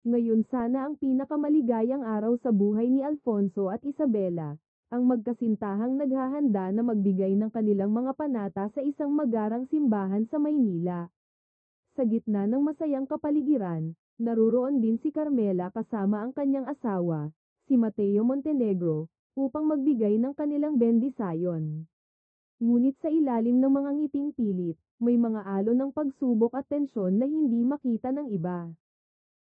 Ngayon sana ang pinakamaligayang araw sa buhay ni Alfonso at Isabela, ang magkasintahang naghahanda na magbigay ng kanilang mga panata sa isang magarang simbahan sa Maynila. Sa gitna ng masayang kapaligiran, naruroon din si Carmela kasama ang kanyang asawa, si Mateo Montenegro, upang magbigay ng kanilang bendisayon. Ngunit sa ilalim ng mga ngiting pilit, may mga alon ng pagsubok at tensyon na hindi makita ng iba.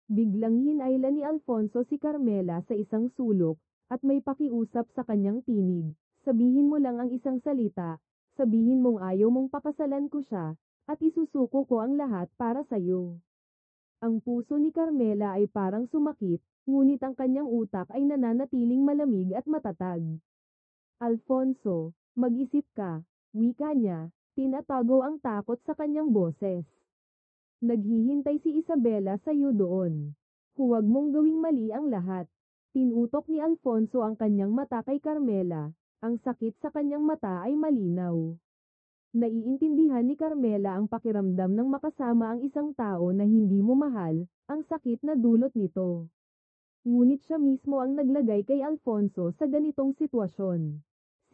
Biglang hinayla ni Alfonso si Carmela sa isang sulok, at may pakiusap sa kanyang tinig. Sabihin mo lang ang isang salita, sabihin mong ayaw mong pakasalan ko siya, at isusuko ko ang lahat para sa'yo. Ang puso ni Carmela ay parang sumakit, ngunit ang kanyang utak ay nananatiling malamig at matatag. Alfonso, mag-isip ka, wika niya, tinatago ang takot sa kanyang boses. Naghihintay si Isabela sa iyo doon. Huwag mong gawing mali ang lahat. Tinutok ni Alfonso ang kanyang mata kay Carmela. Ang sakit sa kanyang mata ay malinaw. Naiintindihan ni Carmela ang pakiramdam ng makasama ang isang tao na hindi mo mahal, ang sakit na dulot nito. Ngunit siya mismo ang naglagay kay Alfonso sa ganitong sitwasyon.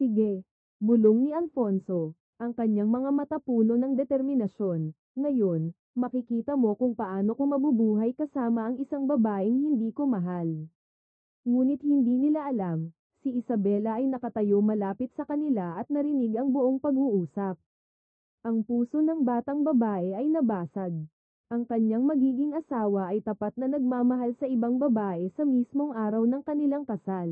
Sige, bulong ni Alfonso, ang kanyang mga mata puno ng determinasyon. Ngayon, makikita mo kung paano ko mabubuhay kasama ang isang babaeng hindi ko mahal. Ngunit hindi nila alam, si Isabela ay nakatayo malapit sa kanila at narinig ang buong pag-uusap. Ang puso ng batang babae ay nabasag. Ang kanyang magiging asawa ay tapat na nagmamahal sa ibang babae sa mismong araw ng kanilang kasal.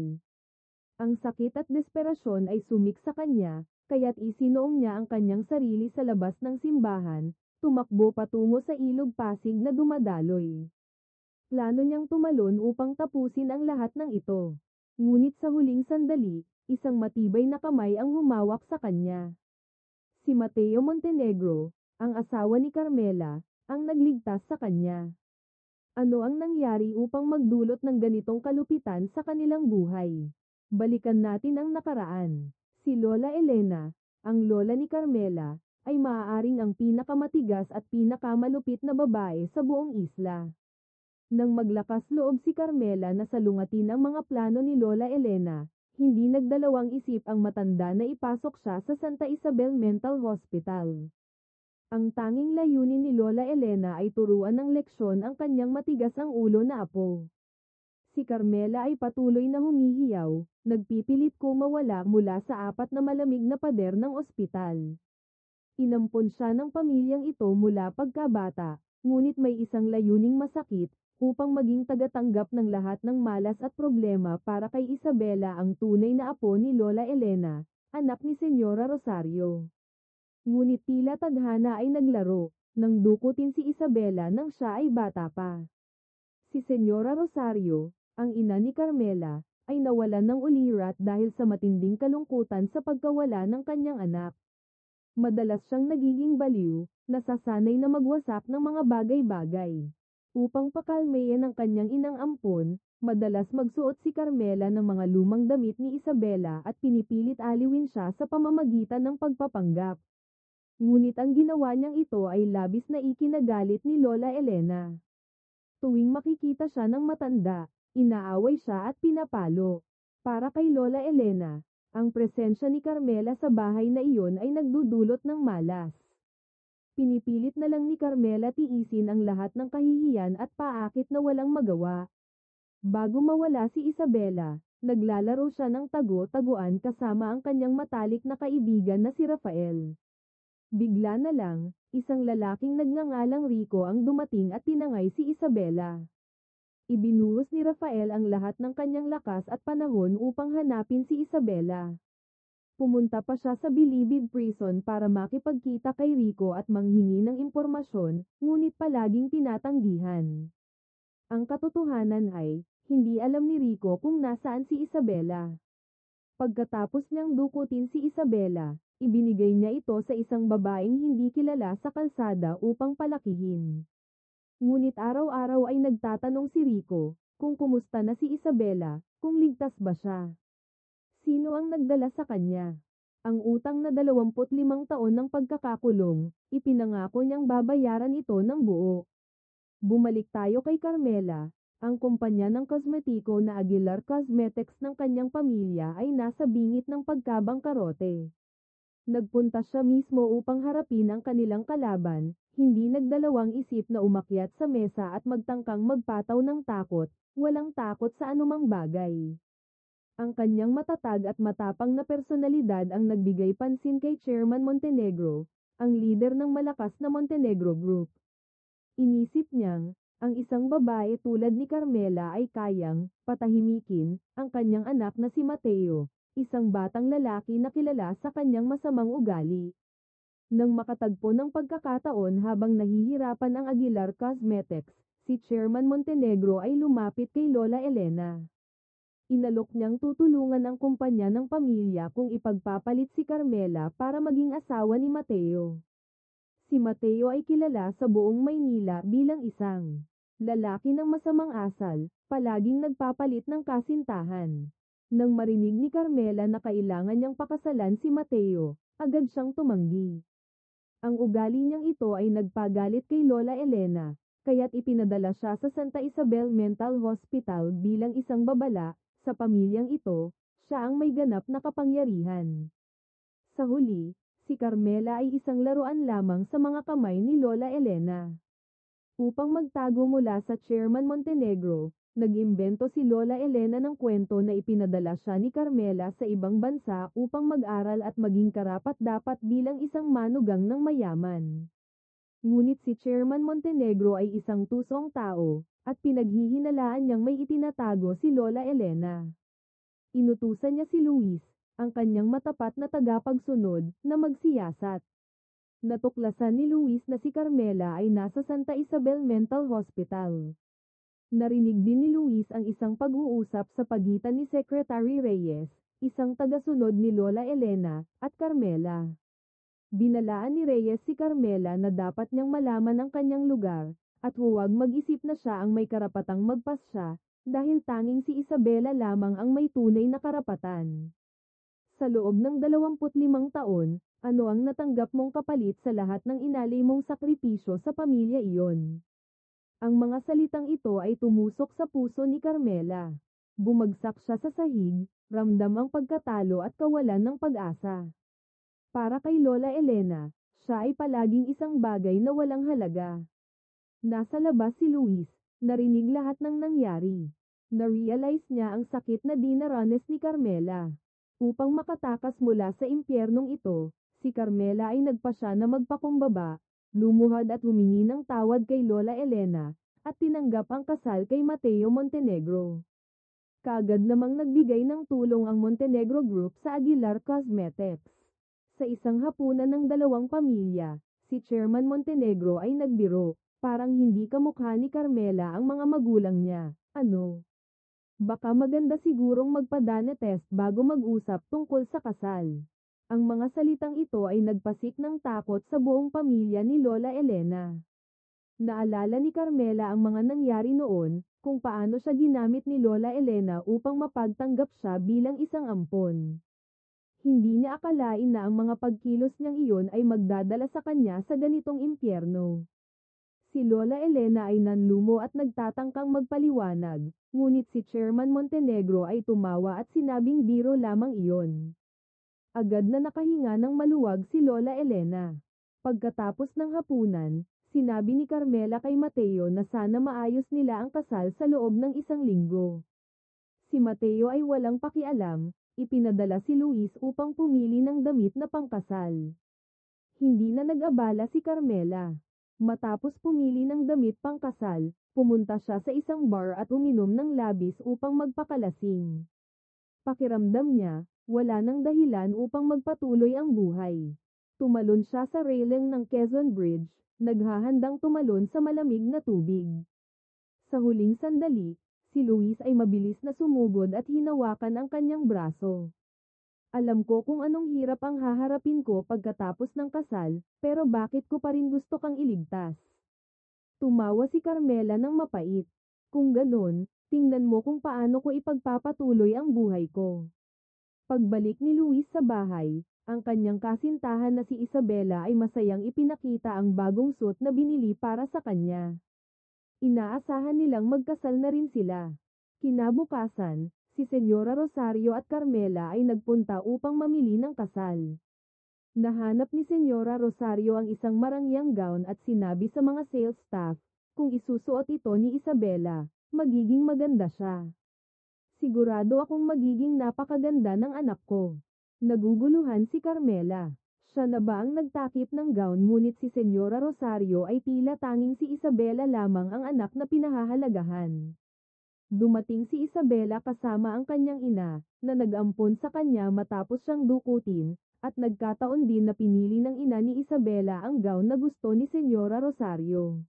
Ang sakit at desperasyon ay sumik sa kanya, kaya't isinuong niya ang kanyang sarili sa labas ng simbahan, tumakbo patungo sa ilog Pasig na dumadaloy. Plano niyang tumalon upang tapusin ang lahat ng ito. Ngunit sa huling sandali, isang matibay na kamay ang humawak sa kanya. Si Mateo Montenegro, ang asawa ni Carmela, ang nagligtas sa kanya. Ano ang nangyari upang magdulot ng ganitong kalupitan sa kanilang buhay? Balikan natin ang nakaraan. Si Lola Elena, ang lola ni Carmela, ay maaaring ang pinakamatigas at pinakamalupit na babae sa buong isla. Nang maglakas loob si Carmela na salungatin ang mga plano ni Lola Elena, hindi nagdalawang isip ang matanda na ipasok siya sa Santa Isabel Mental Hospital. Ang tanging layunin ni Lola Elena ay turuan ng leksyon ang kanyang matigas ang ulo na apo. Si Carmela ay patuloy na humihiyaw, nagpipilit mawala mula sa apat na malamig na pader ng ospital. Inampon siya ng pamilyang ito mula pagkabata, ngunit may isang layuning masakit, upang maging tagatanggap ng lahat ng malas at problema para kay Isabela, ang tunay na apo ni Lola Elena, anak ni Senyora Rosario. Ngunit tila tadhana ay naglaro, nang dukutin si Isabela nang siya ay bata pa. Si Senyora Rosario, ang ina ni Carmela, ay nawalan ng ulirat dahil sa matinding kalungkutan sa pagkawala ng kanyang anak. Madalas siyang nagiging baliw, nasasanay na magwasak ng mga bagay-bagay. Upang pakalmayan ang kanyang inang ampon, madalas magsuot si Carmela ng mga lumang damit ni Isabela at pinipilit aliwin siya sa pamamagitan ng pagpapanggap. Ngunit ang ginawa niyang ito ay labis na ikinagalit ni Lola Elena. Tuwing makikita siya ng matanda, inaaway siya at pinapalo. Para kay Lola Elena, ang presensya ni Carmela sa bahay na iyon ay nagdudulot ng malas. Pinipilit na lang ni Carmela tiisin ang lahat ng kahihiyan at paakit na walang magawa. Bago mawala si Isabela, naglalaro siya ng tago-taguan kasama ang kanyang matalik na kaibigan na si Rafael. Bigla na lang, isang lalaking nagngangalang Rico ang dumating at tinangay si Isabela. Ibinuhos ni Rafael ang lahat ng kanyang lakas at panahon upang hanapin si Isabela. Pumunta pa siya sa Bilibid Prison para makipagkita kay Rico at manghingi ng impormasyon, ngunit palaging tinatanggihan. Ang katotohanan ay, hindi alam ni Rico kung nasaan si Isabela. Pagkatapos niyang dukutin si Isabela, ibinigay niya ito sa isang babaeng hindi kilala sa kalsada upang palakihin. Ngunit araw-araw ay nagtatanong si Rico, kung kumusta na si Isabela, kung ligtas ba siya. Sino ang nagdala sa kanya? Ang utang na 25 taon ng pagkakakulong, ipinangako niyang babayaran ito ng buo. Bumalik tayo kay Carmela, Ang kumpanya ng kosmetiko na Aguilar Cosmetics ng kanyang pamilya ay nasa bingit ng pagkabangkarote. Nagpunta siya mismo upang harapin ang kanilang kalaban, hindi nagdalawang isip na umakyat sa mesa at magtangkang magpataw ng takot, walang takot sa anumang bagay. Ang kanyang matatag at matapang na personalidad ang nagbigay pansin kay Chairman Montenegro, ang lider ng malakas na Montenegro Group. Inisip niyang, ang isang babae tulad ni Carmela ay kayang patahimikin ang kanyang anak na si Mateo, isang batang lalaki na kilala sa kanyang masamang ugali. Nang makatagpo ng pagkakataon habang nahihirapan ang Aguilar Cosmetics, si Chairman Montenegro ay lumapit kay Lola Elena. Inalok niyang tutulungan ang kumpanya ng pamilya kung ipagpapalit si Carmela para maging asawa ni Mateo. Si Mateo ay kilala sa buong Maynila bilang isang lalaki ng masamang asal, palaging nagpapalit ng kasintahan. Nang marinig ni Carmela na kailangan niyang pakasalan si Mateo, agad siyang tumanggi. Ang ugali niyang ito ay nagpagalit kay Lola Elena, kaya't ipinadala siya sa Santa Isabel Mental Hospital bilang isang babala. Sa pamilyang ito, siya ang may ganap na kapangyarihan. Sa huli, si Carmela ay isang laruan lamang sa mga kamay ni Lola Elena. Upang magtago mula sa Chairman Montenegro, nag-imbento si Lola Elena ng kwento na ipinadala siya ni Carmela sa ibang bansa upang mag-aral at maging karapat-dapat bilang isang manugang ng mayaman. Ngunit si Chairman Montenegro ay isang tusong tao, at pinaghihinalaan niyang may itinatago si Lola Elena. Inutusan niya si Luis, ang kanyang matapat na tagapagsunod, na magsiyasat. Natuklasan ni Luis na si Carmela ay nasa Santa Isabel Mental Hospital. Narinig din ni Luis ang isang pag-uusap sa pagitan ni Secretary Reyes, isang tagasunod ni Lola Elena, at Carmela. Binalaan ni Reyes si Carmela na dapat niyang malaman ang kanyang lugar, at huwag mag-isip na siya ang may karapatang magpasya, dahil tanging si Isabela lamang ang may tunay na karapatan. Sa loob ng 25 taon, ano ang natanggap mong kapalit sa lahat ng inalay mong sakripisyo sa pamilya iyon? Ang mga salitang ito ay tumusok sa puso ni Carmela. Bumagsak siya sa sahig, ramdam ang pagkatalo at kawalan ng pag-asa. Para kay Lola Elena, siya ay palaging isang bagay na walang halaga. Nasa labas si Luis, narinig lahat ng nangyari. Na-realize niya ang sakit na dinaranas ni Carmela. Upang makatakas mula sa impyernong ito, si Carmela ay nagpasya na magpakumbaba, lumuhad at humingi ng tawad kay Lola Elena, at tinanggap ang kasal kay Mateo Montenegro. Kaagad namang nagbigay ng tulong ang Montenegro Group sa Aguilar Cosmetics. Sa isang hapunan ng dalawang pamilya, si Chairman Montenegro ay nagbiro, parang hindi kamukha ni Carmela ang mga magulang niya. Ano? Baka maganda sigurong magpa-DNA test bago mag-usap tungkol sa kasal. Ang mga salitang ito ay nagpasik ng takot sa buong pamilya ni Lola Elena. Naalala ni Carmela ang mga nangyari noon, kung paano siya ginamit ni Lola Elena upang mapagtanggap siya bilang isang ampon. Hindi niya akalain na ang mga pagkilos niyang iyon ay magdadala sa kanya sa ganitong impyerno. Si Lola Elena ay nanlumo at nagtatangkang magpaliwanag, ngunit si Chairman Montenegro ay tumawa at sinabing biro lamang iyon. Agad na nakahinga ng maluwag si Lola Elena. Pagkatapos ng hapunan, sinabi ni Carmela kay Mateo na sana maayos nila ang kasal sa loob ng 1 linggo. Si Mateo ay walang pakialam, ipinadala si Luis upang pumili ng damit na pangkasal. Hindi na nag-abala si Carmela. Matapos pumili ng damit pangkasal, pumunta siya sa isang bar at uminom ng labis upang magpakalasing. Pakiramdam niya, wala nang dahilan upang magpatuloy ang buhay. Tumalon siya sa railing ng Quezon Bridge, naghahandang tumalon sa malamig na tubig. Sa huling sandali, si Luis ay mabilis na sumugod at hinawakan ang kanyang braso. Alam ko kung anong hirap ang haharapin ko pagkatapos ng kasal, pero bakit ko pa rin gusto kang iligtas? Tumawa si Carmela ng mapait. Kung ganon, tingnan mo kung paano ko ipagpapatuloy ang buhay ko. Pagbalik ni Luis sa bahay, ang kanyang kasintahan na si Isabela ay masayang ipinakita ang bagong suit na binili para sa kanya. Inaasahan nilang magkasal na rin sila. Kinabukasan, si Senyora Rosario at Carmela ay nagpunta upang mamili ng kasal. Nahanap ni Senyora Rosario ang isang marangyang gown at sinabi sa mga sales staff, kung isusuot ito ni Isabela, magiging maganda siya. Sigurado akong magiging napakaganda ng anak ko. Naguguluhan si Carmela. Siya na ba ang nagtakip ng gown ngunit si Senyora Rosario ay tila tanging si Isabela lamang ang anak na pinahahalagahan. Dumating si Isabela kasama ang kanyang ina, na nag-ampon sa kanya matapos siyang dukutin, at nagkataon din na pinili ng ina ni Isabela ang gown na gusto ni Senyora Rosario.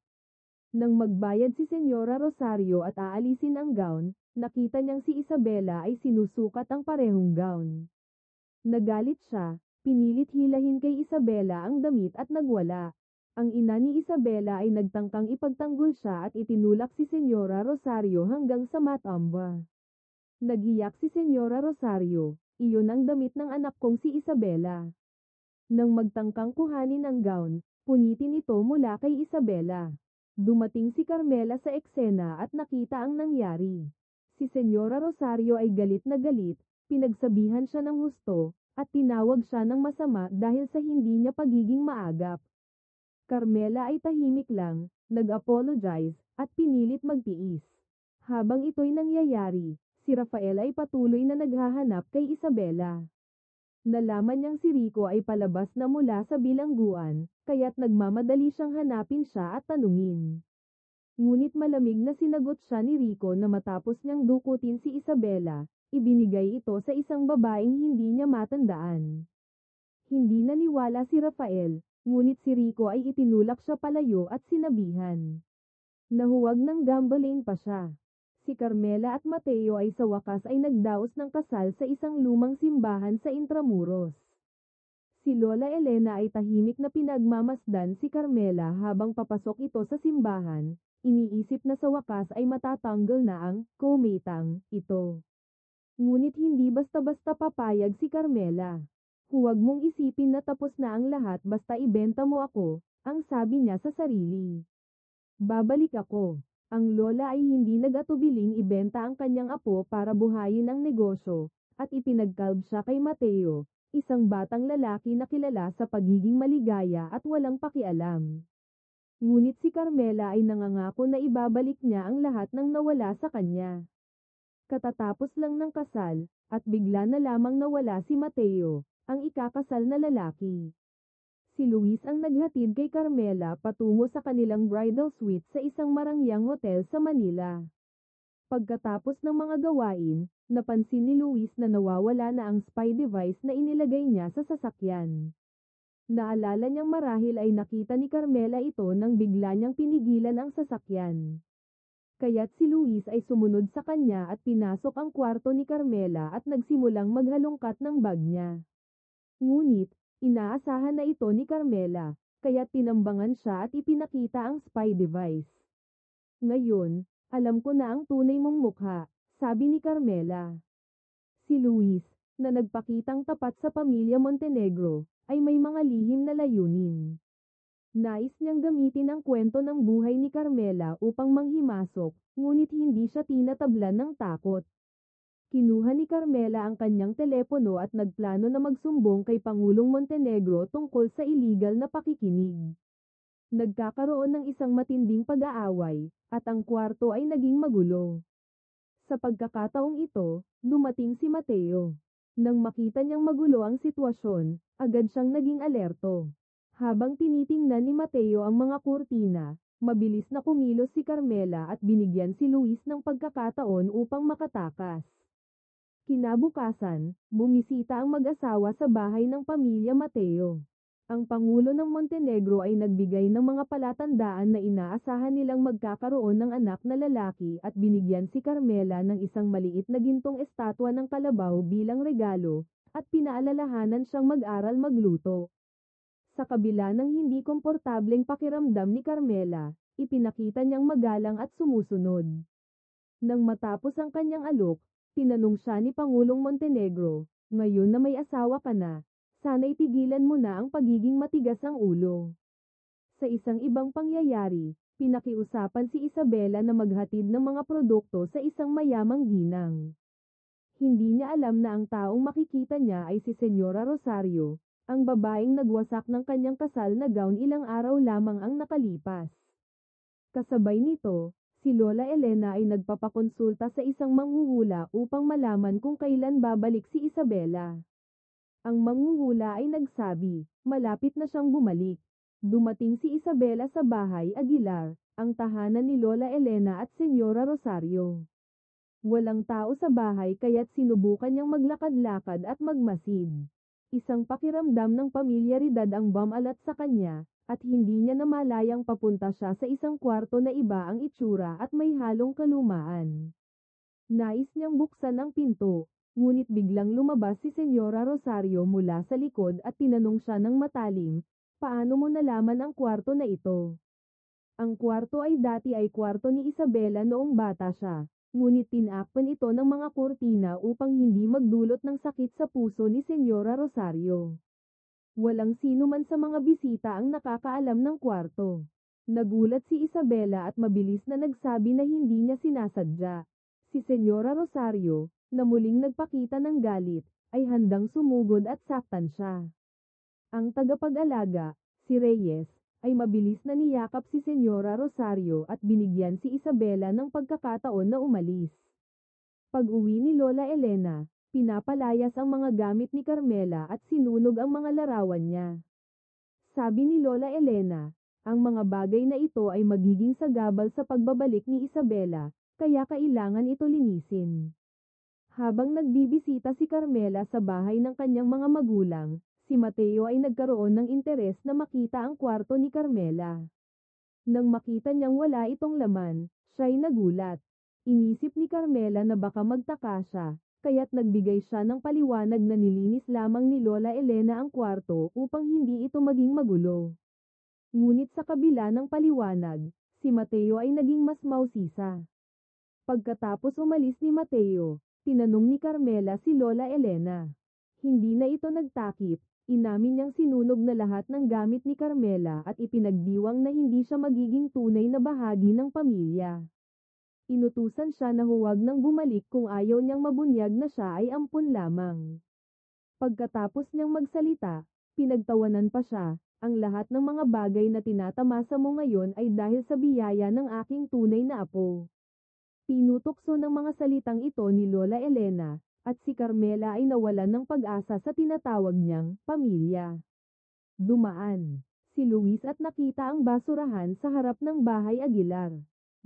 Nang magbayad si Senyora Rosario at aalisin ang gown, nakita niyang si Isabela ay sinusukat ang parehong gown. Nagalit siya, pinilit hilahin kay Isabela ang damit at nagwala. Ang ina ni Isabela ay nagtangkang ipagtanggol siya at itinulak si Senyora Rosario hanggang sa matamba. Nagiyak si Senyora Rosario, iyon ang damit ng anak kong si Isabela. Nang magtangkang kuhanin ang gown, punitin ito mula kay Isabela. Dumating si Carmela sa eksena at nakita ang nangyari. Si Senyora Rosario ay galit na galit, pinagsabihan siya ng husto, at tinawag siya ng masama dahil sa hindi niya pagiging maagap. Carmela ay tahimik lang, nag-apologize, at pinilit magtiis. Habang ito'y nangyayari, si Rafael ay patuloy na naghahanap kay Isabela. Nalaman niyang si Rico ay palabas na mula sa bilangguan, kaya't nagmamadali siyang hanapin siya at tanungin. Ngunit malamig na sinagot siya ni Rico na matapos niyang dukutin si Isabela, ibinigay ito sa isang babaeng hindi niya matandaan. Hindi naniwala si Rafael, ngunit si Rico ay itinulak siya palayo at sinabihan. Nahuwag ng gambling pa siya. Si Carmela at Mateo ay sa wakas ay nagdaos ng kasal sa isang lumang simbahan sa Intramuros. Si Lola Elena ay tahimik na pinagmamasdan si Carmela habang papasok ito sa simbahan, iniisip na sa wakas ay matatanggal na ang kometang ito. Ngunit hindi basta-basta papayag si Carmela. Huwag mong isipin na tapos na ang lahat basta ibenta mo ako, ang sabi niya sa sarili. Babalik ako. Ang lola ay hindi nag-atubiling ibenta ang kanyang apo para buhayin ang negosyo, at ipinagkalb siya kay Mateo, isang batang lalaki na kilala sa pagiging maligaya at walang pakialam. Ngunit si Carmela ay nangangako na ibabalik niya ang lahat ng nawala sa kanya. Katatapos lang ng kasal, at bigla na lamang nawala si Mateo, ang ikakasal na lalaki. Si Luis ang naghatid kay Carmela patungo sa kanilang bridal suite sa isang marangyang hotel sa Manila. Pagkatapos ng mga gawain, napansin ni Luis na nawawala na ang spy device na inilagay niya sa sasakyan. Naalala niyang marahil ay nakita ni Carmela ito nang bigla niyang pinigilan ang sasakyan. Kaya't si Luis ay sumunod sa kanya at pinasok ang kwarto ni Carmela at nagsimulang maghalongkat ng bag niya. Ngunit, inaasahan na ito ni Carmela, kaya't tinambangan siya at ipinakita ang spy device. Ngayon, alam ko na ang tunay mong mukha, sabi ni Carmela. Si Luis, na nagpakitang tapat sa pamilya Montenegro, ay may mga lihim na layunin. Nais niyang gamitin ang kwento ng buhay ni Carmela upang manghimasok, ngunit hindi siya tinatablan ng takot. Kinuha ni Carmela ang kanyang telepono at nagplano na magsumbong kay Pangulong Montenegro tungkol sa illegal na pakikinig. Nagkakaroon ng isang matinding pag-aaway, at ang kwarto ay naging magulo. Sa pagkakataong ito, dumating si Mateo. Nang makita niyang magulo ang sitwasyon, agad siyang naging alerto. Habang tinitingnan ni Mateo ang mga kurtina, mabilis na kumilos si Carmela at binigyan si Luis ng pagkakataon upang makatakas. Kinabukasan, bumisita ang mag-asawa sa bahay ng pamilya Mateo. Ang Pangulo ng Montenegro ay nagbigay ng mga palatandaan na inaasahan nilang magkakaroon ng anak na lalaki at binigyan si Carmela ng isang maliit na gintong estatwa ng kalabaw bilang regalo, at pinaalalahanan siyang mag-aral magluto. Sa kabila ng hindi komportableng pakiramdam ni Carmela, ipinakita niyang magalang at sumusunod. Nang matapos ang kanyang alok, tinanong siya ni Pangulong Montenegro, ngayon na may asawa ka na, sana'y tigilan mo na ang pagiging matigas ang ulo. Sa isang ibang pangyayari, Pinakiusapan si Isabela na maghatid ng mga produkto sa isang mayamang ginang. Hindi niya alam na ang taong makikita niya ay si Senyora Rosario, ang babaeng nagwasak ng kanyang kasal na gown ilang araw lamang ang nakalipas. Kasabay nito, si Lola Elena ay nagpapakonsulta sa isang manghuhula upang malaman kung kailan babalik si Isabela. Ang manghuhula ay nagsabi, malapit na siyang bumalik. Dumating si Isabela sa bahay Aguilar, ang tahanan ni Lola Elena at Senyora Rosario. Walang tao sa bahay kaya't sinubukan niyang maglakad-lakad at magmasid. Isang pakiramdam ng pamilyaridad ang bumalat sa kanya, at hindi niya namalayang papunta siya sa isang kwarto na iba ang itsura at may halong kalumaan. Nais niyang buksan ang pinto, ngunit biglang lumabas si Senyora Rosario mula sa likod at tinanong siya ng matalim, paano mo nalaman ang kwarto na ito? Ang kwarto ay dati ay kwarto ni Isabela noong bata siya, ngunit tinakpan ito ng mga kurtina upang hindi magdulot ng sakit sa puso ni Senyora Rosario. Walang sino man sa mga bisita ang nakakaalam ng kwarto. Nagulat si Isabela at mabilis na nagsabi na hindi niya sinasadya. Si Senyora Rosario, na muling nagpakita ng galit, ay handang sumugod at saktan siya. Ang tagapag-alaga, si Reyes, ay mabilis na niyakap si Senyora Rosario at binigyan si Isabela ng pagkakataon na umalis. Pag-uwi ni Lola Elena, pinapalayas ang mga gamit ni Carmela at sinunog ang mga larawan niya. Sabi ni Lola Elena, ang mga bagay na ito ay magiging sagabal sa pagbabalik ni Isabela, kaya kailangan ito linisin. Habang nagbibisita si Carmela sa bahay ng kanyang mga magulang, si Mateo ay nagkaroon ng interes na makita ang kwarto ni Carmela. Nang makita niyang wala itong laman, siya'y nagulat. Inisip ni Carmela na baka magtaka siya, kaya't nagbigay siya ng paliwanag na nilinis lamang ni Lola Elena ang kwarto upang hindi ito maging magulo. Ngunit sa kabila ng paliwanag, si Mateo ay naging mas mausisa. Pagkatapos umalis ni Mateo, tinanong ni Carmela si Lola Elena. Hindi na ito nagtakip, inamin niyang sinunog na lahat ng gamit ni Carmela at ipinagdiwang na hindi siya magiging tunay na bahagi ng pamilya. Inutusan siya na huwag nang bumalik kung ayaw niyang mabunyag na siya ay ampun lamang. Pagkatapos niyang magsalita, pinagtawanan pa siya, ang lahat ng mga bagay na tinatamasa mo ngayon ay dahil sa biyaya ng aking tunay na apo. Tinutokso ng mga salitang ito ni Lola Elena, at si Carmela ay nawalan ng pag-asa sa tinatawag niyang pamilya. Dumaan si Luis at nakita ang basurahan sa harap ng bahay Aguilar.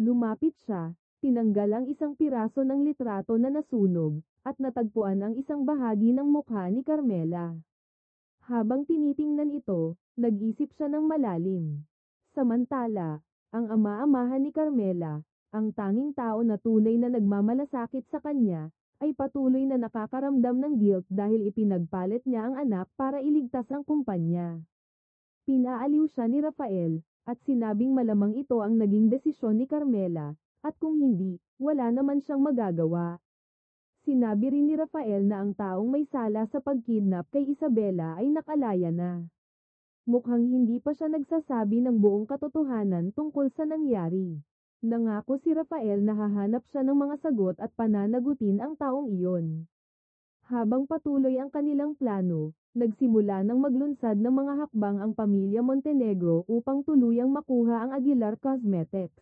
Lumapit siya, tinanggal ang isang piraso ng litrato na nasunog, at natagpuan ang isang bahagi ng mukha ni Carmela. Habang tinitingnan ito, nag-isip siya ng malalim. Samantala, ang ama-amahan ni Carmela, ang tanging tao na tunay na nagmamalasakit sa kanya, ay patuloy na nakakaramdam ng guilt dahil ipinagpalit niya ang anak para iligtas ang kumpanya. Pinaaliw siya ni Rafael, at sinabing malamang ito ang naging desisyon ni Carmela, at kung hindi, wala naman siyang magagawa. Sinabi rin ni Rafael na ang taong may sala sa pagkidnap kay Isabela ay nakalaya na. Mukhang hindi pa siya nagsasabi ng buong katotohanan tungkol sa nangyari. Nangako si Rafael na hahanap siya ng mga sagot at pananagutin ang taong iyon. Habang patuloy ang kanilang plano, nagsimula ng maglunsad ng mga hakbang ang pamilya Montenegro upang tuluyang makuha ang Aguilar Cosmetics.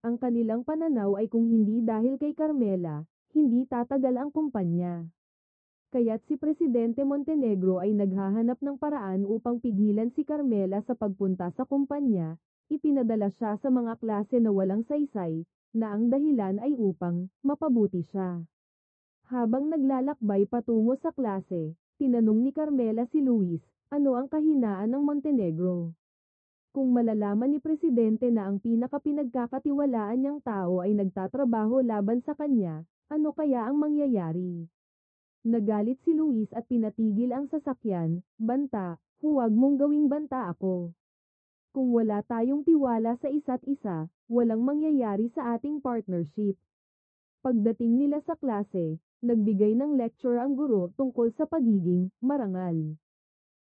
Ang kanilang pananaw ay kung hindi dahil kay Carmela, hindi tatagal ang kumpanya. Kaya't si Presidente Montenegro ay naghahanap ng paraan upang pigilan si Carmela sa pagpunta sa kumpanya, ipinadala siya sa mga klase na walang saysay, na ang dahilan ay upang mapabuti siya. Habang naglalakbay patungo sa klase, tinanong ni Carmela si Luis, ano ang kahinaan ng Montenegro? Kung malalaman ni Presidente na ang pinakapinagkakatiwalaan niyang tao ay nagtatrabaho laban sa kanya, ano kaya ang mangyayari? Nagalit si Luis at pinatigil ang sasakyan, banta, huwag mong gawing banta ako. Kung wala tayong tiwala sa isa't isa, walang mangyayari sa ating partnership. Pagdating nila sa klase, nagbigay ng lecture ang guro tungkol sa pagiging marangal.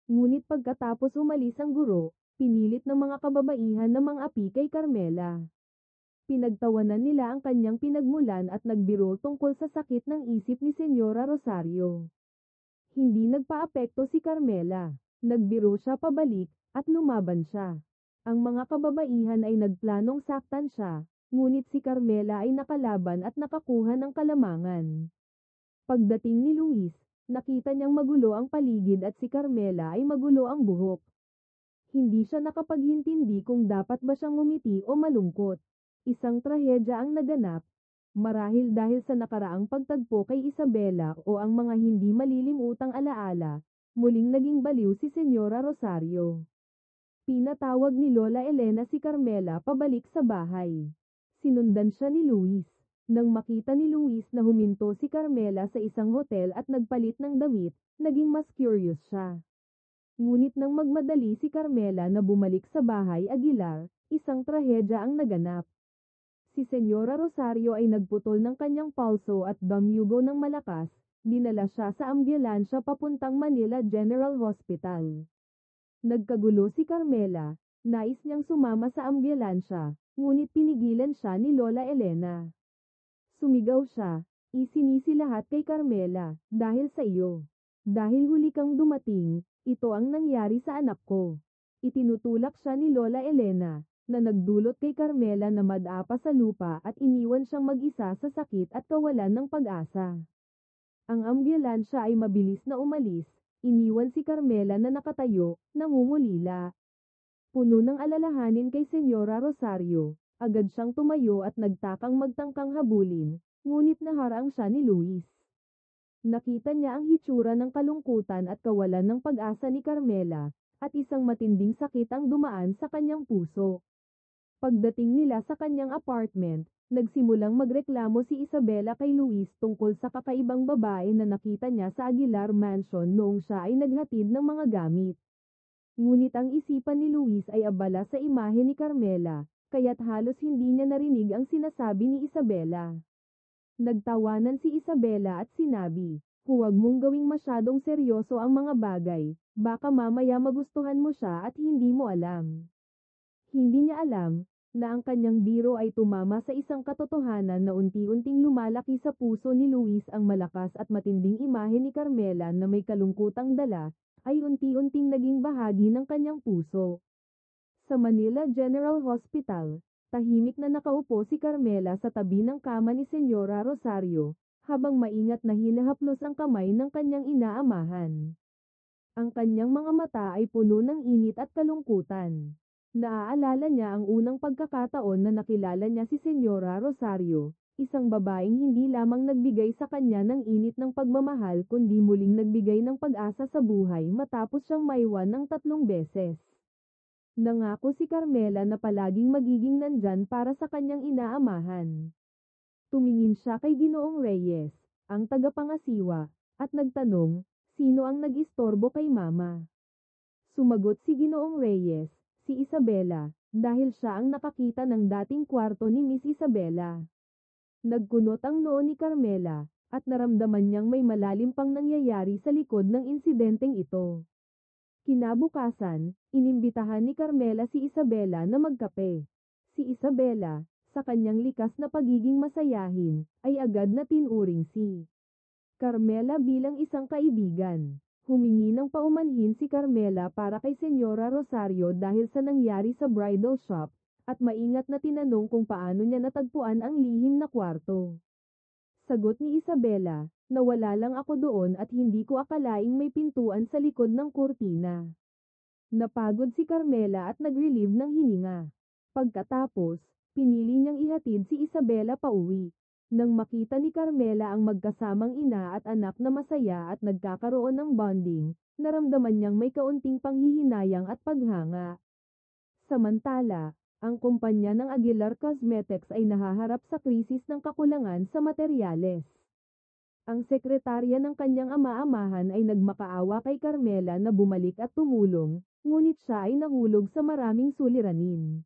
Ngunit pagkatapos umalis ang guro, Pinilit ng mga kababaihan na mang-api kay Carmela. Pinagtawanan nila ang kanyang pinagmulan at nagbiro tungkol sa sakit ng isip ni Senyora Rosario. Hindi nagpaapekto si Carmela. Nagbiro siya pabalik, at lumaban siya. Ang mga kababaihan ay nagplanong saktan siya, ngunit si Carmela ay nakalaban at nakakuha ng kalamangan. Pagdating ni Luis, nakita niyang magulo ang paligid at si Carmela ay magulo ang buhok. Hindi siya nakapaghintindi kung dapat ba siyang ngumiti o malungkot. Isang trahedya ang naganap. Marahil dahil sa nakaraang pagtagpo kay Isabela o ang mga hindi malilimutang alaala, muling naging baliw si Senyora Rosario. Pinatawag ni Lola Elena si Carmela pabalik sa bahay. Sinundan siya ni Luis. Nang makita ni Luis na huminto si Carmela sa isang hotel at nagpalit ng damit, naging mas curious siya. Ngunit nang magmadali si Carmela na bumalik sa bahay Aguilar, isang trahedya ang naganap. Si Senyora Rosario ay nagputol ng kanyang pulso at damyugo ng malakas, dinala siya sa ambulansya papuntang Manila General Hospital. Nagkagulo si Carmela, nais niyang sumama sa ambulansya, ngunit pinigilan siya ni Lola Elena. Sumigaw siya, isinisi lahat kay Carmela, dahil sa iyo. Dahil huli kang dumating, ito ang nangyari sa anak ko. Itinutulak siya ni Lola Elena, na nagdulot kay Carmela na madapa sa lupa at iniwan siyang mag-isa sa sakit at kawalan ng pag-asa. Ang ambulansya ay mabilis na umalis, iniwan si Carmela na nakatayo, nangungulila. Puno ng alalahanin kay Senyora Rosario, agad siyang tumayo at nagtakang magtangkang habulin, ngunit naharang siya ni Luis. Nakita niya ang hitsura ng kalungkutan at kawalan ng pag-asa ni Carmela, at isang matinding sakit ang dumaan sa kanyang puso. Pagdating nila sa kanyang apartment, nagsimulang magreklamo si Isabela kay Luis tungkol sa kakaibang babae na nakita niya sa Aguilar Mansion noong siya ay naghatid ng mga gamit. Ngunit ang isipan ni Luis ay abala sa imahe ni Carmela, kaya't halos hindi niya narinig ang sinasabi ni Isabela. Nagtawanan si Isabela at sinabi, huwag mong gawing masyadong seryoso ang mga bagay, baka mamaya magustuhan mo siya at hindi mo alam. Hindi niya alam, na ang kanyang biro ay tumama sa isang katotohanan na unti-unting lumalaki sa puso ni Luis ang malakas at matinding imahe ni Carmela na may kalungkutang dala, ay unti-unting naging bahagi ng kanyang puso. Sa Manila General Hospital, tahimik na nakaupo si Carmela sa tabi ng kama ni Senyora Rosario, habang maingat na hinahaplos ang kamay ng kanyang inaamahan. Ang kanyang mga mata ay puno ng init at kalungkutan. Naaalala niya ang unang pagkakataon na nakilala niya si Senyora Rosario, isang babaeng hindi lamang nagbigay sa kanya ng init ng pagmamahal kundi muling nagbigay ng pag-asa sa buhay matapos siyang maiwan ng 3 beses. Nangako si Carmela na palaging magiging nandyan para sa kanyang inaamahan. Tumingin siya kay Ginoong Reyes, ang tagapangasiwa, at nagtanong, sino ang nag-istorbo kay Mama? Sumagot si Ginoong Reyes, si Isabela, dahil siya ang nakakita ng dating kwarto ni Miss Isabela. Nagkunot ang noo ni Carmela, at naramdaman niyang may malalim pang nangyayari sa likod ng insidenteng ito. Kinabukasan, inimbitahan ni Carmela si Isabela na magkape. Si Isabela, sa kanyang likas na pagiging masayahin, ay agad na tinuring si Carmela bilang isang kaibigan. Humingi ng paumanhin si Carmela para kay Senyora Rosario dahil sa nangyari sa bridal shop, at maingat na tinanong kung paano niya natagpuan ang lihim na kwarto. Sagot ni Isabela, nawala lang ako doon at hindi ko akalaing may pintuan sa likod ng kurtina. Napagod si Carmela at nag-relieve ng hininga. Pagkatapos, pinili niyang ihatid si Isabela pauwi. Nang makita ni Carmela ang magkasamang ina at anak na masaya at nagkakaroon ng bonding, naramdaman niyang may kaunting panghihinayang at paghanga. Samantala, ang kumpanya ng Aguilar Cosmetics ay nahaharap sa krisis ng kakulangan sa materyales. Ang sekretarya ng kanyang ama-amahan ay nagmakaawa kay Carmela na bumalik at tumulong, ngunit siya ay nahulog sa maraming suliranin.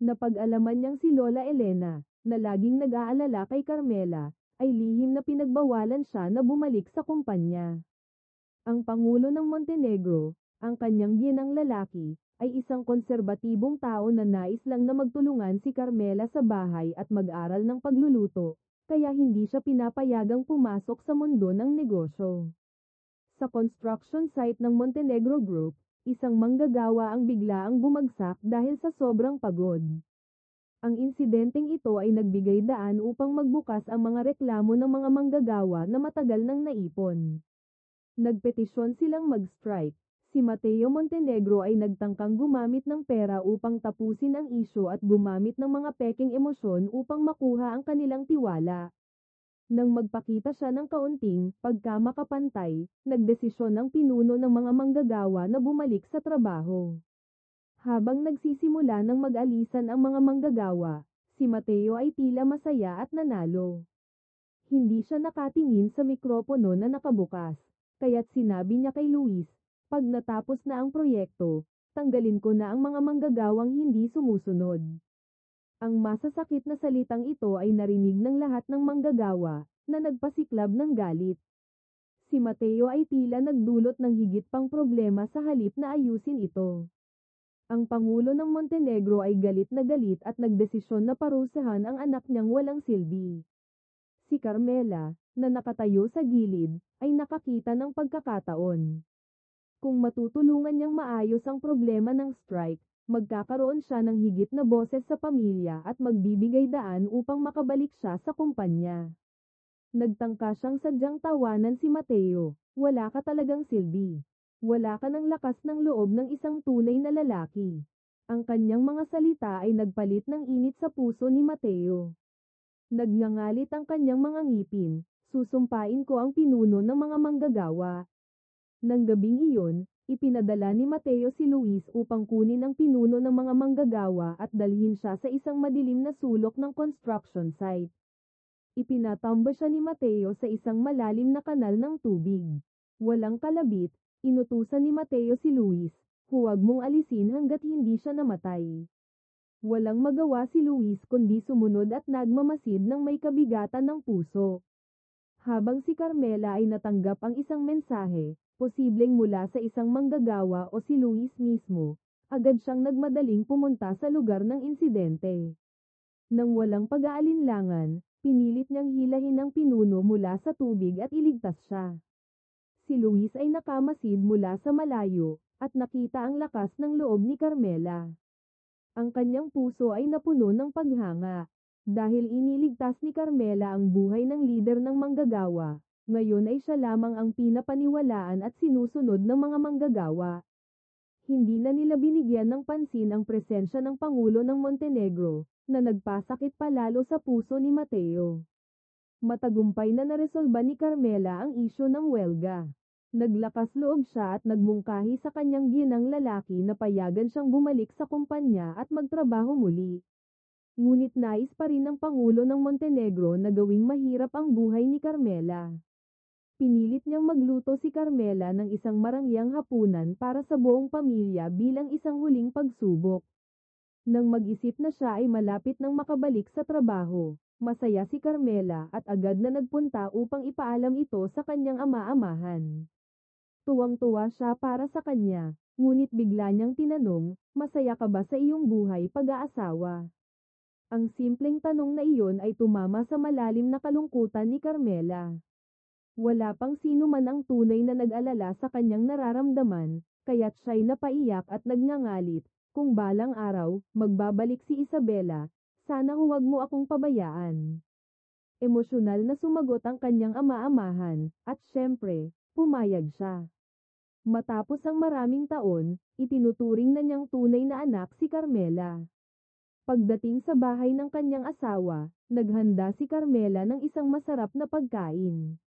Napag-alaman niyang si Lola Elena, na laging nag-aalala kay Carmela, ay lihim na pinagbawalan siya na bumalik sa kumpanya. Ang Pangulo ng Montenegro, ang kanyang biyenang lalaki, ay isang konserbatibong tao na nais lang na magtulungan si Carmela sa bahay at mag-aral ng pagluluto, kaya hindi siya pinapayagang pumasok sa mundo ng negosyo. Sa construction site ng Montenegro Group, isang manggagawa ang biglaang bumagsak dahil sa sobrang pagod. Ang insidenteng ito ay nagbigay daan upang magbukas ang mga reklamo ng mga manggagawa na matagal nang naipon. Nagpetisyon silang mag-strike. Si Mateo Montenegro ay nagtangkang gumamit ng pera upang tapusin ang isyu at gumamit ng mga peking emosyon upang makuha ang kanilang tiwala. Nang magpakita siya ng kaunting pagkamakapantay, nagdesisyon ang pinuno ng mga manggagawa na bumalik sa trabaho. Habang nagsisimula ng mag-alisan ang mga manggagawa, si Mateo ay tila masaya at nanalo. Hindi siya nakatingin sa mikropono na nakabukas, kaya't sinabi niya kay Luis, "Pag natapos na ang proyekto, tanggalin ko na ang mga manggagawang hindi sumusunod." Ang masasakit na salitang ito ay narinig ng lahat ng manggagawa, na nagpasiklab ng galit. Si Mateo ay tila nagdulot ng higit pang problema sa halip na ayusin ito. Ang Pangulo ng Montenegro ay galit na galit at nagdesisyon na parusahan ang anak niyang walang silbi. Si Carmela, na nakatayo sa gilid, ay nakakita ng pagkakataon. Kung matutulungan niyang maayos ang problema ng strike, magkakaroon siya ng higit na boses sa pamilya at magbibigay daan upang makabalik siya sa kumpanya. Nagtangka siyang sadyang tawanan si Mateo, "Wala ka talagang silbi. Wala ka ng lakas ng loob ng isang tunay na lalaki." Ang kanyang mga salita ay nagpalit ng init sa puso ni Mateo. Nagngangalit ang kanyang mga ngipin, "Susumpain ko ang pinuno ng mga manggagawa." Nang gabing iyon, ipinadala ni Mateo si Luis upang kunin ang pinuno ng mga manggagawa at dalhin siya sa isang madilim na sulok ng construction site. Ipinatamba siya ni Mateo sa isang malalim na kanal ng tubig. Walang kalabit, inutusan ni Mateo si Luis, "Huwag mong alisin hanggat hindi siya namatay." Walang magawa si Luis kundi sumunod at nagmamasid ng may kabigatan ng puso. Habang si Carmela ay natanggap ang isang mensahe, posibleng mula sa isang manggagawa o si Luis mismo, agad siyang nagmadaling pumunta sa lugar ng insidente. Nang walang pag-aalinlangan, pinilit niyang hilahin ang pinuno mula sa tubig at iligtas siya. Si Luis ay nakamasid mula sa malayo, at nakita ang lakas ng loob ni Carmela. Ang kanyang puso ay napuno ng paghanga. Dahil iniligtas ni Carmela ang buhay ng lider ng manggagawa, ngayon ay siya lamang ang pinapaniwalaan at sinusunod ng mga manggagawa. Hindi na nila binigyan ng pansin ang presensya ng Pangulo ng Montenegro, na nagpasakit palalo sa puso ni Mateo. Matagumpay na naresolba ni Carmela ang isyu ng welga. Naglakas loob siya at nagmungkahi sa kanyang biyenang lalaki na payagan siyang bumalik sa kumpanya at magtrabaho muli. Ngunit nais pa rin ng Pangulo ng Montenegro na gawing mahirap ang buhay ni Carmela. Pinilit niyang magluto si Carmela ng isang marangyang hapunan para sa buong pamilya bilang isang huling pagsubok. Nang mag-isip na siya ay malapit nang makabalik sa trabaho, masaya si Carmela at agad na nagpunta upang ipaalam ito sa kanyang ama-amahan. Tuwang-tuwa siya para sa kanya, ngunit bigla niyang tinanong, "Masaya ka ba sa iyong buhay pag-aasawa?" Ang simpleng tanong na iyon ay tumama sa malalim na kalungkutan ni Carmela. Wala pang sino man ang tunay na nag-alala sa kanyang nararamdaman, kaya't siya'y napaiyak at nagngangalit, "Kung balang araw, magbabalik si Isabela, sana huwag mo akong pabayaan." Emosyonal na sumagot ang kanyang ama-amahan, at syempre, pumayag siya. Matapos ang maraming taon, itinuturing na niyang tunay na anak si Carmela. Pagdating sa bahay ng kanyang asawa, naghanda si Carmela ng isang masarap na pagkain.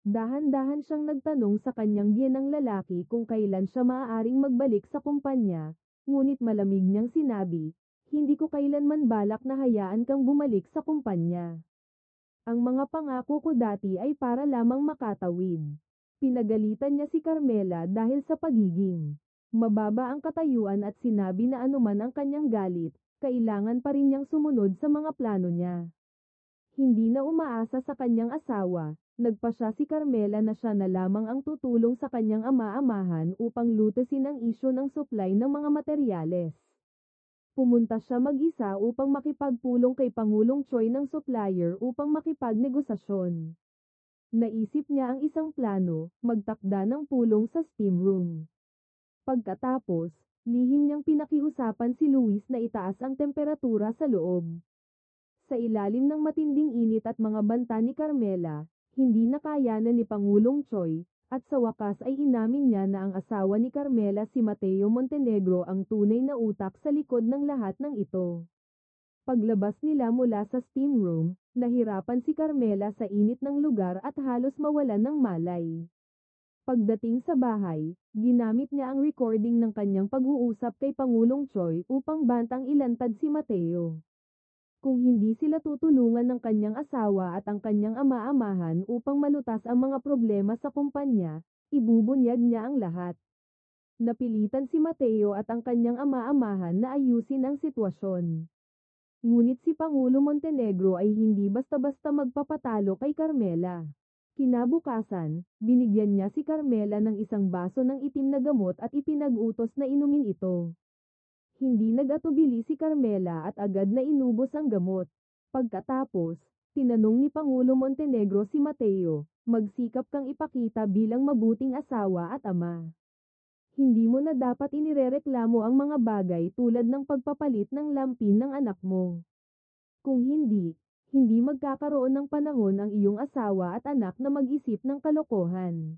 Dahan-dahan siyang nagtanong sa kanyang biyenang lalaki kung kailan siya maaaring magbalik sa kumpanya, ngunit malamig niyang sinabi, "Hindi ko kailanman balak na hayaan kang bumalik sa kumpanya. Ang mga pangako ko dati ay para lamang makatawid." Pinagalitan niya si Carmela dahil sa pagiging mababa ang katayuan at sinabi na anuman ang kanyang galit, kailangan pa rin niyang sumunod sa mga plano niya. Hindi na umaasa sa kanyang asawa, nagpasya si Carmela na siya na lamang ang tutulong sa kanyang ama-amahan upang lutesin ang isyu ng supply ng mga materyales. Pumunta siya mag-isa upang makipagpulong kay Pangulong Choi ng supplier upang makipagnegosasyon. Naisip niya ang isang plano, magtakda ng pulong sa steam room. Pagkatapos, lihim niyang pinakiusapan si Luis na itaas ang temperatura sa loob. Sa ilalim ng matinding init at mga banta ni Carmela, hindi nakayanan ni Pangulong Choi, at sa wakas ay inamin niya na ang asawa ni Carmela si Mateo Montenegro ang tunay na utak sa likod ng lahat ng ito. Paglabas nila mula sa steam room, nahirapan si Carmela sa init ng lugar at halos mawalan ng malay. Pagdating sa bahay, ginamit niya ang recording ng kanyang pag-uusap kay Pangulong Choi upang bantang ilantad si Mateo. Kung hindi sila tutulungan ng kanyang asawa at ang kanyang ama-amahan upang malutas ang mga problema sa kumpanya, ibubunyag niya ang lahat. Napilitan si Mateo at ang kanyang ama-amahan na ayusin ang sitwasyon. Ngunit si Pangulo Montenegro ay hindi basta-basta magpapatalo kay Carmela. Kinabukasan, binigyan niya si Carmela ng isang baso ng itim na gamot at ipinag-utos na inumin ito. Hindi nag-atubili si Carmela at agad na inubos ang gamot. Pagkatapos, tinanong ni Pangulo Montenegro si Mateo, magsikap kang ipakita bilang mabuting asawa at ama. Hindi mo na dapat inirereklamo ang mga bagay tulad ng pagpapalit ng lampin ng anak mo. Kung hindi, hindi magkakaroon ng panahon ang iyong asawa at anak na mag-isip ng kalokohan.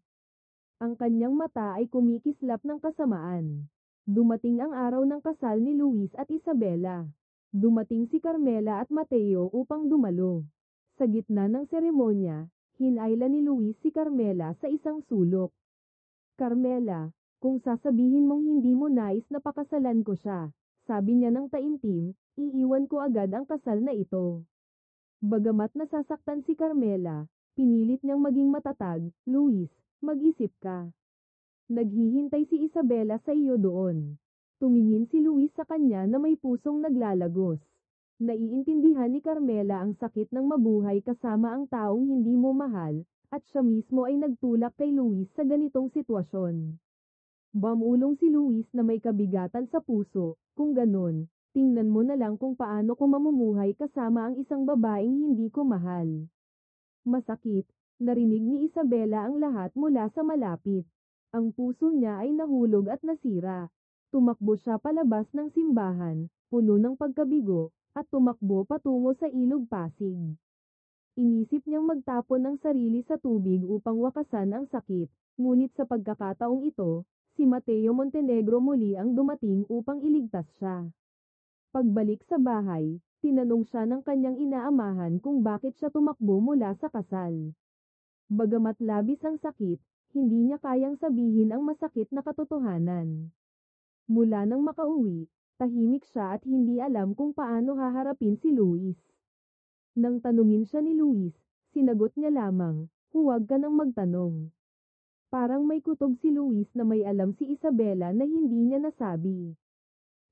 Ang kanyang mata ay kumikislap ng kasamaan. Dumating ang araw ng kasal ni Luis at Isabela. Dumating si Carmela at Mateo upang dumalo. Sa gitna ng seremonya, hinayla ni Luis si Carmela sa isang sulok. Carmela, kung sasabihin mong hindi mo nais na pakasalan ko siya, sabi niya ng taimtim, iiwan ko agad ang kasal na ito. Bagamat nasasaktan si Carmela, pinilit niyang maging matatag, Luis, mag-isip ka. Naghihintay si Isabela sa iyo doon. Tumingin si Luis sa kanya na may pusong naglalagos. Naiintindihan ni Carmela ang sakit ng mabuhay kasama ang taong hindi mo mahal, at siya mismo ay nagtulak kay Luis sa ganitong sitwasyon. Bumulong si Luis na may kabigatan sa puso, kung ganon, tingnan mo na lang kung paano ko mamumuhay kasama ang isang babaeng hindi ko mahal. Masakit, narinig ni Isabela ang lahat mula sa malapit. Ang puso niya ay nahulog at nasira. Tumakbo siya palabas ng simbahan, puno ng pagkabigo, at tumakbo patungo sa ilog Pasig. Inisip niyang magtapon ng sarili sa tubig upang wakasan ang sakit, ngunit sa pagkakataong ito, si Mateo Montenegro muli ang dumating upang iligtas siya. Pagbalik sa bahay, tinanong siya ng kanyang inaamahan kung bakit siya tumakbo mula sa kasal. Bagamat labis ang sakit, hindi niya kayang sabihin ang masakit na katotohanan. Mula nang makauwi, tahimik siya at hindi alam kung paano haharapin si Luis. Nang tanungin siya ni Luis, sinagot niya lamang, huwag ka nang magtanong. Parang may kutob si Luis na may alam si Isabela na hindi niya nasabi.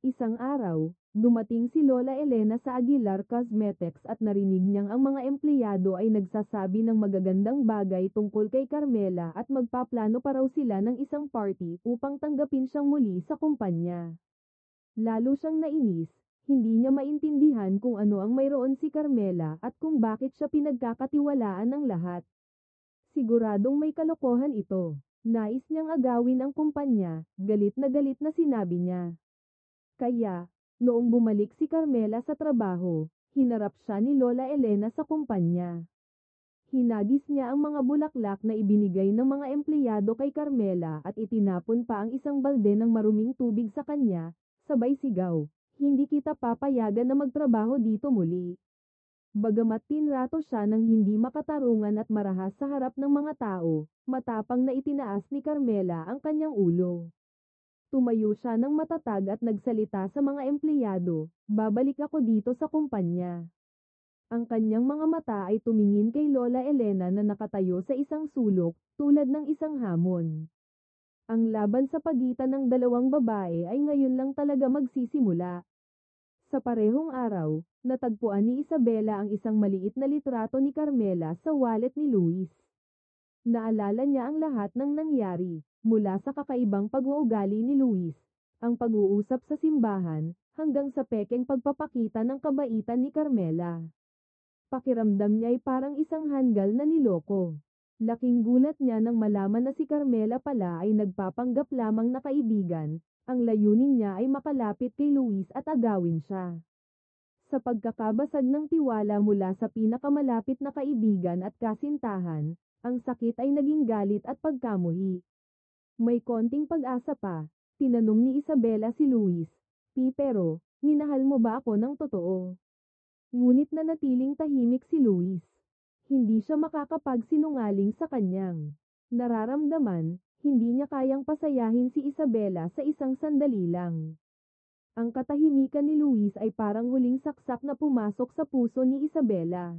Isang araw, dumating si Lola Elena sa Aguilar Cosmetics at narinig niyang ang mga empleyado ay nagsasabi ng magagandang bagay tungkol kay Carmela at magpaplano pa raw sila ng isang party upang tanggapin siyang muli sa kumpanya. Lalo siyang nainis, hindi niya maintindihan kung ano ang mayroon si Carmela at kung bakit siya pinagkakatiwalaan ng lahat. Siguradong may kalokohan ito. Nais niyang agawin ang kumpanya, galit na sinabi niya. Kaya, noong bumalik si Carmela sa trabaho, hinarap siya ni Lola Elena sa kumpanya. Hinagis niya ang mga bulaklak na ibinigay ng mga empleyado kay Carmela at itinapon pa ang isang balde ng maruming tubig sa kanya, sabay sigaw, hindi kita papayagan na magtrabaho dito muli. Bagamat tinrato siya ng hindi makatarungan at marahas sa harap ng mga tao, matapang na itinaas ni Carmela ang kanyang ulo. Tumayo siya ng matatag at nagsalita sa mga empleyado, babalik ako dito sa kumpanya. Ang kanyang mga mata ay tumingin kay Lola Elena na nakatayo sa isang sulok, tulad ng isang hamon. Ang laban sa pagitan ng dalawang babae ay ngayon lang talaga magsisimula. Sa parehong araw, natagpuan ni Isabela ang isang maliit na litrato ni Carmela sa wallet ni Luis. Naalala niya ang lahat ng nangyari, mula sa kakaibang pag-uugali ni Luis, ang pag-uusap sa simbahan, hanggang sa pekeng pagpapakita ng kabaitan ni Carmela. Pakiramdam niya ay parang isang hanggal na niloko. Laking gulat niya nang malaman na si Carmela pala ay nagpapanggap lamang na kaibigan, ang layunin niya ay makalapit kay Luis at agawin siya. Sa pagkakabasag ng tiwala mula sa pinakamalapit na kaibigan at kasintahan, ang sakit ay naging galit at pagkamuhi. May konting pag-asa pa, tinanong ni Isabela si Luis, pero, minahal mo ba ako ng totoo? Ngunit nanatiling tahimik si Luis. Hindi siya makakapagsinungaling sa kanyang nararamdaman, hindi niya kayang pasayahin si Isabela sa isang sandali lang. Ang katahimikan ni Luis ay parang huling saksak na pumasok sa puso ni Isabela.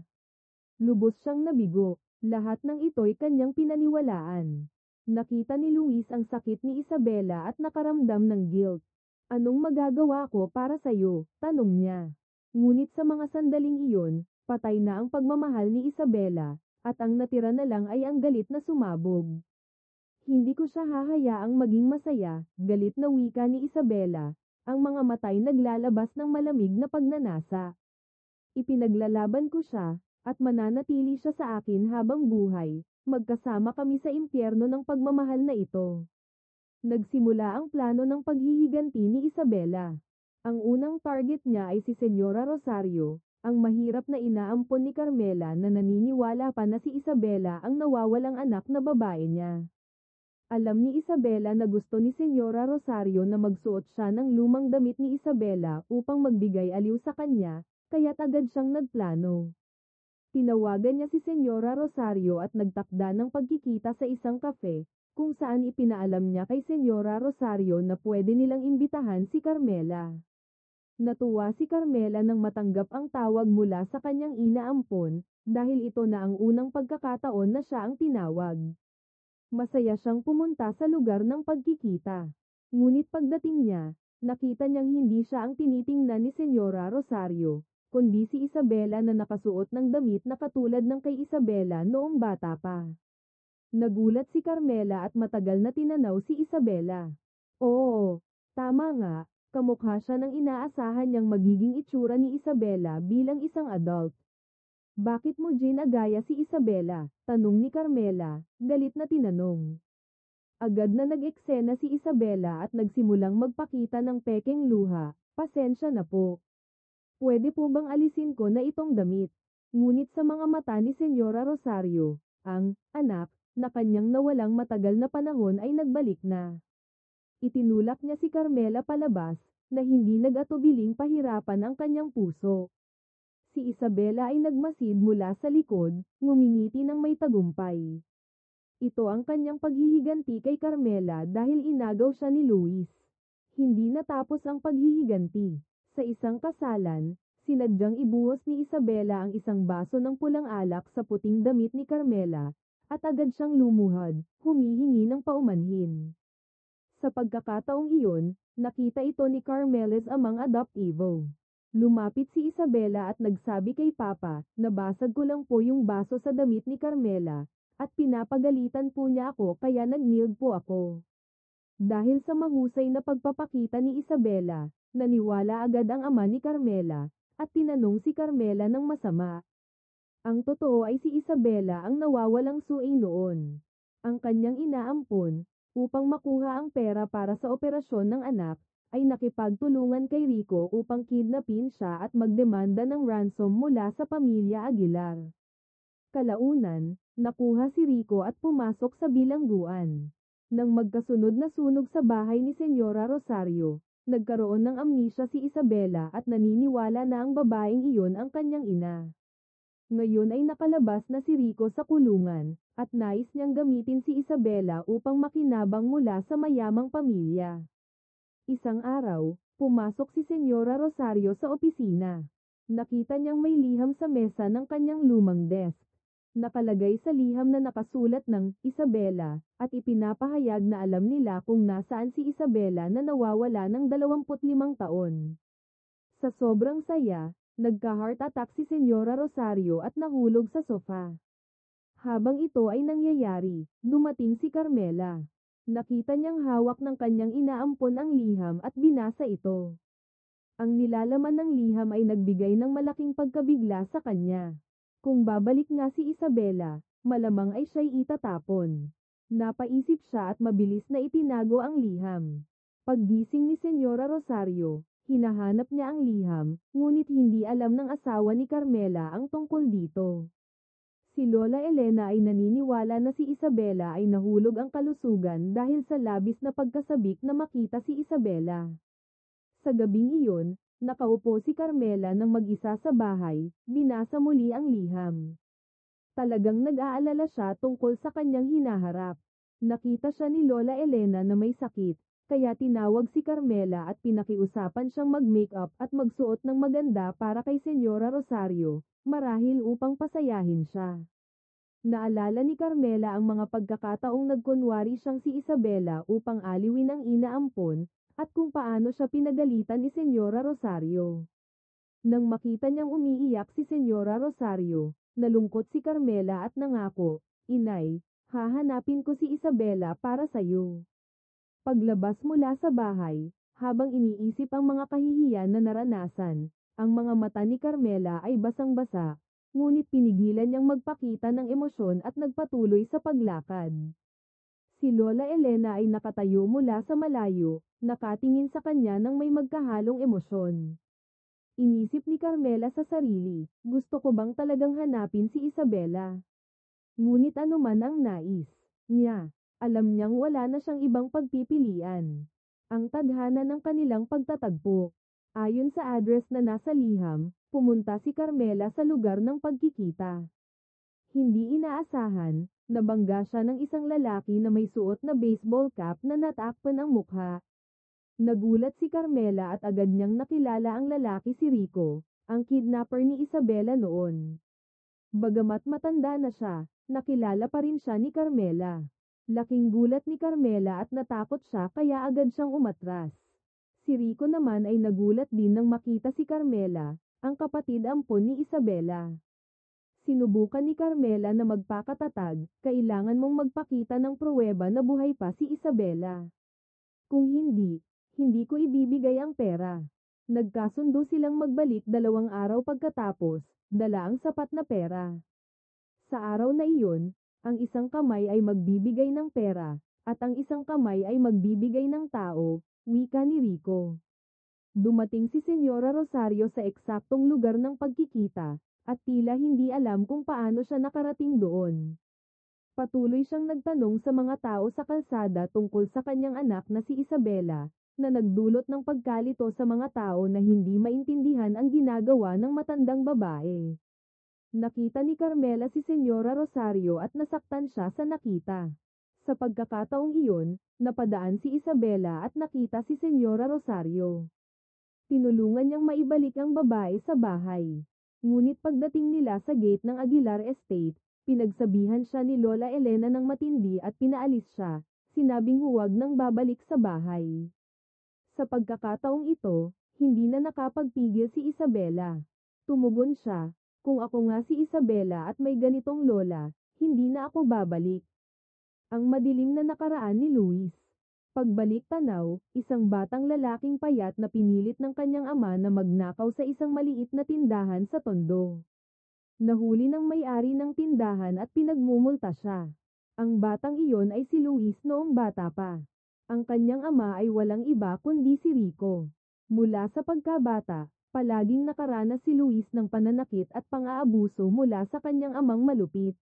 Lubos siyang nabigo, lahat ng ito'y kanyang pinaniwalaan. Nakita ni Luis ang sakit ni Isabela at nakaramdam ng guilt. Anong magagawa ko para sa'yo? Tanong niya. Ngunit sa mga sandaling iyon, patay na ang pagmamahal ni Isabela, at ang natira na lang ay ang galit na sumabog. Hindi ko siya hahayaang maging masaya, galit na wika ni Isabela, ang mga mata'y naglalabas ng malamig na pagnanasa. Ipinaglalaban ko siya, at mananatili siya sa akin habang buhay, magkasama kami sa impyerno ng pagmamahal na ito. Nagsimula ang plano ng paghihiganti ni Isabela. Ang unang target niya ay si Senyora Rosario, ang mahirap na inaampon ni Carmela na naniniwala pa na si Isabela ang nawawalang anak na babae niya. Alam ni Isabela na gusto ni Senyora Rosario na magsuot siya ng lumang damit ni Isabela upang magbigay aliw sa kanya, kaya't agad siyang nagplano. Tinawagan niya si Senyora Rosario at nagtakda ng pagkikita sa isang kafe, kung saan ipinaalam niya kay Senyora Rosario na pwede nilang imbitahan si Carmela. Natuwa si Carmela nang matanggap ang tawag mula sa kanyang inaampon, dahil ito na ang unang pagkakataon na siya ang tinawag. Masaya siyang pumunta sa lugar ng pagkikita. Ngunit pagdating niya, nakita niyang hindi siya ang tinitingnan ni Senyora Rosario, kundi si Isabela na nakasuot ng damit na katulad ng kay Isabela noong bata pa. Nagulat si Carmela at matagal na tinanaw si Isabela. Oo, tama nga, kamukha siya ng inaasahan niyang magiging itsura ni Isabela bilang isang adult. Bakit mo ginagaya si Isabela? Tanong ni Carmela, galit na tinanong. Agad na nag-eksena si Isabela at nagsimulang magpakita ng pekeng luha, pasensya na po. Pwede po bang alisin ko na itong damit? Ngunit sa mga mata ni Senyora Rosario, ang anak na kanyang nawalang matagal na panahon ay nagbalik na. Itinulak niya si Carmela palabas, na hindi nag-atubiling pahirapan ang kanyang puso. Si Isabela ay nagmasid mula sa likod, ngumingiti ng may tagumpay. Ito ang kanyang paghihiganti kay Carmela dahil inagaw siya ni Luis. Hindi natapos ang paghihiganti. Sa isang kasalan, sinadyang ibuhos ni Isabela ang isang baso ng pulang alak sa puting damit ni Carmela, at agad siyang lumuhad, humihingi ng paumanhin. Sa pagkakataong iyon, nakita ito ni Carmela's amang adoptivo. Lumapit si Isabela at nagsabi kay Papa, nabasag ko lang po yung baso sa damit ni Carmela, at pinapagalitan po niya ako kaya nag-kneeled po ako. Dahil sa mahusay na pagpapakita ni Isabela, naniwala agad ang ama ni Carmela, at tinanong si Carmela ng masama. Ang totoo ay si Isabela ang nawawalang suay noon. Ang kanyang inaampon, upang makuha ang pera para sa operasyon ng anak, ay nakipagtulungan kay Rico upang kidnapin siya at magdemanda ng ransom mula sa pamilya Aguilar. Kalaunan, nakuha si Rico at pumasok sa bilangguan. Nang magkasunod na sunog sa bahay ni Senyora Rosario, nagkaroon ng amnesia si Isabela at naniniwala na ang babaeng iyon ang kanyang ina. Ngayon ay nakalabas na si Rico sa kulungan, at nais niyang gamitin si Isabela upang makinabang mula sa mayamang pamilya. Isang araw, pumasok si Senyora Rosario sa opisina. Nakita niyang may liham sa mesa ng kanyang lumang desk. Nakalagay sa liham na nakasulat ng Isabela, at ipinapahayag na alam nila kung nasaan si Isabela na nawawala ng 25 taon. Sa sobrang saya, nagka-heart attack si Senyora Rosario at nahulog sa sofa. Habang ito ay nangyayari, dumating si Carmela. Nakita niyang hawak ng kanyang inaampon ang liham at binasa ito. Ang nilalaman ng liham ay nagbigay ng malaking pagkabigla sa kanya. Kung babalik nga si Isabela, malamang ay siya'y itatapon. Napaisip siya at mabilis na itinago ang liham. Paggising ni Senyora Rosario, hinahanap niya ang liham, ngunit hindi alam ng asawa ni Carmela ang tungkol dito. Si Lola Elena ay naniniwala na si Isabela ay nahulog ang kalusugan dahil sa labis na pagkasabik na makita si Isabela. Sa gabing iyon, nakaupo si Carmela nang mag-isa sa bahay, binasa muli ang liham. Talagang nag-aalala siya tungkol sa kanyang hinaharap. Nakita siya ni Lola Elena na may sakit, kaya tinawag si Carmela at pinakiusapan siyang mag-makeup at magsuot ng maganda para kay Senyora Rosario, marahil upang pasayahin siya. Naalala ni Carmela ang mga pagkakataong nagkunwari siyang si Isabela upang aliwin ang inaampon, at kung paano siya pinagalitan ni Senyora Rosario. Nang makita niyang umiiyak si Senyora Rosario, nalungkot si Carmela at nangako, "Inay, hahanapin ko si Isabela para sayo." Paglabas mula sa bahay, habang iniisip ang mga kahihiyan na naranasan, ang mga mata ni Carmela ay basang-basa, ngunit pinigilan niyang magpakita ng emosyon at nagpatuloy sa paglakad. Si Lola Elena ay nakatayo mula sa malayo, nakatingin sa kanya nang may magkahalong emosyon. Inisip ni Carmela sa sarili, gusto ko bang talagang hanapin si Isabela? Ngunit anuman ang nais niya, alam niyang wala na siyang ibang pagpipilian. Ang tadhana ng kanilang pagtatagpo. Ayon sa address na nasa liham, pumunta si Carmela sa lugar ng pagkikita. Hindi inaasahan, nabangga siya ng isang lalaki na may suot na baseball cap na natakpan ang mukha. Nagulat si Carmela at agad niyang nakilala ang lalaki si Rico, ang kidnapper ni Isabela noon. Bagamat matanda na siya, nakilala pa rin siya ni Carmela. Laking gulat ni Carmela at natakot siya kaya agad siyang umatras. Si Rico naman ay nagulat din nang makita si Carmela, ang kapatid ampon ni Isabela. Sinubukan ni Carmela na magpakatatag, kailangan mong magpakita ng pruweba na buhay pa si Isabela. Kung hindi, hindi ko ibibigay ang pera. Nagkasundo silang magbalik 2 araw pagkatapos, dala ang sapat na pera. Sa araw na iyon, ang isang kamay ay magbibigay ng pera, at ang isang kamay ay magbibigay ng tao, wika ni Rico. Dumating si Senyora Rosario sa eksaktong lugar ng pagkikita, at tila hindi alam kung paano siya nakarating doon. Patuloy siyang nagtanong sa mga tao sa kalsada tungkol sa kanyang anak na si Isabela, na nagdulot ng pagkalito sa mga tao na hindi maintindihan ang ginagawa ng matandang babae. Nakita ni Carmela si Senyora Rosario at nasaktan siya sa nakita. Sa pagkakataong iyon, napadaan si Isabela at nakita si Senyora Rosario. Tinulungan niyang maibalik ang babae sa bahay. Ngunit pagdating nila sa gate ng Aguilar Estate, pinagsabihan siya ni Lola Elena ng matindi at pinaalis siya, sinabing huwag nang babalik sa bahay. Sa pagkakataong ito, hindi na nakapagpigil si Isabela. Tumugon siya, "Kung ako nga si Isabela at may ganitong lola, hindi na ako babalik." Ang madilim na nakaraan ni Luis. Pagbalik tanaw, isang batang lalaking payat na pinilit ng kanyang ama na magnakaw sa isang maliit na tindahan sa Tondo. Nahuli ng may-ari ng tindahan at pinagmumulta siya. Ang batang iyon ay si Luis noong bata pa. Ang kanyang ama ay walang iba kundi si Rico. Mula sa pagkabata, palaging nakaranas si Luis ng pananakit at pang-aabuso mula sa kanyang amang malupit.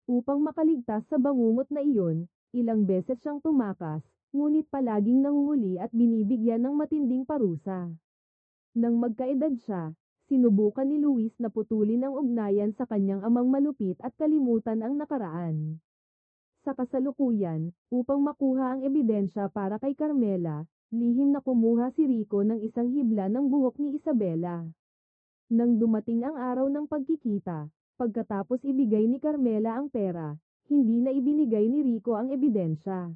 Upang makaligtas sa bangungot na iyon, ilang beses siyang tumakas, ngunit palaging nahuhuli at binibigyan ng matinding parusa. Nang magkaedad siya, sinubukan ni Luis na putulin ang ugnayan sa kanyang amang malupit at kalimutan ang nakaraan. Sa kasalukuyan, upang makuha ang ebidensya para kay Carmela, lihim na kumuha si Rico ng isang hibla ng buhok ni Isabela. Nang dumating ang araw ng pagkikita, pagkatapos ibigay ni Carmela ang pera, hindi na ibinigay ni Rico ang ebidensya.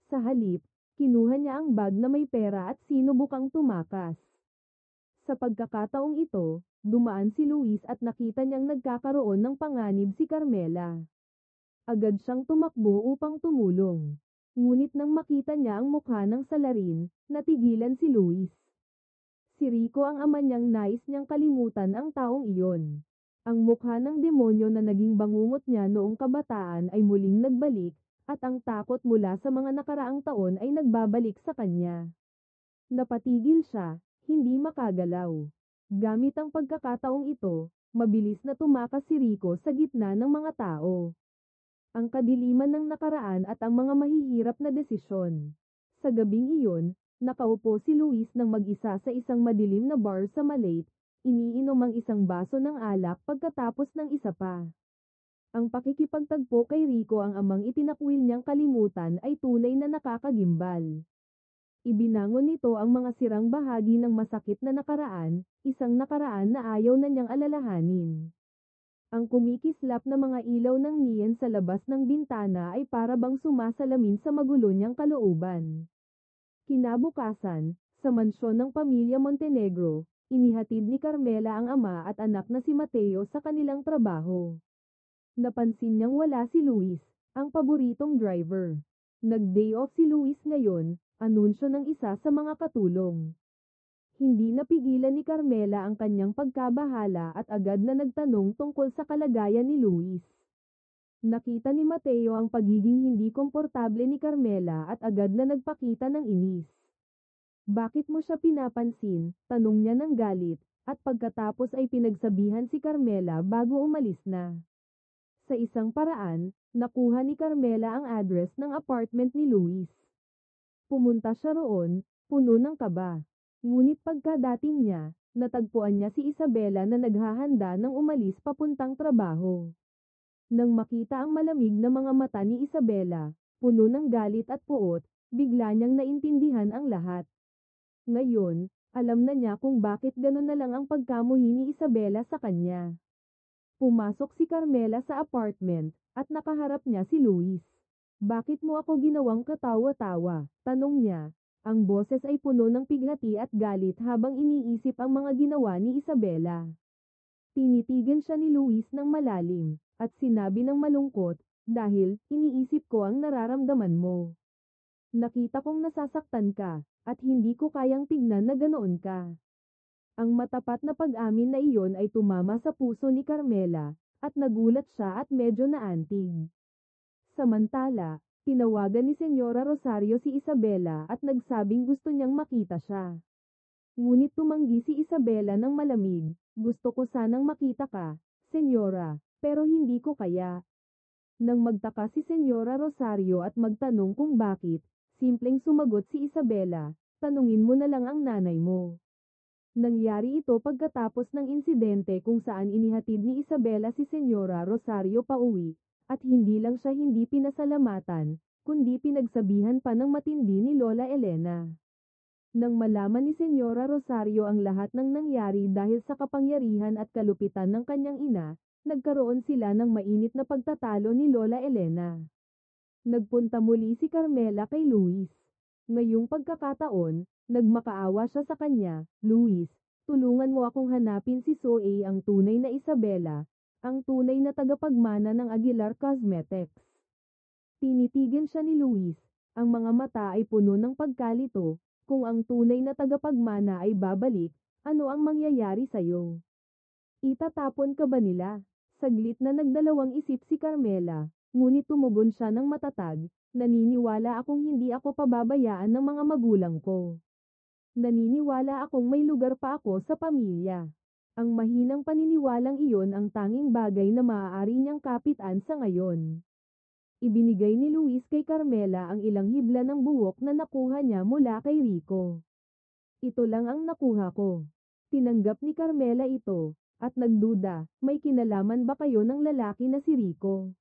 Sa halip, kinuha niya ang bag na may pera at sinubukang tumakas. Sa pagkakataong ito, dumaan si Luis at nakita niyang nagkakaroon ng panganib si Carmela. Agad siyang tumakbo upang tumulong. Ngunit nang makita niya ang mukha ng salarin, natigilan si Luis. Si Rico ang ama niyang nais niyang kalimutan ang taong iyon. Ang mukha ng demonyo na naging bangungot niya noong kabataan ay muling nagbalik, at ang takot mula sa mga nakaraang taon ay nagbabalik sa kanya. Napatigil siya, hindi makagalaw. Gamit ang pagkakataong ito, mabilis na tumakas si Rico sa gitna ng mga tao. Ang kadiliman ng nakaraan at ang mga mahihirap na desisyon. Sa gabing iyon, nakaupo si Luis nang mag-isa sa isang madilim na bar sa Malate, iniinom ang isang baso ng alak pagkatapos ng isa pa. Ang pakikipagtagpo kay Rico ang amang itinakwil niyang kalimutan ay tunay na nakakagimbal. Ibinangon nito ang mga sirang bahagi ng masakit na nakaraan, isang nakaraan na ayaw na niyang alalahanin. Ang kumikislap na mga ilaw ng neon sa labas ng bintana ay para bang sumasalamin sa magulo niyang kalooban. Kinabukasan, sa mansyon ng pamilya Montenegro, inihatid ni Carmela ang ama at anak na si Mateo sa kanilang trabaho. Napansin niyang wala si Luis, ang paboritong driver. Nag-day off si Luis ngayon, anunsyo ng isa sa mga katulong. Hindi napigilan ni Carmela ang kanyang pagkabahala at agad na nagtanong tungkol sa kalagayan ni Luis. Nakita ni Mateo ang pagiging hindi komportable ni Carmela at agad na nagpakita ng inis. Bakit mo siya pinapansin? Tanong niya ng galit, at pagkatapos ay pinagsabihan si Carmela bago umalis na. Sa isang paraan, nakuha ni Carmela ang address ng apartment ni Luis. Pumunta siya roon, puno ng kaba. Ngunit pagkadating niya, natagpuan niya si Isabela na naghahanda ng umalis papuntang trabaho. Nang makita ang malamig na mga mata ni Isabela, puno ng galit at puot, bigla niyang naintindihan ang lahat. Ngayon, alam na niya kung bakit gano'n na lang ang pagkamuhi ni Isabela sa kanya. Pumasok si Carmela sa apartment, at nakaharap niya si Luis. Bakit mo ako ginawang katawa-tawa? Tanong niya. Ang boses ay puno ng pighati at galit habang iniisip ang mga ginawa ni Isabela. Tinitigan siya ni Luis ng malalim, at sinabi ng malungkot, dahil, iniisip ko ang nararamdaman mo. Nakita kong nasasaktan ka, at hindi ko kayang tignan na ganoon ka. Ang matapat na pag-amin na iyon ay tumama sa puso ni Carmela, at nagulat siya at medyo naantig. Samantala, tinawagan ni Senyora Rosario si Isabela at nagsabing gusto niyang makita siya. Ngunit tumanggi si Isabela ng malamig, gusto ko sanang makita ka, Senyora, pero hindi ko kaya. Nang magtaka si Senyora Rosario at magtanong kung bakit, simpleng sumagot si Isabela, tanungin mo na lang ang nanay mo. Nangyari ito pagkatapos ng insidente kung saan inihatid ni Isabela si Senyora Rosario pauwi, at hindi lang siya hindi pinasalamatan, kundi pinagsabihan pa ng matindi ni Lola Elena. Nang malaman ni Senyora Rosario ang lahat ng nangyari dahil sa kapangyarihan at kalupitan ng kanyang ina, nagkaroon sila ng mainit na pagtatalo ni Lola Elena. Nagpunta muli si Carmela kay Luis. Ngayong pagkakataon, nagmakaawa siya sa kanya, Luis, tulungan mo akong hanapin si Zoe ang tunay na Isabela, ang tunay na tagapagmana ng Aguilar Cosmetics. Tinitigan siya ni Luis, ang mga mata ay puno ng pagkalito, kung ang tunay na tagapagmana ay babalik, ano ang mangyayari sa'yo? Itatapon ka ba nila? Saglit na nagdalawang isip si Carmela, ngunit tumugon siya ng matatag, naniniwala akong hindi ako pababayaan ng mga magulang ko. Naniniwala akong may lugar pa ako sa pamilya. Ang mahinang paniniwalang iyon ang tanging bagay na maaari niyang kapitan sa ngayon. Ibinigay ni Luis kay Carmela ang ilang hibla ng buhok na nakuha niya mula kay Rico. Ito lang ang nakuha ko. Tinanggap ni Carmela ito, at nagduda, may kinalaman ba kayo ng lalaki na si Rico?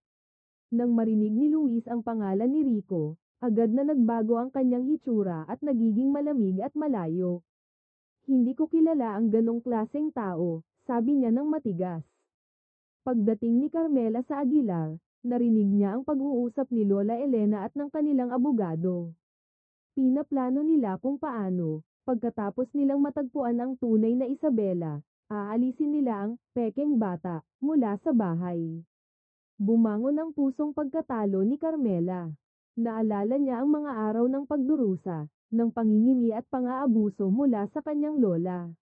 Nang marinig ni Luis ang pangalan ni Rico, agad na nagbago ang kanyang hitsura at nagiging malamig at malayo. Hindi ko kilala ang ganong klaseng tao, sabi niya ng matigas. Pagdating ni Carmela sa Aguilar, narinig niya ang pag-uusap ni Lola Elena at ng kanilang abogado. Pinaplano nila kung paano, Pagkatapos nilang matagpuan ang tunay na Isabela, aalisin nila ang pekeng bata mula sa bahay. Bumangon ang pusong pagkatalo ni Carmela. Naalala niya ang mga araw ng pagdurusa, ng pangingimi at pang-aabuso mula sa kanyang lola.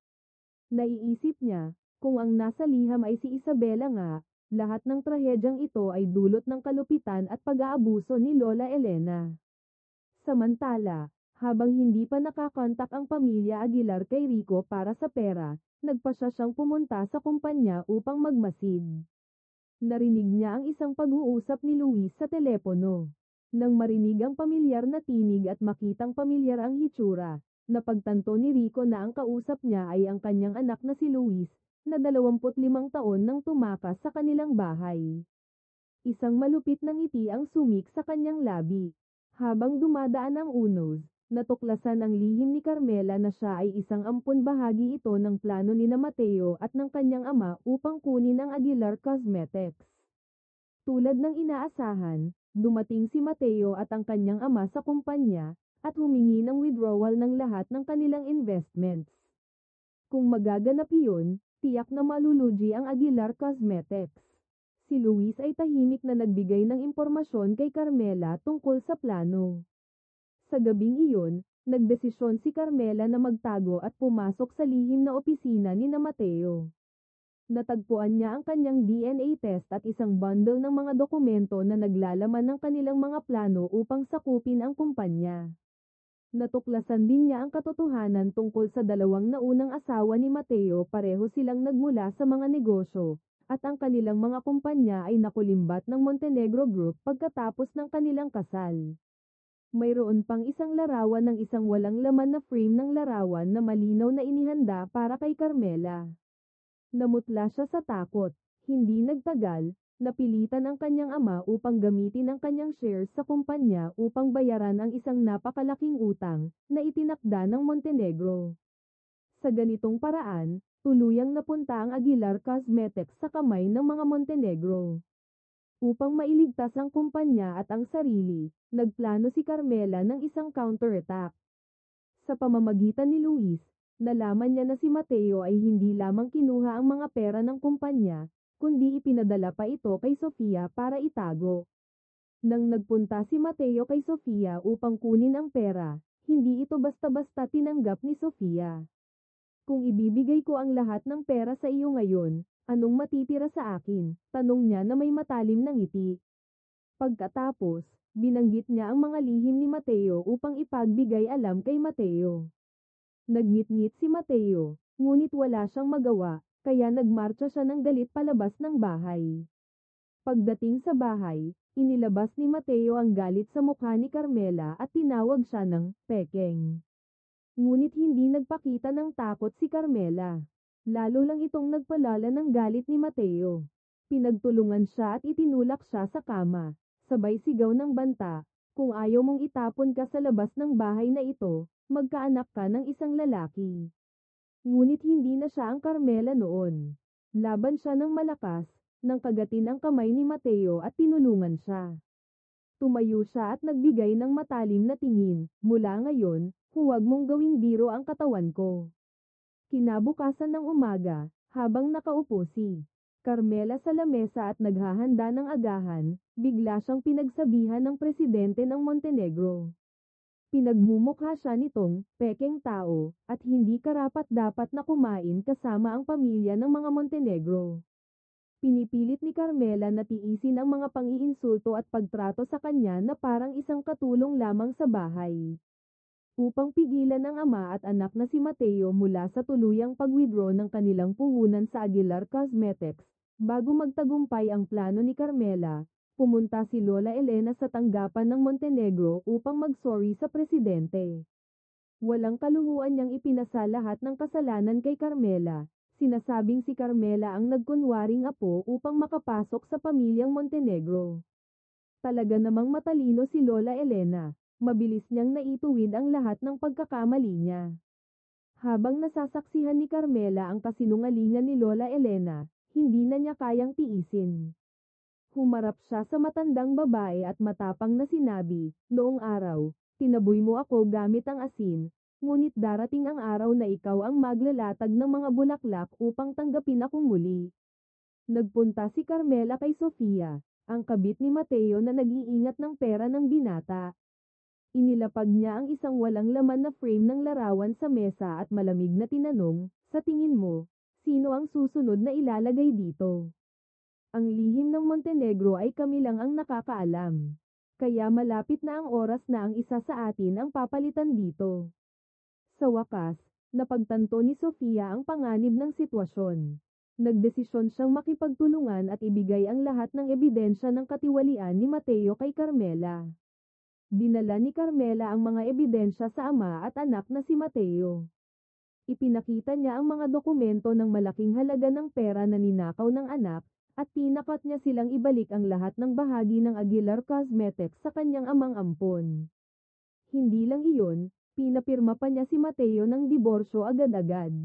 Naiisip niya, kung ang nasa liham ay si Isabela nga, lahat ng trahedyang ito ay dulot ng kalupitan at pag-aabuso ni Lola Elena. Samantala, habang hindi pa nakakontak ang pamilya Aguilar kay Rico para sa pera, nagpasya siyang pumunta sa kumpanya upang magmasid. Narinig niya ang isang pag-uusap ni Luis sa telepono. Nang marinig ang pamilyar na tinig at makitang pamilyar ang hitsura, napagtanto ni Rico na ang kausap niya ay ang kanyang anak na si Luis, na 25 taon nang tumakas sa kanilang bahay. Isang malupit na ngiti ang sumik sa kanyang labi. Habang dumadaan ang unos, natuklasan ang lihim ni Carmela na siya ay isang ampun bahagi ito ng plano ni na Mateo at ng kanyang ama upang kunin ang Aguilar Cosmetics. Tulad ng inaasahan, dumating si Mateo at ang kanyang ama sa kumpanya, at humingi ng withdrawal ng lahat ng kanilang investments. Kung magaganap iyon, tiyak na malulugi ang Aguilar Cosmetics. Si Luis ay tahimik na nagbigay ng impormasyon kay Carmela tungkol sa plano. Sa gabing iyon, nagdesisyon si Carmela na magtago at pumasok sa lihim na opisina ni na Mateo. Natagpuan niya ang kanyang DNA test at isang bundle ng mga dokumento na naglalaman ng kanilang mga plano upang sakupin ang kumpanya. Natuklasan din niya ang katotohanan tungkol sa dalawang naunang asawa ni Mateo, pareho silang nagmula sa mga negosyo, at ang kanilang mga kumpanya ay nakulimbat ng Montenegro Group pagkatapos ng kanilang kasal. Mayroon pang isang larawan ng isang walang laman na frame ng larawan na malinaw na inihanda para kay Carmela. Namutla siya sa takot. Hindi nagtagal, napilitan ang kanyang ama upang gamitin ang kanyang shares sa kumpanya upang bayaran ang isang napakalaking utang na itinakda ng Montenegro. Sa ganitong paraan, tuluyang napunta ang Aguilar Cosmetics sa kamay ng mga Montenegro. Upang mailigtas ang kumpanya at ang sarili, nagplano si Carmela ng isang counterattack. Sa pamamagitan ni Luis, nalaman niya na si Mateo ay hindi lamang kinuha ang mga pera ng kumpanya, kundi ipinadala pa ito kay Sofia para itago. Nang nagpunta si Mateo kay Sofia upang kunin ang pera, hindi ito basta-basta tinanggap ni Sofia. Kung ibibigay ko ang lahat ng pera sa iyo ngayon, anong matitira sa akin? Tanong niya na may matalim na ngiti. Pagkatapos, binanggit niya ang mga lihim ni Mateo upang ipagbigay alam kay Mateo. Nagngit-ngit si Mateo, ngunit wala siyang magawa, kaya nagmarcha siya ng galit palabas ng bahay. Pagdating sa bahay, inilabas ni Mateo ang galit sa mukha ni Carmela at tinawag siya ng pekeng. Ngunit hindi nagpakita ng takot si Carmela. Lalo lang itong nagpalala ng galit ni Mateo. Pinagtulungan siya at itinulak siya sa kama. Sabay sigaw ng banta, kung ayaw mong itapon ka sa labas ng bahay na ito, magkaanak ka ng isang lalaki. Ngunit hindi na siya ang Carmela noon. Laban siya ng malakas, nang kagatin ang kamay ni Mateo at tinulungan siya. Tumayo siya at nagbigay ng matalim na tingin, mula ngayon, huwag mong gawing biro ang katawan ko. Kinabukasan ng umaga, habang nakaupo si Carmela sa lamesa at naghahanda ng agahan, bigla siyang pinagsabihan ng presidente ng Montenegro. Pinagmumukha siya nitong pekeng tao, at hindi karapat-dapat na kumain kasama ang pamilya ng mga Montenegro. Pinipilit ni Carmela na tiisin ang mga pang-iinsulto at pagtrato sa kanya na parang isang katulong lamang sa bahay. Upang pigilan ang ama at anak na si Mateo mula sa tuluyang pag-withdraw ng kanilang puhunan sa Aguilar Cosmetics, bago magtagumpay ang plano ni Carmela, pumunta si Lola Elena sa tanggapan ng Montenegro upang mag-sorry sa presidente. Walang kaluhuan niyang ipinasa lahat ng kasalanan kay Carmela. Sinasabing si Carmela ang nagkunwaring apo upang makapasok sa pamilyang Montenegro. Talaga namang matalino si Lola Elena, mabilis niyang naituwid ang lahat ng pagkakamali niya. Habang nasasaksihan ni Carmela ang kasinungalingan ni Lola Elena, hindi na niya kayang tiisin. Humarap siya sa matandang babae at matapang na sinabi, noong araw, tinaboy mo ako gamit ang asin, Ngunit darating ang araw na ikaw ang maglalatag ng mga bulaklak upang tanggapin akong muli. Nagpunta si Carmela kay Sofia, ang kabit ni Mateo na nag-iingat ng pera ng binata. Inilapag niya ang isang walang laman na frame ng larawan sa mesa at malamig na tinanong, "Sa tingin mo, sino ang susunod na ilalagay dito?" Ang lihim ng Montenegro ay kami lang ang nakakaalam. Kaya malapit na ang oras na ang isa sa atin ang papalitan dito. Sa wakas, napagtanto ni Sofia ang panganib ng sitwasyon. Nagdesisyon siyang makipagtulungan at ibigay ang lahat ng ebidensya ng katiwalian ni Mateo kay Carmela. Dinala ni Carmela ang mga ebidensya sa ama at anak na si Mateo. Ipinakita niya ang mga dokumento ng malaking halaga ng pera na ninakaw ng anak, at tinakot niya silang ibalik ang lahat ng bahagi ng Aguilar Cosmetics sa kanyang amang ampon. Hindi lang iyon, pinapirma pa niya si Mateo ng diborsyo agad-agad.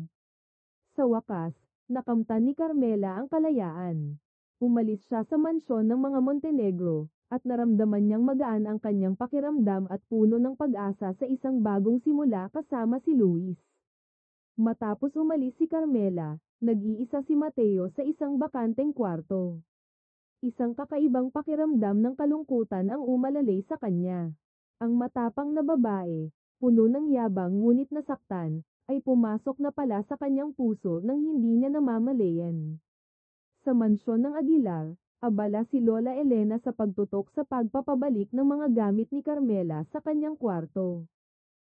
Sa wakas, nakamtan ni Carmela ang kalayaan. Umalis siya sa mansyon ng mga Montenegro, at naramdaman niyang magaan ang kanyang pakiramdam at puno ng pag-asa sa isang bagong simula kasama si Luis. Matapos umalis si Carmela, nag-iisa si Mateo sa isang bakanteng kwarto. Isang kakaibang pakiramdam ng kalungkutan ang umalalay sa kanya. Ang matapang na babae, puno ng yabang ngunit nasaktan, ay pumasok na pala sa kanyang puso nang hindi niya namamalayan. Sa mansyon ng Aguilar, abala si Lola Elena sa pagtutok sa pagpapabalik ng mga gamit ni Carmela sa kanyang kwarto.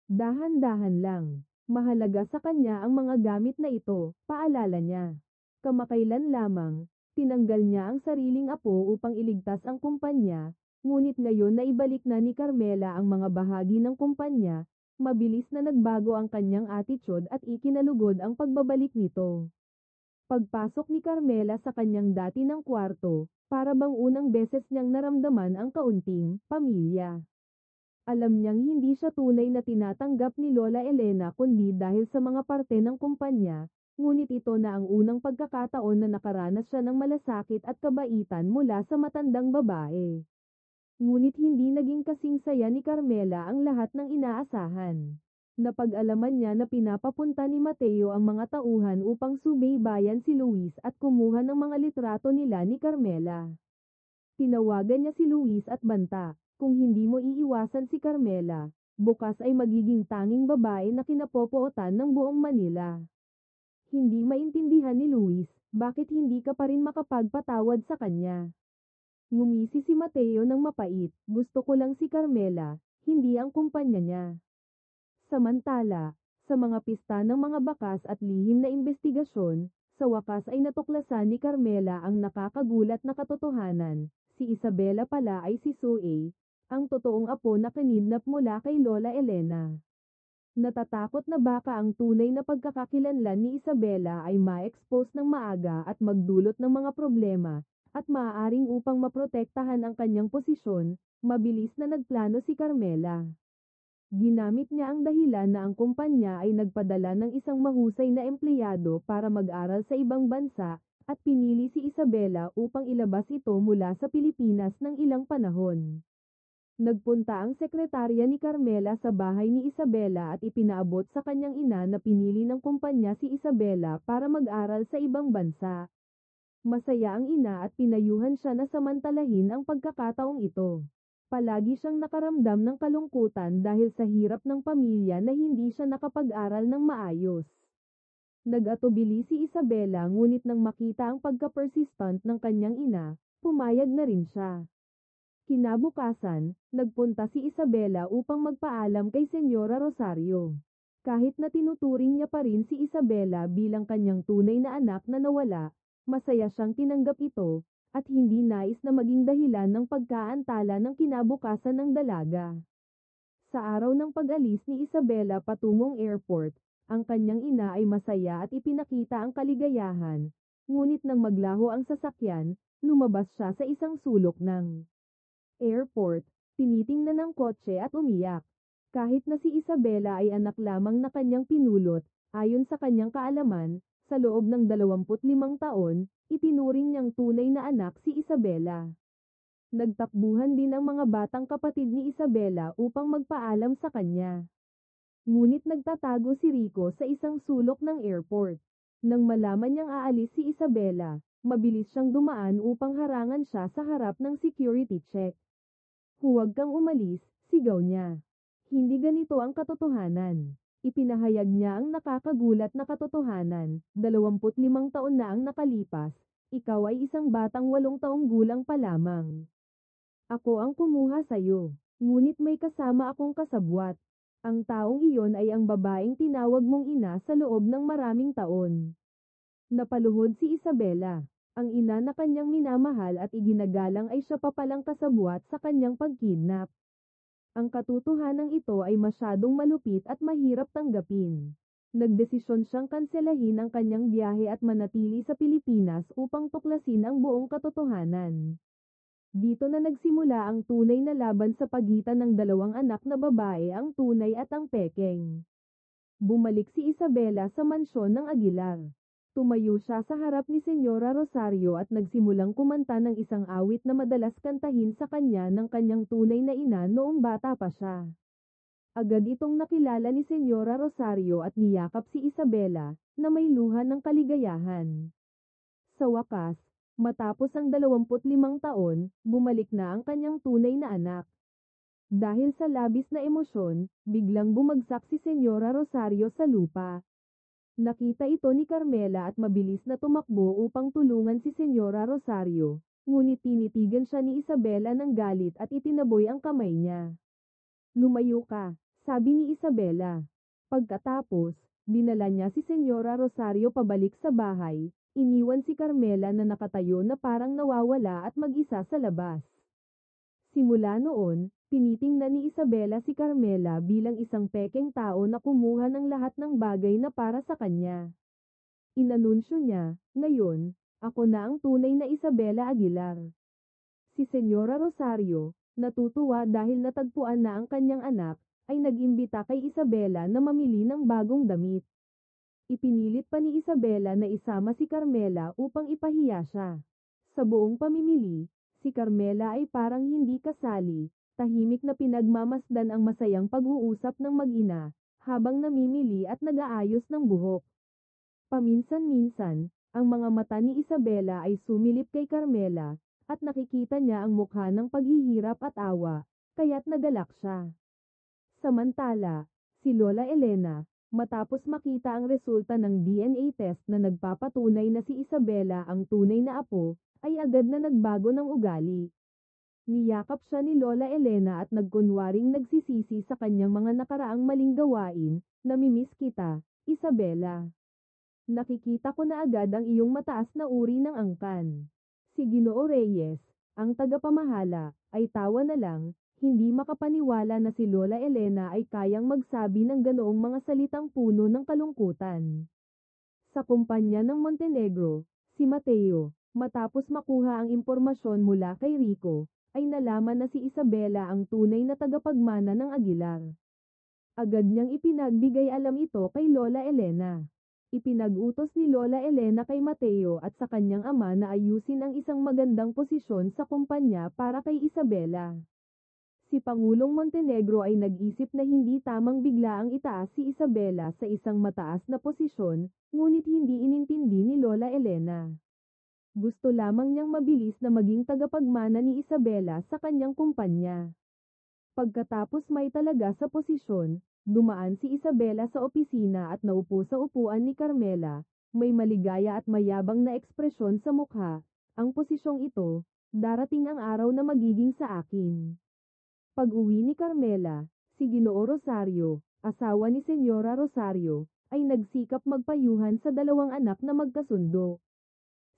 Dahan-dahan lang, mahalaga sa kanya ang mga gamit na ito, paalala niya. Kamakailan lamang, tinanggal niya ang sariling apo upang iligtas ang kumpanya, ngunit ngayon na ibalik na ni Carmela ang mga bahagi ng kumpanya, mabilis na nagbago ang kanyang attitude at ikinalugod ang pagbabalik nito. Pagpasok ni Carmela sa kanyang dati ng kwarto, para bang unang beses niyang naramdaman ang kaunting pamilya. Alam niyang hindi siya tunay na tinatanggap ni Lola Elena kundi dahil sa mga parte ng kumpanya, ngunit ito na ang unang pagkakataon na nakaranas siya ng malasakit at kabaitan mula sa matandang babae. Ngunit hindi naging kasing saya ni Carmela ang lahat ng inaasahan. Napag-alaman niya na pinapapunta ni Mateo ang mga tauhan upang subaybayan si Luis at kumuha ng mga litrato nila ni Carmela. Tinawagan niya si Luis at banta, "Kung hindi mo iiwasan si Carmela, bukas ay magiging tanging babae na kinapopootan ng buong Manila." Hindi maintindihan ni Luis, bakit hindi ka pa rin makapagpatawad sa kanya. Ngumisi si Mateo ng mapait, "Gusto ko lang si Carmela, hindi ang kumpanya niya." Samantala, sa mga pista ng mga bakas at lihim na investigasyon, sa wakas ay natuklasan ni Carmela ang nakakagulat na katotohanan. Si Isabela pala ay si Zoe, ang totoong apo na kinidnap mula kay Lola Elena. Natatakot na baka ang tunay na pagkakakilanlan ni Isabela ay ma-expose ng maaga at magdulot ng mga problema, at maaaring upang maprotektahan ang kanyang posisyon, mabilis na nagplano si Carmela. Ginamit niya ang dahilan na ang kumpanya ay nagpadala ng isang mahusay na empleyado para mag-aral sa ibang bansa, at pinili si Isabela upang ilabas ito mula sa Pilipinas ng ilang panahon. Nagpunta ang sekretarya ni Carmela sa bahay ni Isabela at ipinaabot sa kanyang ina na pinili ng kumpanya si Isabela para mag-aral sa ibang bansa. Masaya ang ina at pinayuhan siya na samantalahin ang pagkakataong ito. Palagi siyang nakaramdam ng kalungkutan dahil sa hirap ng pamilya na hindi siya nakapag-aral ng maayos. Nag-atubili si Isabela ngunit nang makita ang pagka-persistent ng kanyang ina, pumayag na rin siya. Kinabukasan, nagpunta si Isabela upang magpaalam kay Senyora Rosario. Kahit na tinuturing niya pa rin si Isabela bilang kanyang tunay na anak na nawala, masaya siyang tinanggap ito, at hindi nais na maging dahilan ng pagkaantala ng kinabukasan ng dalaga. Sa araw ng pag-alis ni Isabela patungong airport, ang kanyang ina ay masaya at ipinakita ang kaligayahan, ngunit nang maglaho ang sasakyan, lumabas siya sa isang sulok ng airport, tinitingnan ng kotse at umiyak. Kahit na si Isabela ay anak lamang na kanyang pinulot, ayon sa kanyang kaalaman, sa loob ng 25 taon, itinuring niyang tunay na anak si Isabela. Nagtakbuhan din ang mga batang kapatid ni Isabela upang magpaalam sa kanya. Ngunit nagtatago si Rico sa isang sulok ng airport. Nang malaman niyang aalis si Isabela, mabilis siyang dumaan upang harangan siya sa harap ng security check. Huwag kang umalis, sigaw niya. Hindi ganito ang katotohanan. Ipinahayag niya ang nakakagulat na katotohanan, 25 taon na ang nakalipas, ikaw ay isang batang 8 taong gulang pa lamang. Ako ang kumuha sa'yo, ngunit may kasama akong kasabwat. Ang taong iyon ay ang babaeng tinawag mong ina sa loob ng maraming taon. Napaluhod si Isabela. Ang ina na kanyang minamahal at iginagalang ay siya pa palang kasabwat sa kanyang pagkidnap. Ang katotohanan ito ay masyadong malupit at mahirap tanggapin. Nagdesisyon siyang kanselahin ang kanyang biyahe at manatili sa Pilipinas upang tuklasin ang buong katotohanan. Dito na nagsimula ang tunay na laban sa pagitan ng dalawang anak na babae, ang tunay at ang pekeng. Bumalik si Isabela sa mansyon ng Aguilar. Tumayo siya sa harap ni Senyora Rosario at nagsimulang kumanta ng isang awit na madalas kantahin sa kanya ng kanyang tunay na ina noong bata pa siya. Agad itong nakilala ni Senyora Rosario at niyakap si Isabela, na may luha ng kaligayahan. Sa wakas, matapos ang 25 taon, bumalik na ang kanyang tunay na anak. Dahil sa labis na emosyon, biglang bumagsak si Senyora Rosario sa lupa. Nakita ito ni Carmela at mabilis na tumakbo upang tulungan si Senyora Rosario, ngunit tinitigan siya ni Isabela ng galit at itinaboy ang kamay niya. Lumayo ka, sabi ni Isabela. Pagkatapos, dinala niya si Senyora Rosario pabalik sa bahay, iniwan si Carmela na nakatayo na parang nawawala at mag-isa sa labas. Simula noon, tinitingnan ni Isabela si Carmela bilang isang pekeng tao na kumuha ng lahat ng bagay na para sa kanya. Inanunsyo niya, ngayon, ako na ang tunay na Isabela Aguilar. Si Senyora Rosario, natutuwa dahil natagpuan na ang kanyang anak, ay nag-imbita kay Isabela na mamili ng bagong damit. Ipinilit pa ni Isabela na isama si Carmela upang ipahiya siya. Sa buong pamimili, si Carmela ay parang hindi kasali. Tahimik na pinagmamasdan ang masayang pag-uusap ng mag-ina, habang namimili at nag-aayos ng buhok. Paminsan-minsan, ang mga mata ni Isabela ay sumilip kay Carmela, at nakikita niya ang mukha ng paghihirap at awa, kaya't nagalak siya. Samantala, si Lola Elena, matapos makita ang resulta ng DNA test na nagpapatunay na si Isabela ang tunay na apo, ay agad na nagbago ng ugali. Niyakap siya ni Lola Elena at nagkunwaring nagsisisi sa kanyang mga nakaraang maling gawain, namimiss kita, Isabela. Nakikita ko na agad ang iyong mataas na uri ng angkan. Si Ginoo Reyes, ang tagapamahala, ay tawa na lang, hindi makapaniwala na si Lola Elena ay kayang magsabi ng ganoong mga salitang puno ng kalungkutan. Sa kumpanya ng Montenegro, si Mateo, matapos makuha ang impormasyon mula kay Rico, ay nalaman na si Isabela ang tunay na tagapagmana ng Aguilar. Agad niyang ipinagbigay alam ito kay Lola Elena. Ipinag-utos ni Lola Elena kay Mateo at sa kanyang ama na ayusin ang isang magandang posisyon sa kumpanya para kay Isabela. Si Pangulong Montenegro ay nag-isip na hindi tamang biglaang itaas si Isabela sa isang mataas na posisyon, ngunit hindi inintindi ni Lola Elena. Gusto lamang niyang mabilis na maging tagapagmana ni Isabela sa kanyang kumpanya. Pagkatapos may talaga sa posisyon, dumaan si Isabela sa opisina at naupo sa upuan ni Carmela, may maligaya at mayabang na ekspresyon sa mukha. Ang posisyong ito, darating ang araw na magiging sa akin. Pag-uwi ni Carmela, si Ginoo Rosario, asawa ni Senyora Rosario, ay nagsikap magpayuhan sa dalawang anak na magkasundo.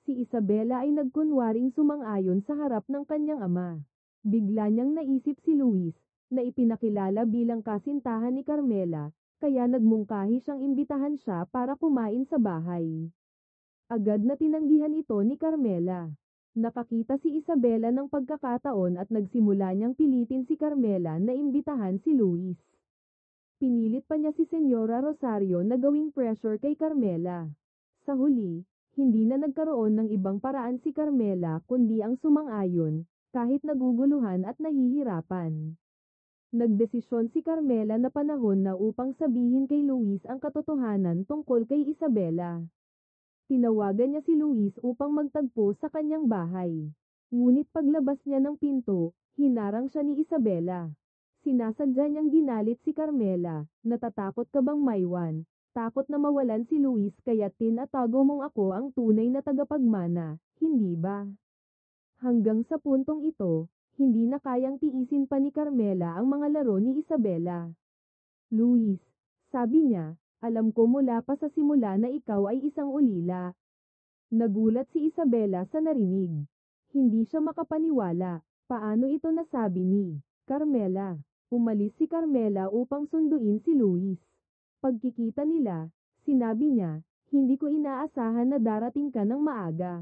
Si Isabela ay nagkunwaring sumang-ayon sa harap ng kanyang ama. Bigla niyang naisip si Luis, na ipinakilala bilang kasintahan ni Carmela, kaya nagmungkahi siyang imbitahan siya para kumain sa bahay. Agad na tinanggihan ito ni Carmela. Nakakita si Isabela ng pagkakataon at nagsimula niyang pilitin si Carmela na imbitahan si Luis. Pinilit pa niya si Senyora Rosario na gawing pressure kay Carmela. Sa huli, hindi na nagkaroon ng ibang paraan si Carmela kundi ang sumang-ayon, kahit naguguluhan at nahihirapan. Nagdesisyon si Carmela na panahon na upang sabihin kay Luis ang katotohanan tungkol kay Isabela. Tinawagan niya si Luis upang magtagpo sa kanyang bahay. Ngunit paglabas niya ng pinto, hinarang siya ni Isabela. Sinasadya niyang ginalit si Carmela. Natatakot ka bang Maiwan? Takot na mawalan si Luis kaya tinatago mong ako ang tunay na tagapagmana, hindi ba? Hanggang sa puntong ito, hindi na kayang tiisin pa ni Carmela ang mga laro ni Isabela. Luis, sabi niya, alam ko mula pa sa simula na ikaw ay isang ulila. Nagulat si Isabela sa narinig. Hindi siya makapaniwala. Paano ito nasabi ni Carmela? Umalis si Carmela upang sunduin si Luis. Pagkikita nila, sinabi niya, hindi ko inaasahan na darating ka ng maaga.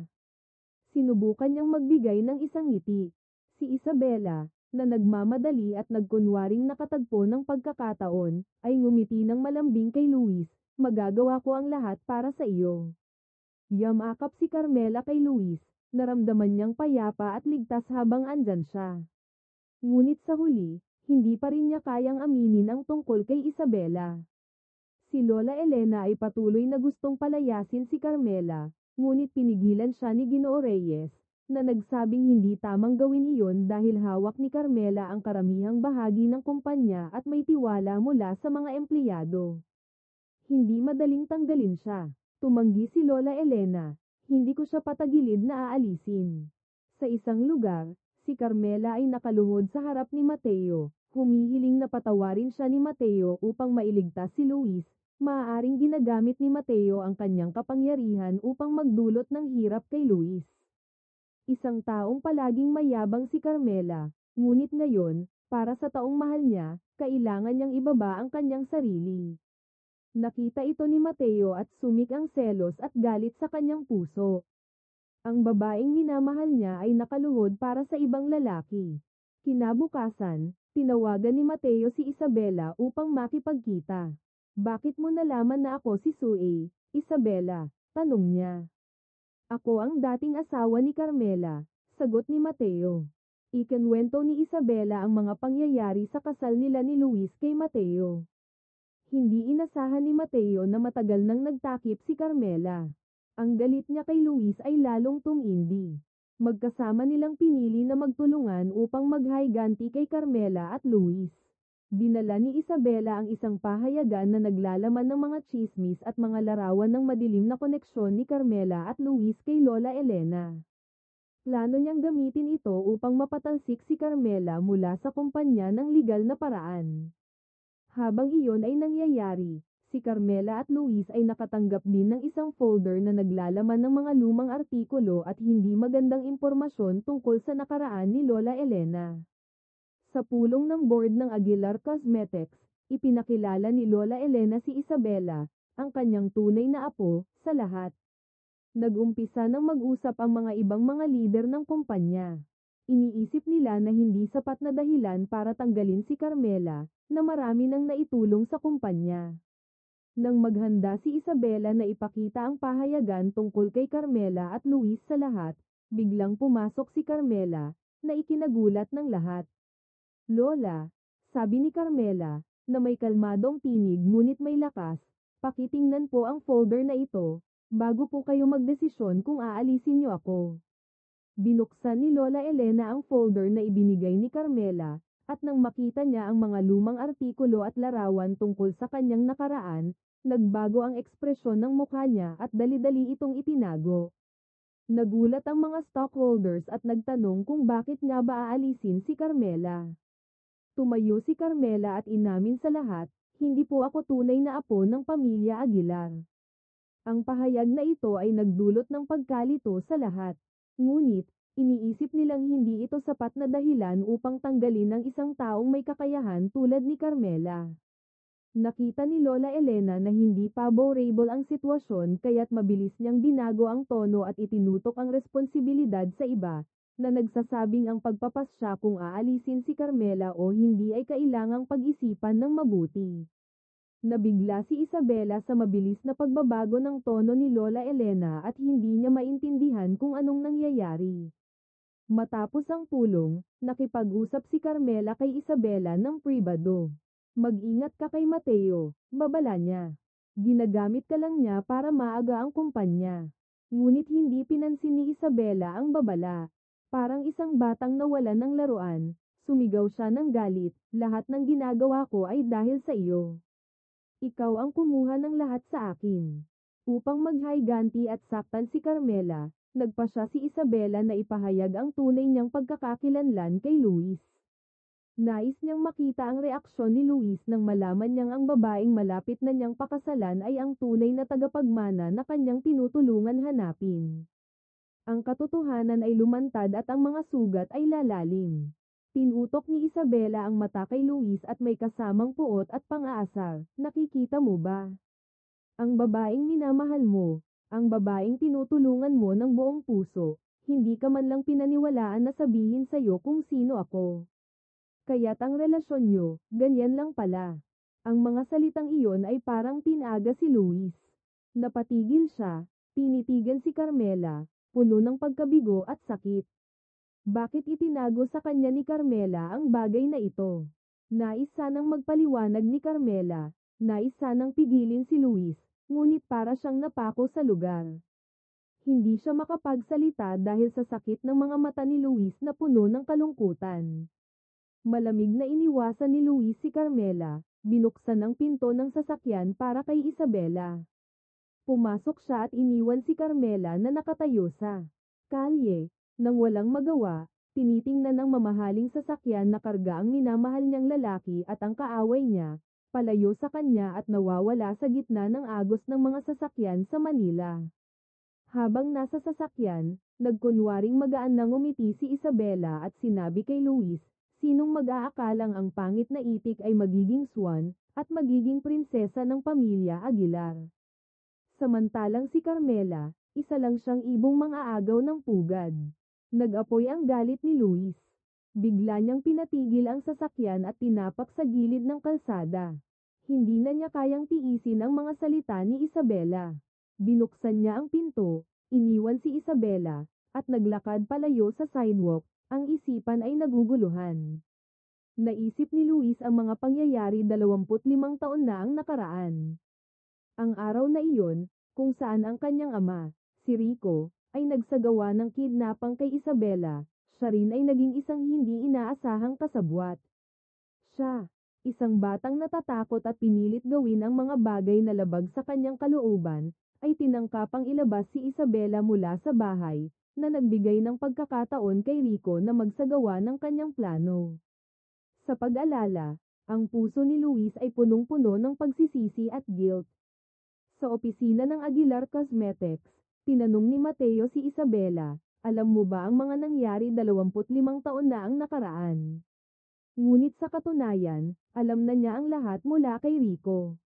Sinubukan niyang magbigay ng isang ngiti. Si Isabela, na nagmamadali at nagkunwaring nakatagpo ng pagkakataon, ay ngumiti ng malambing kay Luis, magagawa ko ang lahat para sa iyo. Yamakap si Carmela kay Luis, naramdaman niyang payapa at ligtas habang andyan siya. Ngunit sa huli, hindi pa rin niya kayang aminin ang tungkol kay Isabela. Si Lola Elena ay patuloy na gustong palayasin si Carmela, ngunit pinigilan siya ni Ginoo Reyes, na nagsabing hindi tamang gawin iyon dahil hawak ni Carmela ang karamihang bahagi ng kumpanya at may tiwala mula sa mga empleyado. Hindi madaling tanggalin siya. Tumanggi si Lola Elena, hindi ko siya patagilid na aalisin. Sa isang lugar, si Carmela ay nakaluhod sa harap ni Mateo, humihiling na patawarin siya ni Mateo upang mailigtas si Luis. Maaaring ginagamit ni Mateo ang kanyang kapangyarihan upang magdulot ng hirap kay Luis. Isang taong palaging mayabang si Carmela, ngunit ngayon, para sa taong mahal niya, kailangan niyang ibaba ang kanyang sarili. Nakita ito ni Mateo at sumik ang selos at galit sa kanyang puso. Ang babaeng minamahal niya ay nakaluhod para sa ibang lalaki. Kinabukasan, tinawagan ni Mateo si Isabela upang makipagkita. Bakit mo nalaman na ako si Sue, Isabela? Tanong niya. Ako ang dating asawa ni Carmela, sagot ni Mateo. Ikinwento ni Isabela ang mga pangyayari sa kasal nila ni Luis kay Mateo. Hindi inasahan ni Mateo na matagal nang nagtakip si Carmela. Ang galit niya kay Luis ay lalong tumindi. Magkasama nilang pinili na magtulungan upang maghiganti kay Carmela at Luis. Dinala ni Isabela ang isang pahayagan na naglalaman ng mga chismis at mga larawan ng madilim na koneksyon ni Carmela at Luis kay Lola Elena. Plano niyang gamitin ito upang mapatalsik si Carmela mula sa kumpanya ng legal na paraan. Habang iyon ay nangyayari, si Carmela at Luis ay nakatanggap din ng isang folder na naglalaman ng mga lumang artikulo at hindi magandang impormasyon tungkol sa nakaraan ni Lola Elena. Sa pulong ng board ng Aguilar Cosmetics, ipinakilala ni Lola Elena si Isabela, ang kanyang tunay na apo, sa lahat. Nag-umpisa ng mag-usap ang mga ibang mga lider ng kumpanya. Iniisip nila na hindi sapat na dahilan para tanggalin si Carmela, na marami nang naitulong sa kumpanya. Nang maghanda si Isabela na ipakita ang pahayagan tungkol kay Carmela at Luis sa lahat, biglang pumasok si Carmela, na ikinagulat ng lahat. Lola, sabi ni Carmela, na may kalmadong tinig ngunit may lakas, pakitingnan po ang folder na ito, bago po kayo magdesisyon kung aalisin niyo ako. Binuksan ni Lola Elena ang folder na ibinigay ni Carmela, at nang makita niya ang mga lumang artikulo at larawan tungkol sa kanyang nakaraan, nagbago ang ekspresyon ng mukha niya at dali-dali itong itinago. Nagulat ang mga stockholders at nagtanong kung bakit nga ba aalisin si Carmela. Tumayo si Carmela at inamin sa lahat, hindi po ako tunay na apo ng pamilya Aguilar. Ang pahayag na ito ay nagdulot ng pagkalito sa lahat. Ngunit, iniisip nilang hindi ito sapat na dahilan upang tanggalin ang isang taong may kakayahan tulad ni Carmela. Nakita ni Lola Elena na hindi favorable ang sitwasyon kaya't mabilis niyang binago ang tono at itinutok ang responsibilidad sa iba, na nagsasabing ang pagpapasya kung aalisin si Carmela o hindi ay kailangang pag-isipan ng mabuti. Nabigla si Isabela sa mabilis na pagbabago ng tono ni Lola Elena at hindi niya maintindihan kung anong nangyayari. Matapos ang pulong, nakipag-usap si Carmela kay Isabela ng pribado. Mag-ingat ka kay Mateo, babala niya. Ginagamit ka lang niya para maaga ang kumpanya. Ngunit hindi pinansin ni Isabela ang babala. Parang isang batang nawalan ng laruan, sumigaw siya ng galit, lahat ng ginagawa ko ay dahil sa iyo. Ikaw ang kumuha ng lahat sa akin. Upang maghayganti at saktan si Carmela, nagpa siya si Isabela na ipahayag ang tunay niyang pagkakakilanlan kay Luis. Nais niyang makita ang reaksyon ni Luis nang malaman niyang ang babaeng malapit na niyang pakasalan ay ang tunay na tagapagmana na kanyang tinutulungan hanapin. Ang katotohanan ay lumantad at ang mga sugat ay lalalim. Tinutok ni Isabela ang mata kay Luis at may kasamang puot at pang-aasar. Nakikita mo ba? Ang babaeng minamahal mo, ang babaeng tinutulungan mo ng buong puso, hindi ka man lang pinaniwalaan na sabihin sa'yo kung sino ako. Kaya't ang relasyon nyo, ganyan lang pala. Ang mga salitang iyon ay parang tinaga si Luis. Napatigil siya, tinitigan si Carmela, puno ng pagkabigo at sakit. Bakit itinago sa kanya ni Carmela ang bagay na ito? Nais sanang magpaliwanag ni Carmela, nais sanang pigilin si Luis, ngunit para siyang napako sa lugar. Hindi siya makapagsalita dahil sa sakit ng mga mata ni Luis na puno ng kalungkutan. Malamig na iniwasan ni Luis si Carmela, binuksan ang pinto ng sasakyan para kay Isabela. Pumasok siya at iniwan si Carmela na nakatayo sa kalye. Nang walang magawa, tinitingnan ng mamahaling sasakyan na karga ang minamahal niyang lalaki at ang kaaway niya, palayo sa kanya at nawawala sa gitna ng agos ng mga sasakyan sa Manila. Habang nasa sasakyan, nagkunwaring magaan na ngumiti si Isabela at sinabi kay Luis, sinong mag-aakalang ang pangit na itik ay magiging swan, at magiging prinsesa ng pamilya Aguilar. Samantalang si Carmela, isa lang siyang ibong mang-aagaw ng pugad. Nag-apoy ang galit ni Luis. Bigla niyang pinatigil ang sasakyan at tinapak sa gilid ng kalsada. Hindi na niya kayang tiisin ang mga salita ni Isabela. Binuksan niya ang pinto, iniwan si Isabela, at naglakad palayo sa sidewalk, ang isipan ay naguguluhan. Naisip ni Luis ang mga pangyayari 25 taon na ang nakaraan. Ang araw na iyon, kung saan ang kanyang ama, si Rico, ay nagsagawa ng kidnapang kay Isabela, siya rin ay naging isang hindi inaasahang kasabwat. Siya, isang batang natatakot at pinilit gawin ang mga bagay na labag sa kanyang kalooban, ay tinangkapang ilabas si Isabela mula sa bahay, na nagbigay ng pagkakataon kay Rico na magsagawa ng kanyang plano. Sa pag-alala, ang puso ni Luis ay punong-puno ng pagsisisi at guilt. Sa opisina ng Aguilar Cosmetics, tinanong ni Mateo si Isabela, alam mo ba ang mga nangyari 25 taon na ang nakaraan? Ngunit sa katunayan, alam na niya ang lahat mula kay Rico.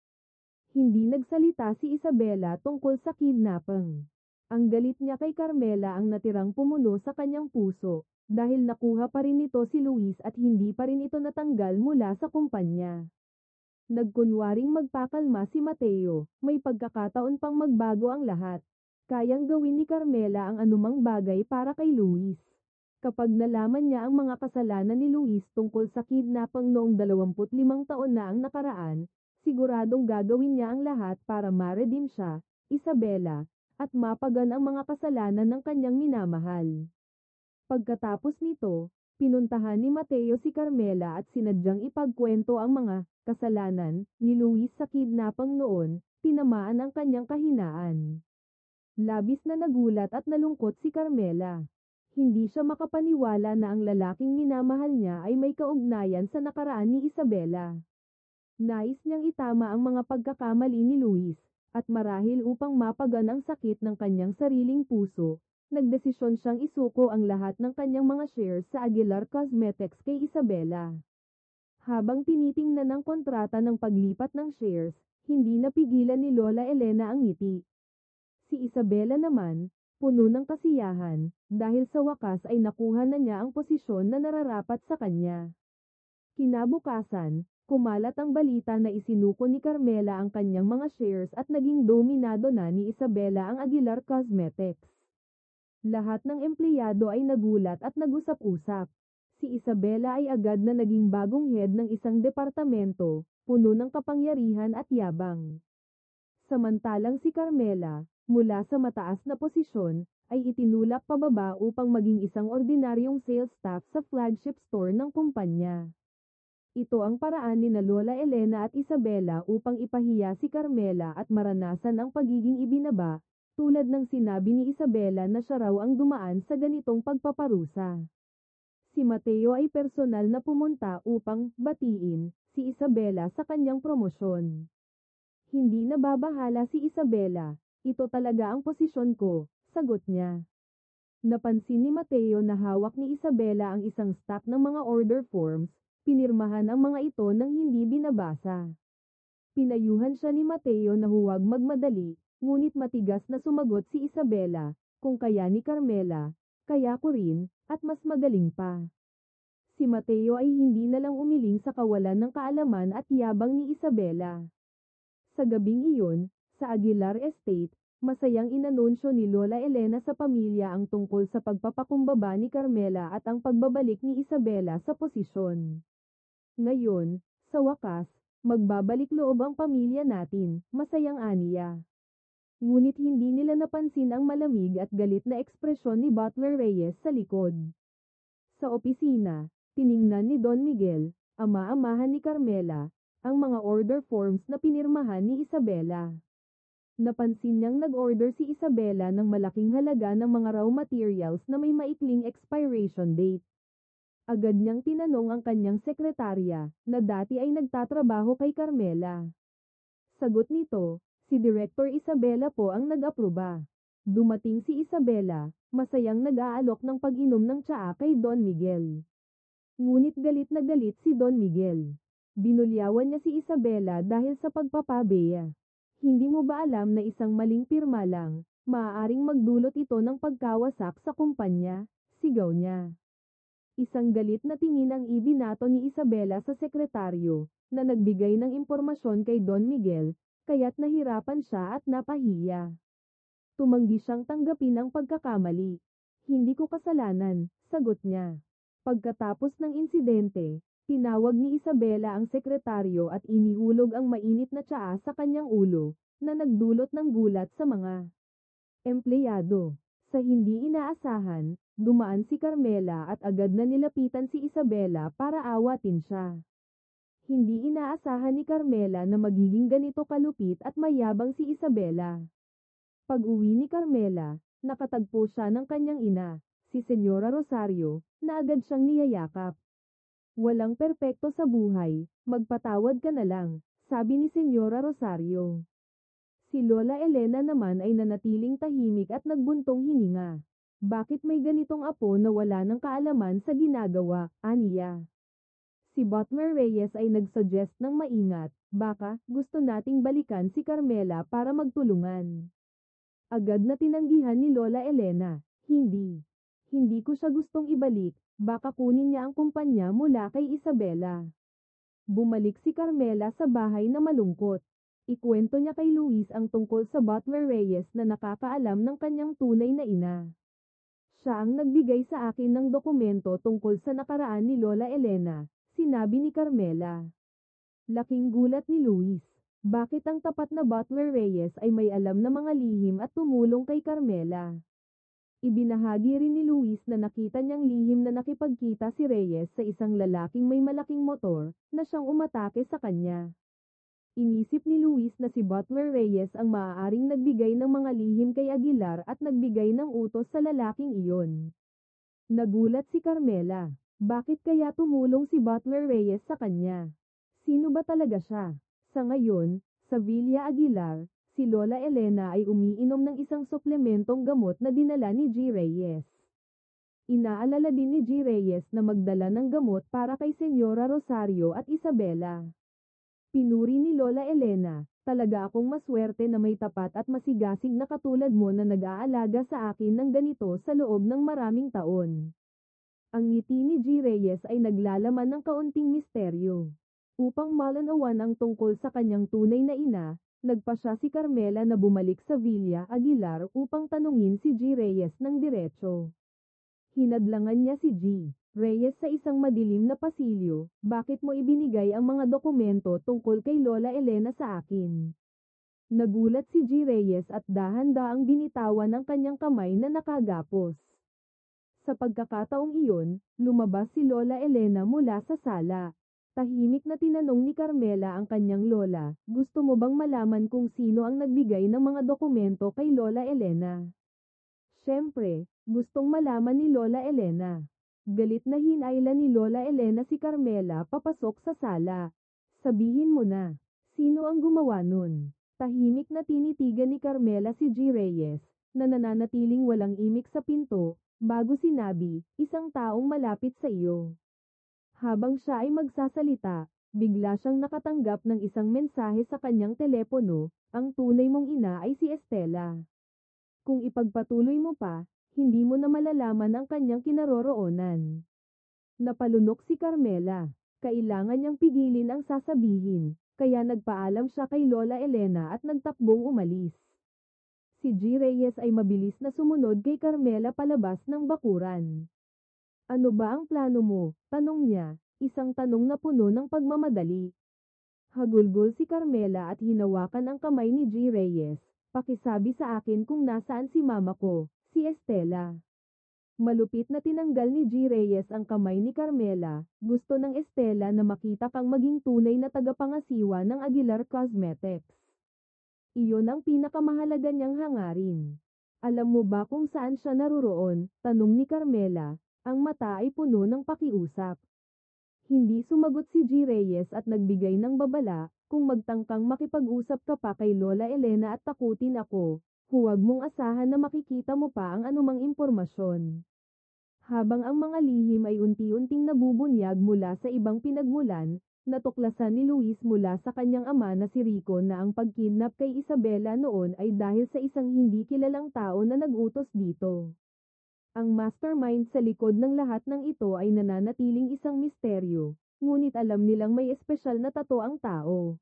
Hindi nagsalita si Isabela tungkol sa kidnapping. Ang galit niya kay Carmela ang natirang pumuno sa kanyang puso, dahil nakuha pa rin nito si Luis at hindi pa rin ito natanggal mula sa kumpanya. Nagkunwaring magpakalma si Mateo, may pagkakataon pang magbago ang lahat. Kayang gawin ni Carmela ang anumang bagay para kay Luis. Kapag nalaman niya ang mga kasalanan ni Luis tungkol sa kidnapping noong 25 taon na ang nakaraan, siguradong gagawin niya ang lahat para ma-redeem siya, Isabela, at mapagan ang mga kasalanan ng kanyang minamahal. Pagkatapos nito, pinuntahan ni Mateo si Carmela at sinadyang ipagkwento ang mga kasalanan ni Luis sa kidnapping noon, tinamaan ang kanyang kahinaan. Labis na nagulat at nalungkot si Carmela. Hindi siya makapaniwala na ang lalaking minamahal niya ay may kaugnayan sa nakaraan ni Isabela. Nais niyang itama ang mga pagkakamali ni Luis, at marahil upang mapagan ang sakit ng kanyang sariling puso, nagdesisyon siyang isuko ang lahat ng kanyang mga shares sa Aguilar Cosmetics kay Isabela. Habang tinitingnan ang kontrata ng paglipat ng shares, hindi napigilan ni Lola Elena ang ngiti. Si Isabela naman, puno ng kasiyahan, dahil sa wakas ay nakuha na niya ang posisyon na nararapat sa kanya. Kinabukasan, kumalat ang balita na isinuko ni Carmela ang kanyang mga shares at naging dominado na ni Isabela ang Aguilar Cosmetics. Lahat ng empleyado ay nagulat at nag-usap-usap. Si Isabela ay agad na naging bagong head ng isang departamento, puno ng kapangyarihan at yabang. Samantalang si Carmela, mula sa mataas na posisyon, ay itinulak pababa upang maging isang ordinaryong sales staff sa flagship store ng kumpanya. Ito ang paraan ni na Lola Elena at Isabela upang ipahiya si Carmela at maranasan ang pagiging ibinaba, tulad ng sinabi ni Isabela na siya raw ang dumaan sa ganitong pagpaparusa. Si Mateo ay personal na pumunta upang batiin si Isabela sa kanyang promosyon. Hindi nababahala si Isabela, ito talaga ang posisyon ko, sagot niya. Napansin ni Mateo na hawak ni Isabela ang isang stack ng mga order forms, pinirmahan ang mga ito nang hindi binabasa. Pinayuhan siya ni Mateo na huwag magmadali, ngunit matigas na sumagot si Isabela, kung kaya ni Carmela, kaya ko rin, at mas magaling pa. Si Mateo ay hindi na lang umiling sa kawalan ng kaalaman at yabang ni Isabela. Sa gabing iyon, sa Aguilar Estate, masayang inanunsyo ni Lola Elena sa pamilya ang tungkol sa pagpapakumbaba ni Carmela at ang pagbabalik ni Isabela sa posisyon. Ngayon, sa wakas, magbabalik loob ang pamilya natin, masayang aniya. Ngunit hindi nila napansin ang malamig at galit na ekspresyon ni Butler Reyes sa likod. Sa opisina, tiningnan ni Don Miguel, ama-amahan ni Carmela, ang mga order forms na pinirmahan ni Isabela. Napansin niyang nag-order si Isabela ng malaking halaga ng mga raw materials na may maikling expiration date. Agad niyang tinanong ang kanyang sekretarya, na dati ay nagtatrabaho kay Carmela. Sagot nito, si Director Isabela po ang nag-aproba. Dumating si Isabela, masayang nag-aalok ng pag-inom ng tsaa kay Don Miguel. Ngunit galit na galit si Don Miguel. Binulyawan niya si Isabela dahil sa pagpapabeya. Hindi mo ba alam na isang maling pirma lang, maaaring magdulot ito ng pagkawasak sa kumpanya? Sigaw niya. Isang galit na tingin ang ibinato ni Isabela sa sekretaryo, na nagbigay ng impormasyon kay Don Miguel, kaya't nahirapan siya at napahiya. Tumanggi siyang tanggapin ang pagkakamali. Hindi ko kasalanan, sagot niya. Pagkatapos ng insidente, tinawag ni Isabela ang sekretaryo at inihulog ang mainit na tsaa sa kanyang ulo, na nagdulot ng gulat sa mga empleyado. Sa hindi inaasahan, dumaan si Carmela at agad na nilapitan si Isabela para awatin siya. Hindi inaasahan ni Carmela na magiging ganito kalupit at mayabang si Isabela. Pag-uwi ni Carmela, nakatagpo siya ng kanyang ina, si Senyora Rosario, na agad siyang niyayakap. Walang perpekto sa buhay, magpatawad ka na lang, sabi ni Senyora Rosario. Si Lola Elena naman ay nanatiling tahimik at nagbuntong hininga. Bakit may ganitong apo na wala ng kaalaman sa ginagawa, aniya? Si Butler Reyes ay nagsuggest ng maingat, baka gusto nating balikan si Carmela para magtulungan. Agad na tinanggihan ni Lola Elena, hindi. Hindi ko siya gustong ibalik, baka kunin niya ang kumpanya mula kay Isabela. Bumalik si Carmela sa bahay na malungkot. Ikwento niya kay Luis ang tungkol sa Butler Reyes na nakakaalam ng kanyang tunay na ina. Siya ang nagbigay sa akin ng dokumento tungkol sa nakaraan ni Lola Elena, sinabi ni Carmela. Laking gulat ni Luis. Bakit ang tapat na Butler Reyes ay may alam na mga lihim at tumulong kay Carmela? Ibinahagi rin ni Luis na nakita niyang lihim na nakipagkita si Reyes sa isang lalaking may malaking motor, na siyang umatake sa kanya. Inisip ni Luis na si Butler Reyes ang maaaring nagbigay ng mga lihim kay Aguilar at nagbigay ng utos sa lalaking iyon. Nagulat si Carmela. Bakit kaya tumulong si Butler Reyes sa kanya? Sino ba talaga siya? Sa ngayon, sa Villa Aguilar, si Lola Elena ay umiinom ng isang suplementong gamot na dinala ni G. Reyes. Inaalala din ni G. Reyes na magdala ng gamot para kay Senyora Rosario at Isabela. Pinuri ni Lola Elena, talaga akong maswerte na may tapat at masigasig na katulad mo na nag-aalaga sa akin ng ganito sa loob ng maraming taon. Ang ngiti ni G. Reyes ay naglalaman ng kaunting misteryo. Upang malanawan ang tungkol sa kanyang tunay na ina, Nagpa siya si Carmela na bumalik sa Villa Aguilar upang tanungin si G. Reyes ng diretso. Hinadlangan niya si G. Reyes sa isang madilim na pasilyo, bakit mo ibinigay ang mga dokumento tungkol kay Lola Elena sa akin? Nagulat si G. Reyes at dahan-daang binitawan ang kanyang kamay na nakagapos. Sa pagkakataong iyon, lumabas si Lola Elena mula sa sala. Tahimik na tinanong ni Carmela ang kanyang lola, gusto mo bang malaman kung sino ang nagbigay ng mga dokumento kay Lola Elena? Siyempre, gustong malaman ni Lola Elena. Galit na hinailan ni Lola Elena si Carmela papasok sa sala. Sabihin mo na, sino ang gumawa nun? Tahimik na tinitigan ni Carmela si G. Reyes, na nananatiling walang imik sa pinto, bago sinabi, isang taong malapit sa iyo. Habang siya ay magsasalita, bigla siyang nakatanggap ng isang mensahe sa kanyang telepono, ang tunay mong ina ay si Estela. Kung ipagpatuloy mo pa, hindi mo na malalaman ang kanyang kinaroroonan. Napalunok si Carmela. Kailangan niyang pigilin ang sasabihin, kaya nagpaalam siya kay Lola Elena at nagtakbong umalis. Si G. Reyes ay mabilis na sumunod kay Carmela palabas ng bakuran. Ano ba ang plano mo? Tanong niya, isang tanong na puno ng pagmamadali. Hagulgol si Carmela at hinawakan ang kamay ni G. Reyes. Pakisabi sa akin kung nasaan si mama ko, si Estela. Malupit na tinanggal ni G. Reyes ang kamay ni Carmela, gusto ng Estela na makita kang maging tunay na tagapangasiwa ng Aguilar Cosmetics. Iyon ang pinakamahalaga niyang hangarin. Alam mo ba kung saan siya naroroon? Tanong ni Carmela, ang mata ay puno ng pakiusap. Hindi sumagot si G. Reyes at nagbigay ng babala, kung magtangkang makipag-usap ka pa kay Lola Elena at takutin ako, huwag mong asahan na makikita mo pa ang anumang impormasyon. Habang ang mga lihim ay unti-unting nabubunyag mula sa ibang pinagmulan, natuklasan ni Luis mula sa kanyang ama na si Rico na ang pagkidnap kay Isabela noon ay dahil sa isang hindi kilalang tao na nag-utos dito. Ang mastermind sa likod ng lahat ng ito ay nananatiling isang misteryo, ngunit alam nilang may espesyal na tato ang tao.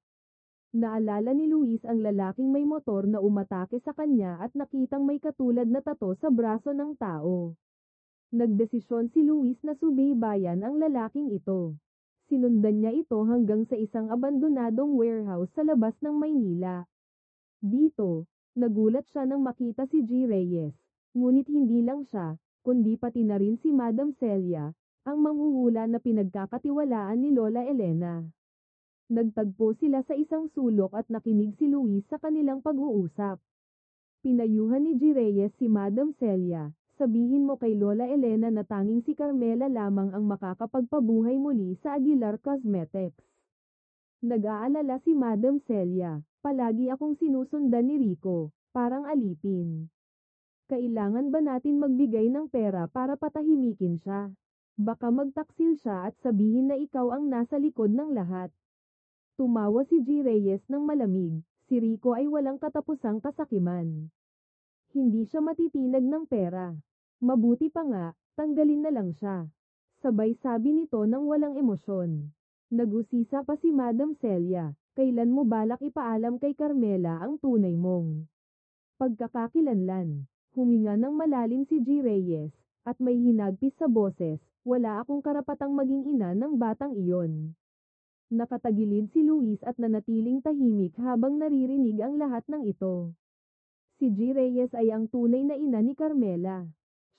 Naalala ni Luis ang lalaking may motor na umatake sa kanya at nakitang may katulad na tato sa braso ng tao. Nagdesisyon si Luis na subaybayan ang lalaking ito. Sinundan niya ito hanggang sa isang abandonadong warehouse sa labas ng Maynila. Dito, nagulat siya nang makita si G. Reyes. Ngunit hindi lang siya, kundi pati na rin si Madam Celia, ang manghuhula na pinagkakatiwalaan ni Lola Elena. Nagtagpo sila sa isang sulok at nakinig si Luis sa kanilang pag-uusap. Pinayuhan ni G. Reyes si Madam Celia, sabihin mo kay Lola Elena na tanging si Carmela lamang ang makakapagpabuhay muli sa Aguilar Cosmetics. Nag-aalala si Madam Celia, palagi akong sinusundan ni Rico, parang alipin. Kailangan ba natin magbigay ng pera para patahimikin siya? Baka magtaksil siya at sabihin na ikaw ang nasa likod ng lahat. Tumawa si G. Reyes ng malamig, si Rico ay walang katapusang kasakiman. Hindi siya matitinag ng pera. Mabuti pa nga, tanggalin na lang siya. Sabay sabi nito ng walang emosyon. Nag-usisa pa si Madam Celia, kailan mo balak ipaalam kay Carmela ang tunay mong pagkakakilanlan? Huminga ng malalim si G. Reyes, at may hinagpis sa boses, wala akong karapatang maging ina ng batang iyon. Nakatagilid si Luis at nanatiling tahimik habang naririnig ang lahat ng ito. Si G. Reyes ay ang tunay na ina ni Carmela.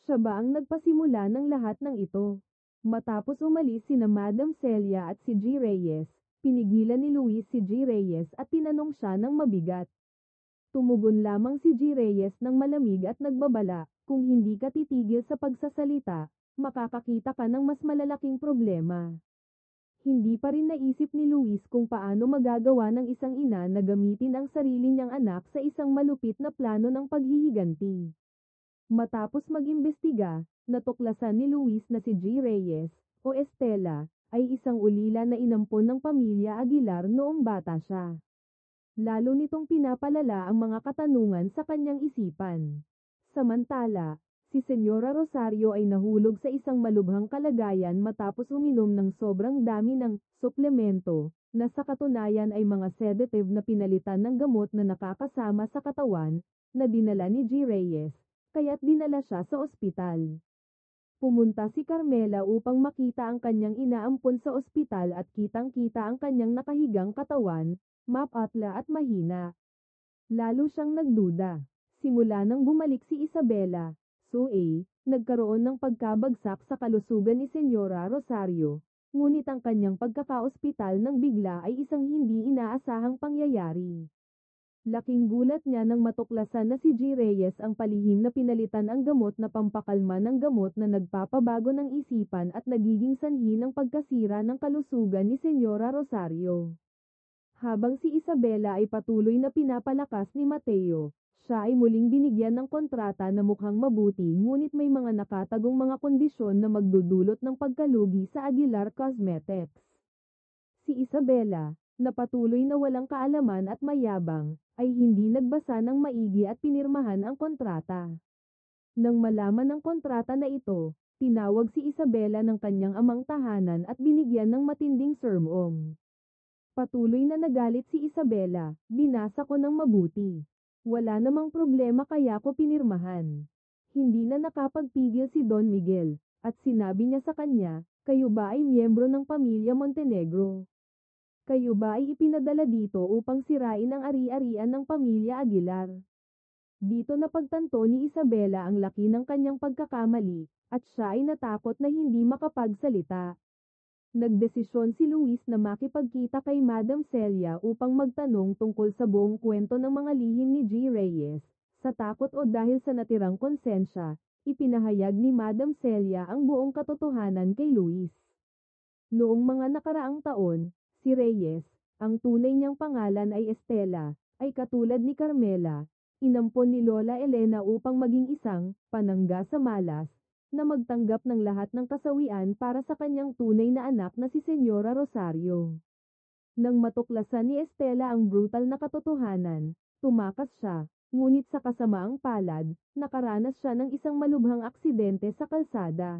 Siya ba ang nagpasimula ng lahat ng ito? Matapos umalis sina Madam Celia at si G. Reyes, pinigilan ni Luis si G. Reyes at tinanong siya ng mabigat. Tumugon lamang si G. Reyes ng malamig at nagbabala, kung hindi ka titigil sa pagsasalita, makakakita ka ng mas malalaking problema. Hindi pa rin naisip ni Luis kung paano magagawa ng isang ina na gamitin ang sarili niyang anak sa isang malupit na plano ng paghihiganti. Matapos mag-imbestiga, natuklasan ni Luis na si G. Reyes, o Estela, ay isang ulila na inampon ng pamilya Aguilar noong bata siya. Lalo nitong pinapalala ang mga katanungan sa kanyang isipan. Samantala, si Senyora Rosario ay nahulog sa isang malubhang kalagayan matapos uminom ng sobrang dami ng suplemento na sa katunayan ay mga sedative na pinalitan ng gamot na nakakasama sa katawan, na dinala ni G. Reyes, kaya't dinala siya sa ospital. Pumunta si Carmela upang makita ang kanyang inaampon sa ospital at kitang-kita ang kanyang nakahigang katawan, mapatla at mahina. Lalo siyang nagduda. Simula nang bumalik si Isabela, nagkaroon ng pagkabagsak sa kalusugan ni Senyora Rosario, ngunit ang kanyang pagkakaospital ng bigla ay isang hindi inaasahang pangyayari. Laking gulat niya nang matuklasan na si G. Reyes ang palihim na pinalitan ang gamot na pampakalma ng gamot na nagpapabago ng isipan at nagiging sanhi ng pagkasira ng kalusugan ni Senyora Rosario. Habang si Isabela ay patuloy na pinapalakas ni Mateo, siya ay muling binigyan ng kontrata na mukhang mabuti ngunit may mga nakatagong mga kondisyon na magdudulot ng pagkalugi sa Aguilar Cosmetics. Si Isabela, na patuloy na walang kaalaman at mayabang, ay hindi nagbasa ng maigi at pinirmahan ang kontrata. Nang malaman ng kontrata na ito, tinawag si Isabela ng kanyang amang tahanan at binigyan ng matinding sermong. Patuloy na nagalit si Isabela, binasa ko ng mabuti. Wala namang problema kaya ko pinirmahan. Hindi na nakapagpigil si Don Miguel, at sinabi niya sa kanya, kayo ba ay miyembro ng pamilya Montenegro? Kayo ba ay ipinadala dito upang sirain ang ari-arian ng pamilya Aguilar? Dito napagtanto ni Isabela ang laki ng kanyang pagkakamali, at siya ay natakot na hindi makapagsalita. Nagdesisyon si Luis na makipagkita kay Madam Celia upang magtanong tungkol sa buong kwento ng mga lihim ni G. Reyes. Sa takot o dahil sa natirang konsensya, ipinahayag ni Madam Celia ang buong katotohanan kay Luis. Noong mga nakaraang taon, si Reyes, ang tunay niyang pangalan ay Estela, ay katulad ni Carmela, inampon ni Lola Elena upang maging isang panangga sa malas, na magtanggap ng lahat ng kasawian para sa kanyang tunay na anak na si Senyora Rosario. Nang matuklasan ni Estela ang brutal na katotohanan, tumakas siya, ngunit sa kasamaang palad, nakaranas siya ng isang malubhang aksidente sa kalsada.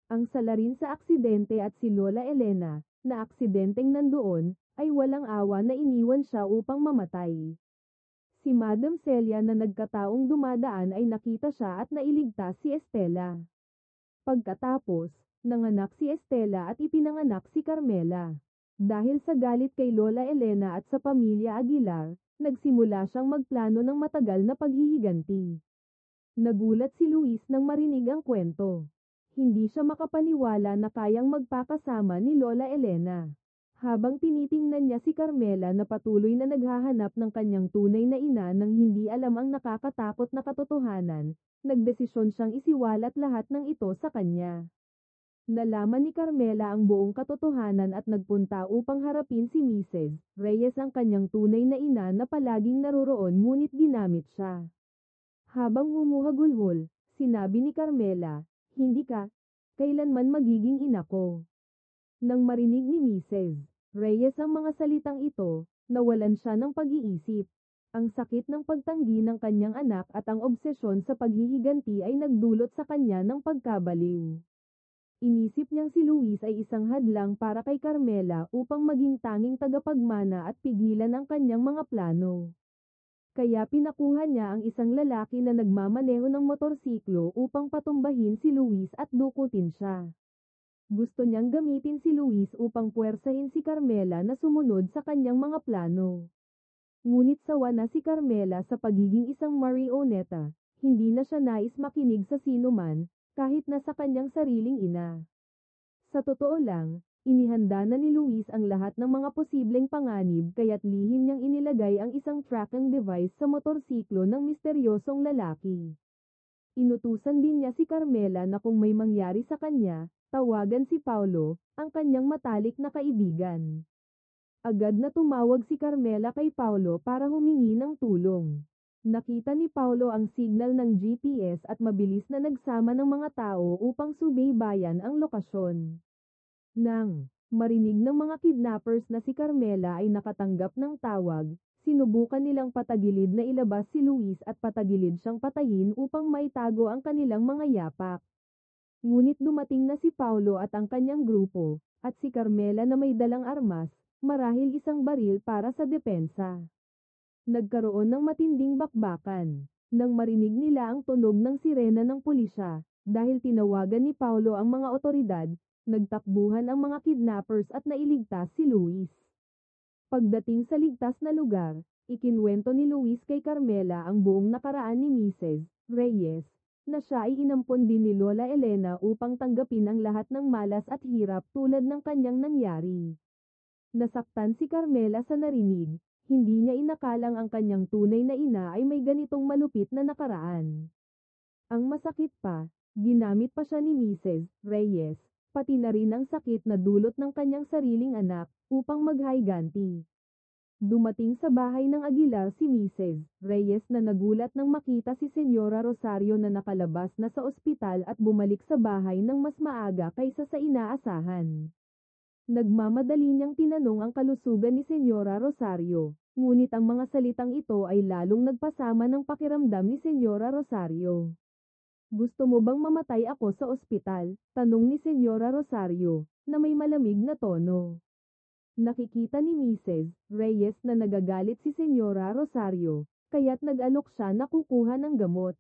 Ang salarin sa aksidente at si Lola Elena, na aksidenteng nandoon, ay walang awa na iniwan siya upang mamatay. Si Madam Celia na nagkataong dumadaan ay nakita siya at nailigtas si Estela. Pagkatapos, nanganak si Estela at ipinanganak si Carmela. Dahil sa galit kay Lola Elena at sa pamilya Aguilar, nagsimula siyang magplano ng matagal na paghihiganti. Nagulat si Luis nang marinig ang kwento. Hindi siya makapaniwala na kayang magpakasama ni Lola Elena. Habang tinitingnan niya si Carmela na patuloy na naghahanap ng kanyang tunay na ina nang hindi alam ang nakakatakot na katotohanan, nagdesisyon siyang isiwalat lahat ng ito sa kanya. Nalaman ni Carmela ang buong katotohanan at nagpunta upang harapin si Mrs. Reyes ang kanyang tunay na ina na palaging naroroon ngunit ginamit siya. Habang humuhagulhol, sinabi ni Carmela, hindi ka kailanman magiging ina ko. Nang marinig ni Mrs. Reyes ang mga salitang ito, nawalan siya ng pag-iisip. Ang sakit ng pagtanggi ng kanyang anak at ang obsesyon sa paghihiganti ay nagdulot sa kanya ng pagkabaliw. Inisip niyang si Luis ay isang hadlang para kay Carmela upang maging tanging tagapagmana at pigilan ang kanyang mga plano. Kaya pinakuha niya ang isang lalaki na nagmamaneho ng motorsiklo upang patumbahin si Luis at dukutin siya. Gusto niyang gamitin si Luis upang puwersahin si Carmela na sumunod sa kanyang mga plano. Ngunit sawa na si Carmela sa pagiging isang marioneta, hindi na siya nais makinig sa sinuman, kahit na sa kanyang sariling ina. Sa totoo lang, inihanda na ni Luis ang lahat ng mga posibleng panganib kaya't lihim niyang inilagay ang isang tracking device sa motorsiklo ng misteryosong lalaki. Inutusan din niya si Carmela na kung may mangyari sa kanya, tawagan si Paulo, ang kanyang matalik na kaibigan. Agad na tumawag si Carmela kay Paulo para humingi ng tulong. Nakita ni Paulo ang signal ng GPS at mabilis na nagsama ng mga tao upang subaybayan ang lokasyon. Nang marinig ng mga kidnappers na si Carmela ay nakatanggap ng tawag, sinubukan nilang patagilid na ilabas si Luis at patagilid siyang patayin upang maitago ang kanilang mga yapak. Ngunit dumating na si Paulo at ang kanyang grupo, at si Carmela na may dalang armas, marahil isang baril para sa depensa. Nagkaroon ng matinding bakbakan. Nang marinig nila ang tunog ng sirena ng pulisya, dahil tinawagan ni Paulo ang mga otoridad, nagtakbuhan ang mga kidnappers at nailigtas si Luis. Pagdating sa ligtas na lugar, ikinwento ni Luis kay Carmela ang buong nakaraan ni Mrs. Reyes, na siya ay inampon din ni Lola Elena upang tanggapin ang lahat ng malas at hirap tulad ng kanyang nangyari. Nasaktan si Carmela sa narinig, hindi niya inakalang ang kanyang tunay na ina ay may ganitong malupit na nakaraan. Ang masakit pa, ginamit pa siya ni Mrs. Reyes, pati na rin ang sakit na dulot ng kanyang sariling anak, upang maghiganti. Dumating sa bahay ng Aguilar si Mrs. Reyes na nagulat nang makita si Senyora Rosario na nakalabas na sa ospital at bumalik sa bahay ng mas maaga kaysa sa inaasahan. Nagmamadali niyang tinanong ang kalusugan ni Senyora Rosario, ngunit ang mga salitang ito ay lalong nagpasama ng pakiramdam ni Senyora Rosario. "Gusto mo bang mamatay ako sa ospital?" tanong ni Senyora Rosario, na may malamig na tono. Nakikita ni Mrs. Reyes na nagagalit si Senyora Rosario, kaya't nag-alok siya na kukuha ng gamot.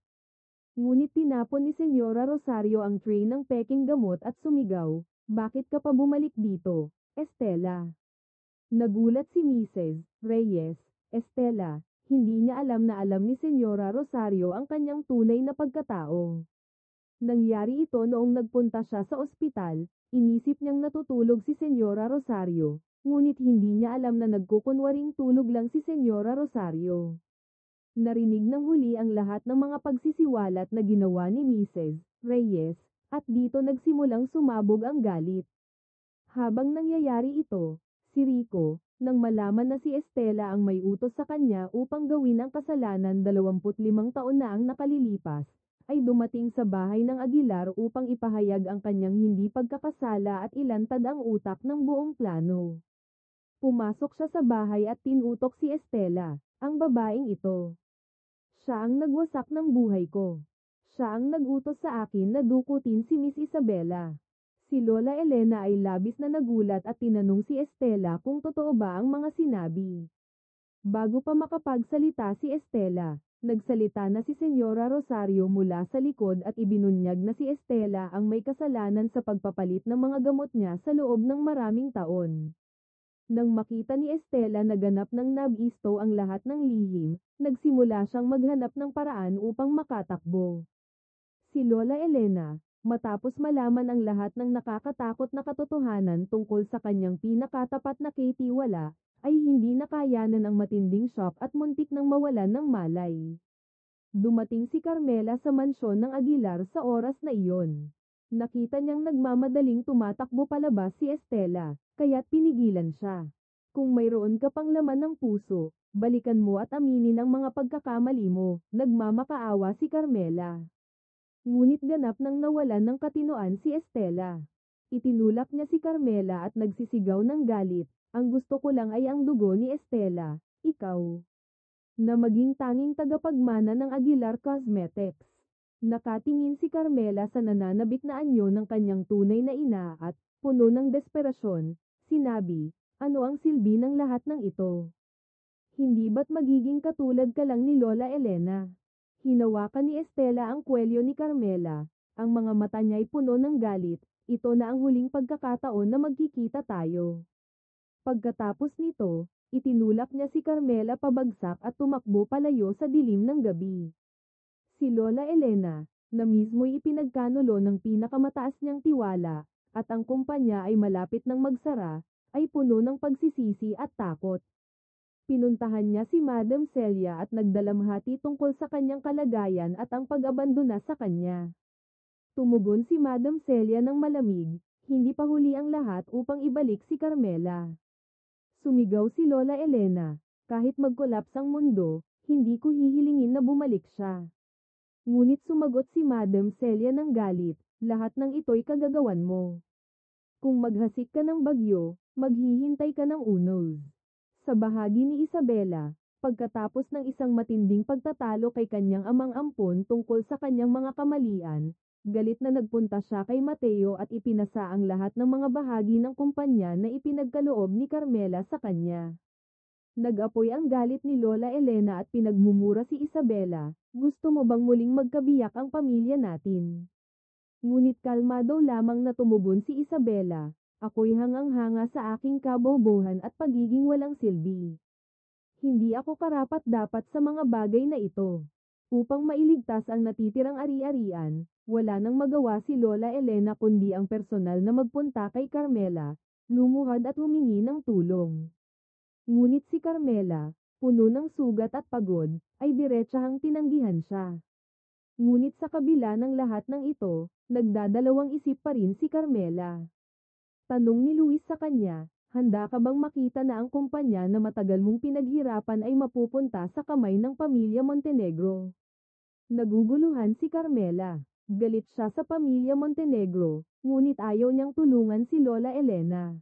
Ngunit tinapon ni Senyora Rosario ang tray ng peking gamot at sumigaw, "Bakit ka pa bumalik dito, Estela?" Nagulat si Mrs. Reyes. Estela, hindi niya alam na alam ni Senyora Rosario ang kanyang tunay na pagkatao. Nangyari ito noong nagpunta siya sa ospital, inisip niyang natutulog si Senyora Rosario, ngunit hindi niya alam na nagkukunwaring tulog lang si Senyora Rosario. Narinig ng huli ang lahat ng mga pagsisiwalat na ginawa ni Mrs. Reyes, at dito nagsimulang sumabog ang galit. Habang nangyayari ito, si Rico, nang malaman na si Estela ang may utos sa kanya upang gawin ang kasalanan 25 taon na ang nakalilipas, ay dumating sa bahay ng Aguilar upang ipahayag ang kanyang hindi pagkakasala at ilantad ang utak ng buong plano. Pumasok siya sa bahay at tinutok si Estela, ang babaeng ito. "Siya ang nagwasak ng buhay ko. Siya ang nag-utos sa akin na dukutin si Miss Isabela." Si Lola Elena ay labis na nagulat at tinanong si Estela kung totoo ba ang mga sinabi. Bago pa makapagsalita si Estela, nagsalita na si Senyora Rosario mula sa likod at ibinunyag na si Estela ang may kasalanan sa pagpapalit ng mga gamot niya sa loob ng maraming taon. Nang makita ni Estela na ganap ng nabisto ang lahat ng lihim, nagsimula siyang maghanap ng paraan upang makatakbo. Si Lola Elena, matapos malaman ang lahat ng nakakatakot na katotohanan tungkol sa kanyang pinakatapat na katiwala, ay hindi nakayanan ang matinding shock at muntik nang mawalan ng malay. Dumating si Carmela sa mansyon ng Aguilar sa oras na iyon. Nakita niyang nagmamadaling tumatakbo palabas si Estela, kaya't pinigilan siya. "Kung mayroon ka pang laman ng puso, balikan mo at aminin ang mga pagkakamali mo," nagmamakaawa si Carmela. Ngunit ganap nang nawalan ng katinoan si Estela. Itinulak niya si Carmela at nagsisigaw ng galit, "Ang gusto ko lang ay ang dugo ni Estela, ikaw, na maging tanging tagapagmana ng Aguilar Cosmetics." Nakatingin si Carmela sa nananabik na anyo ng kanyang tunay na ina at, puno ng desperasyon, sinabi, "Ano ang silbi ng lahat ng ito? Hindi ba't magiging katulad ka lang ni Lola Elena?" Hinawakan ni Estela ang kwelyo ni Carmela, ang mga mata niya'y puno ng galit, "Ito na ang huling pagkakataon na magkikita tayo." Pagkatapos nito, itinulak niya si Carmela pabagsak at tumakbo palayo sa dilim ng gabi. Si Lola Elena, na mismo'y ipinagkanulo ng pinakamataas niyang tiwala, at ang kumpanya ay malapit ng magsara, ay puno ng pagsisisi at takot. Pinuntahan niya si Madam Celia at nagdalamhati tungkol sa kanyang kalagayan at ang pag-abandona sa kanya. Tumugon si Madam Celia ng malamig, "Hindi pa huli ang lahat upang ibalik si Carmela." Sumigaw si Lola Elena, "Kahit mag-collapse ang mundo, hindi ko hihilingin na bumalik siya." Ngunit sumagot si Madam Celia ng galit, "Lahat ng ito'y kagagawan mo. Kung maghasik ka ng bagyo, maghihintay ka ng unos." Sa bahagi ni Isabela, pagkatapos ng isang matinding pagtatalo kay kanyang amang ampon tungkol sa kanyang mga kamalian, Galit na nagpunta siya kay Mateo at ipinasa ang lahat ng mga bahagi ng kumpanya na ipinagkaloob ni Carmela sa kanya. Nag-apoy ang galit ni Lola Elena at pinagmumura si Isabela, "Gusto mo bang muling magkabiyak ang pamilya natin?" Ngunit kalmado lamang na tumubon si Isabela, "Ako'y hangang-hanga sa aking kabobohan at pagiging walang silbi. Hindi ako karapat-dapat sa mga bagay na ito." Upang mailigtas ang natitirang ari-arian, wala nang magawa si Lola Elena kundi ang personal na magpunta kay Carmela, lumuhad at humingi ng tulong. Ngunit si Carmela, puno ng sugat at pagod, ay diretsahang tinanggihan siya. Ngunit sa kabila ng lahat ng ito, nagdadalawang isip pa rin si Carmela. Tanong ni Luis sa kanya, "Handa ka bang makita na ang kumpanya na matagal mong pinaghirapan ay mapupunta sa kamay ng pamilya Montenegro?" Naguguluhan si Carmela. Galit siya sa pamilya Montenegro, ngunit ayaw niyang tulungan si Lola Elena.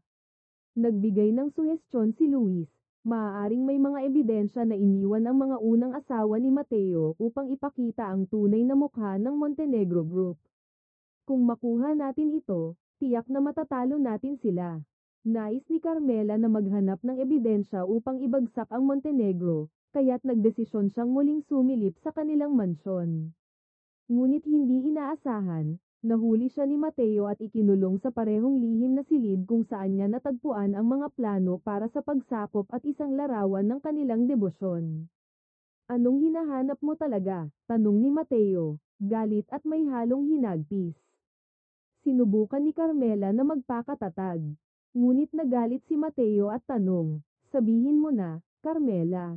Nagbigay ng suhestyon si Luis, maaaring may mga ebidensya na iniwan ang mga unang asawa ni Mateo upang ipakita ang tunay na mukha ng Montenegro Group. Kung makuha natin ito, tiyak na matatalo natin sila. Nais ni Carmela na maghanap ng ebidensya upang ibagsak ang Montenegro, kaya't nagdesisyon siyang muling sumilip sa kanilang mansyon. Ngunit hindi inaasahan, nahuli siya ni Mateo at ikinulong sa parehong lihim na silid kung saan niya natagpuan ang mga plano para sa pagsakop at isang larawan ng kanilang debosyon. "Anong hinahanap mo talaga?" tanong ni Mateo, galit at may halong hinagpis. Sinubukan ni Carmela na magpakatatag. Ngunit nagalit si Mateo at tanong, "Sabihin mo na, Carmela.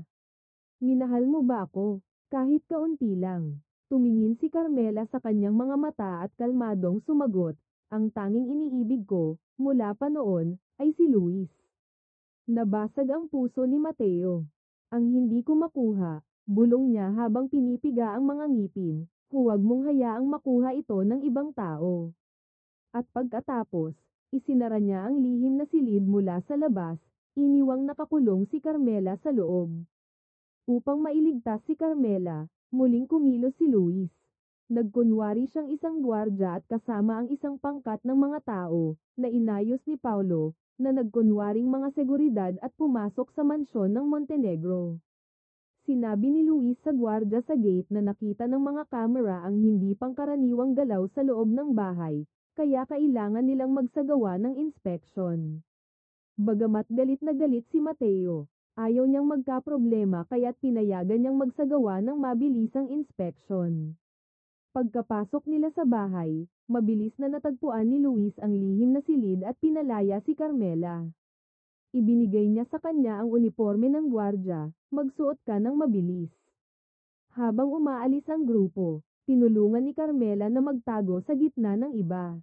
Minahal mo ba ako? Kahit kaunti lang." Tumingin si Carmela sa kanyang mga mata at kalmadong sumagot, "Ang tanging iniibig ko, mula pa noon, ay si Luis." Nabasag ang puso ni Mateo. "Ang hindi ko makuha," bulong niya habang pinipiga ang mga ngipin, "huwag mong hayaang makuha ito ng ibang tao." At pagkatapos, isinara niya ang lihim na silid mula sa labas, iniwang nakakulong si Carmela sa loob. Upang mailigtas si Carmela, muling kumilos si Luis. Nagkunwari siyang isang gwardya at kasama ang isang pangkat ng mga tao, na inayos ni Paulo, na nagkunwaring mga seguridad at pumasok sa mansyon ng Montenegro. Sinabi ni Luis sa gwardya sa gate na nakita ng mga kamera ang hindi pangkaraniwang galaw sa loob ng bahay, kaya kailangan nilang magsagawa ng inspeksyon. Bagamat galit na galit si Mateo, ayaw niyang magkaproblema kaya't pinayagan niyang magsagawa ng mabilisang inspeksyon. Pagkapasok nila sa bahay, mabilis na natagpuan ni Luis ang lihim na silid at pinalaya si Carmela. Ibinigay niya sa kanya ang uniforme ng gwardya, "Magsuot ka ng mabilis." Habang umaalis ang grupo, tinulungan ni Carmela na magtago sa gitna ng iba.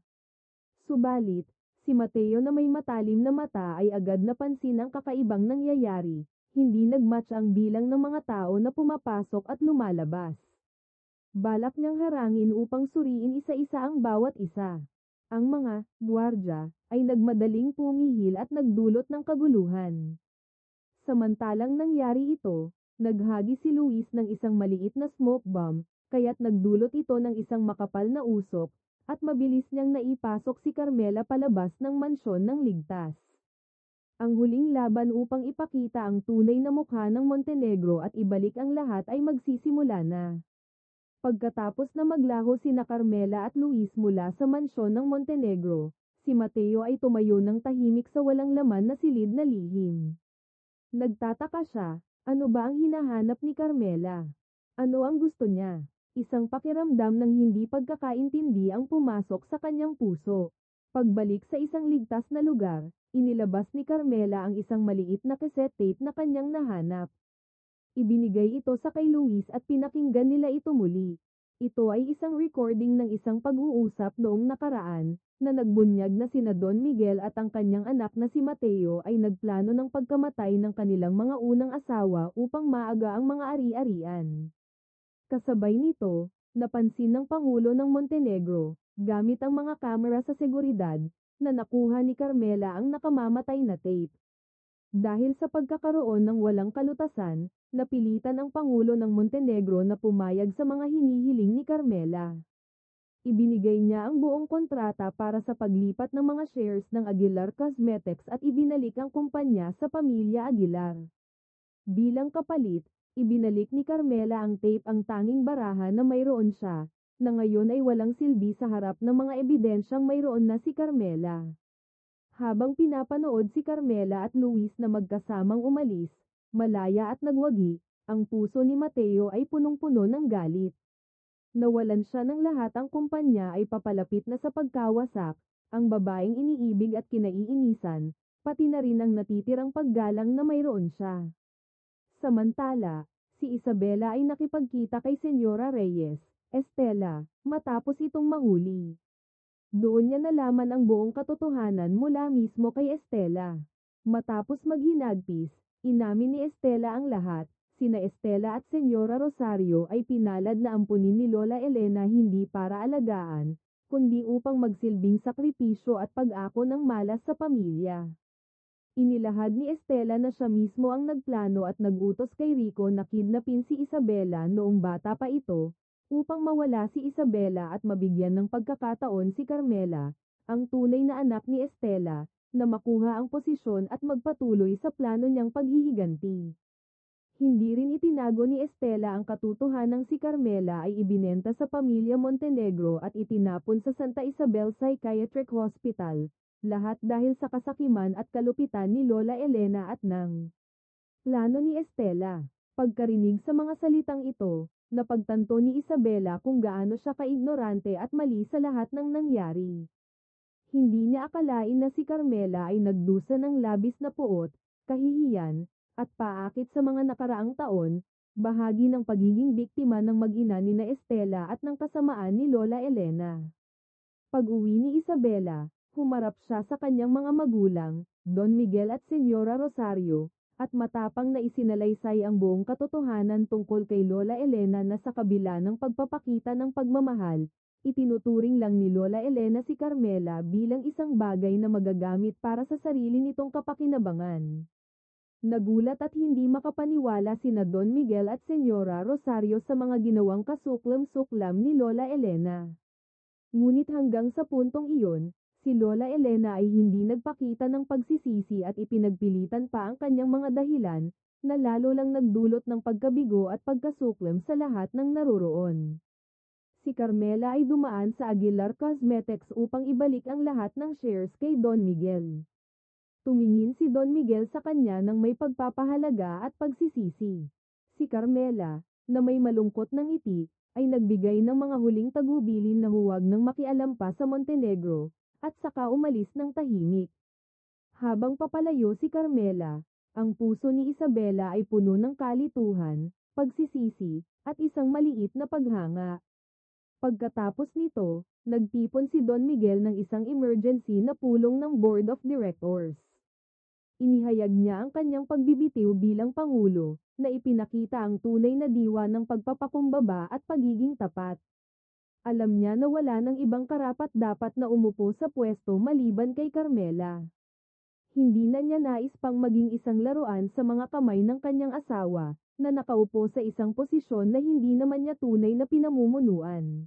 Subalit, si Mateo na may matalim na mata ay agad napansin ang kakaibang nangyayari, hindi nagmatch ang bilang ng mga tao na pumapasok at lumalabas. Balak niyang harangin upang suriin isa-isa ang bawat isa. Ang mga gwardya ay nagmadaling pumihil at nagdulot ng kaguluhan. Samantalang nangyari ito, naghagi si Luis ng isang maliit na smoke bomb, kaya't nagdulot ito ng isang makapal na usok, at mabilis niyang naipasok si Carmela palabas ng mansyon ng ligtas. Ang huling laban upang ipakita ang tunay na mukha ng Montenegro at ibalik ang lahat ay magsisimula na. Pagkatapos na maglaho sina Carmela at Luis mula sa mansyon ng Montenegro, si Mateo ay tumayo ng tahimik sa walang laman na silid na lihim. Nagtataka siya, ano ba ang hinahanap ni Carmela? Ano ang gusto niya? Isang pakiramdam ng hindi pagkakaintindi ang pumasok sa kanyang puso. Pagbalik sa isang ligtas na lugar, inilabas ni Carmela ang isang maliit na cassette tape na kanyang nahanap. Ibinigay ito sa kay Luis at pinakinggan nila ito muli. Ito ay isang recording ng isang pag-uusap noong nakaraan, na nagbunyag na sina Don Miguel at ang kanyang anak na si Mateo ay nagplano ng pagkamatay ng kanilang mga unang asawa upang maaga ang mga ari-arian. Kasabay nito, napansin ng Pangulo ng Montenegro, gamit ang mga kamera sa seguridad, na nakuha ni Carmela ang nakamamatay na tape. Dahil sa pagkakaroon ng walang kalutasan, napilitan ang Pangulo ng Montenegro na pumayag sa mga hinihiling ni Carmela. Ibinigay niya ang buong kontrata para sa paglipat ng mga shares ng Aguilar Cosmetics at ibinalik ang kumpanya sa pamilya Aguilar. Bilang kapalit, ibinalik ni Carmela ang tape, ang tanging baraha na mayroon siya, na ngayon ay walang silbi sa harap ng mga ebidensyang mayroon na si Carmela. Habang pinapanood si Carmela at Luis na magkasamang umalis, malaya at nagwagi, ang puso ni Mateo ay punong-puno ng galit. Nawalan siya ng lahat, ang kumpanya ay papalapit na sa pagkawasak, ang babaeng iniibig at kinaiinisan, pati na rin ang natitirang paggalang na mayroon siya. Samantala, si Isabela ay nakipagkita kay Senyora Reyes, Estela, matapos itong mahuli. Doon niya nalaman ang buong katotohanan mula mismo kay Estela. Matapos maghinagpis, inamin ni Estela ang lahat. Sina Estela at Senyora Rosario ay pinalad na ampunin ni Lola Elena hindi para alagaan, kundi upang magsilbing sakripisyo at pag-ako ng malas sa pamilya. Inilahad ni Estela na siya mismo ang nagplano at nagutos kay Rico na kidnapin si Isabela noong bata pa ito, upang mawala si Isabela at mabigyan ng pagkakataon si Carmela, ang tunay na anak ni Estela, na makuha ang posisyon at magpatuloy sa plano niyang paghihiganti. Hindi rin itinago ni Estela ang katotohanang si Carmela ay ibinenta sa pamilya Montenegro at itinapon sa Santa Isabel Psychiatric Hospital, lahat dahil sa kasakiman at kalupitan ni Lola Elena at ng plano ni Estela. Pagkarinig sa mga salitang ito, napagtanto ni Isabela kung gaano siya kaignorante at mali sa lahat ng nangyari. Hindi niya akalain na si Carmela ay nagdusa ng labis na puot, kahihiyan, at paakit sa mga nakaraang taon, bahagi ng pagiging biktima ng mag-ina ni na Estela at ng kasamaan ni Lola Elena. Pag-uwi ni Isabela, humarap siya sa kanyang mga magulang, Don Miguel at Senyora Rosario, at matapang na isinalaysay ang buong katotohanan tungkol kay Lola Elena na sa kabila ng pagpapakita ng pagmamahal, itinuturing lang ni Lola Elena si Carmela bilang isang bagay na magagamit para sa sarili nitong kapakinabangan. Nagulat at hindi makapaniwala sina Don Miguel at Senyora Rosario sa mga ginawang kasuklam-suklam ni Lola Elena. Ngunit hanggang sa puntong iyon, si Lola Elena ay hindi nagpakita ng pagsisisi at ipinagpilitan pa ang kanyang mga dahilan, na lalo lang nagdulot ng pagkabigo at pagkasuklam sa lahat ng naroroon. Si Carmela ay dumaan sa Aguilar Cosmetics upang ibalik ang lahat ng shares kay Don Miguel. Tumingin si Don Miguel sa kanya ng may pagpapahalaga at pagsisisi. Si Carmela, na may malungkot na ngiti, ay nagbigay ng mga huling tagubilin na huwag nang makialam pa sa Montenegro, at saka umalis ng tahimik. Habang papalayo si Carmela, ang puso ni Isabela ay puno ng kalituhan, pagsisisi, at isang maliit na paghanga. Pagkatapos nito, nagtipon si Don Miguel ng isang emergency na pulong ng Board of Directors. Inihayag niya ang kanyang pagbibitiw bilang Pangulo, na ipinakita ang tunay na diwa ng pagpapakumbaba at pagiging tapat. Alam niya na wala ng ibang karapat-dapat na umupo sa pwesto maliban kay Carmela. Hindi na niya nais pang maging isang laruan sa mga kamay ng kanyang asawa, na nakaupo sa isang posisyon na hindi naman niya tunay na pinamumunuan.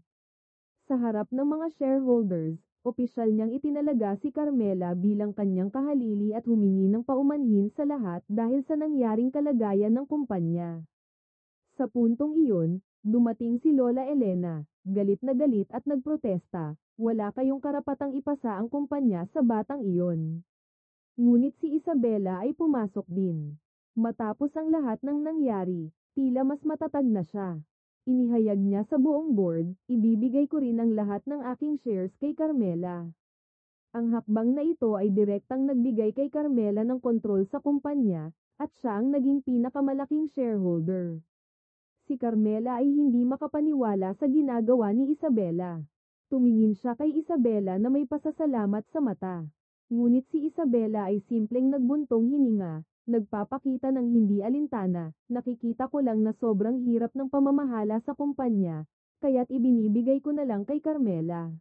Sa harap ng mga shareholders, opisyal niyang itinalaga si Carmela bilang kanyang kahalili at humingi ng paumanhin sa lahat dahil sa nangyaring kalagayan ng kumpanya. Sa puntong iyon, dumating si Lola Elena, galit na galit at nagprotesta, "Wala kayong karapatang ipasa ang kumpanya sa batang iyon." Ngunit si Isabela ay pumasok din. Matapos ang lahat ng nangyari, tila mas matatag na siya. Inihayag niya sa buong board, "Ibibigay ko rin ang lahat ng aking shares kay Carmela." Ang hakbang na ito ay direktang nagbigay kay Carmela ng kontrol sa kumpanya, at siya ang naging pinakamalaking shareholder. Si Carmela ay hindi makapaniwala sa ginagawa ni Isabela. Tumingin siya kay Isabela na may pasasalamat sa mata. Ngunit si Isabela ay simpleng nagbuntong hininga, nagpapakita ng hindi alintana, "Nakikita ko lang na sobrang hirap ng pamamahala sa kumpanya, kaya't ibinibigay ko na lang kay Carmela."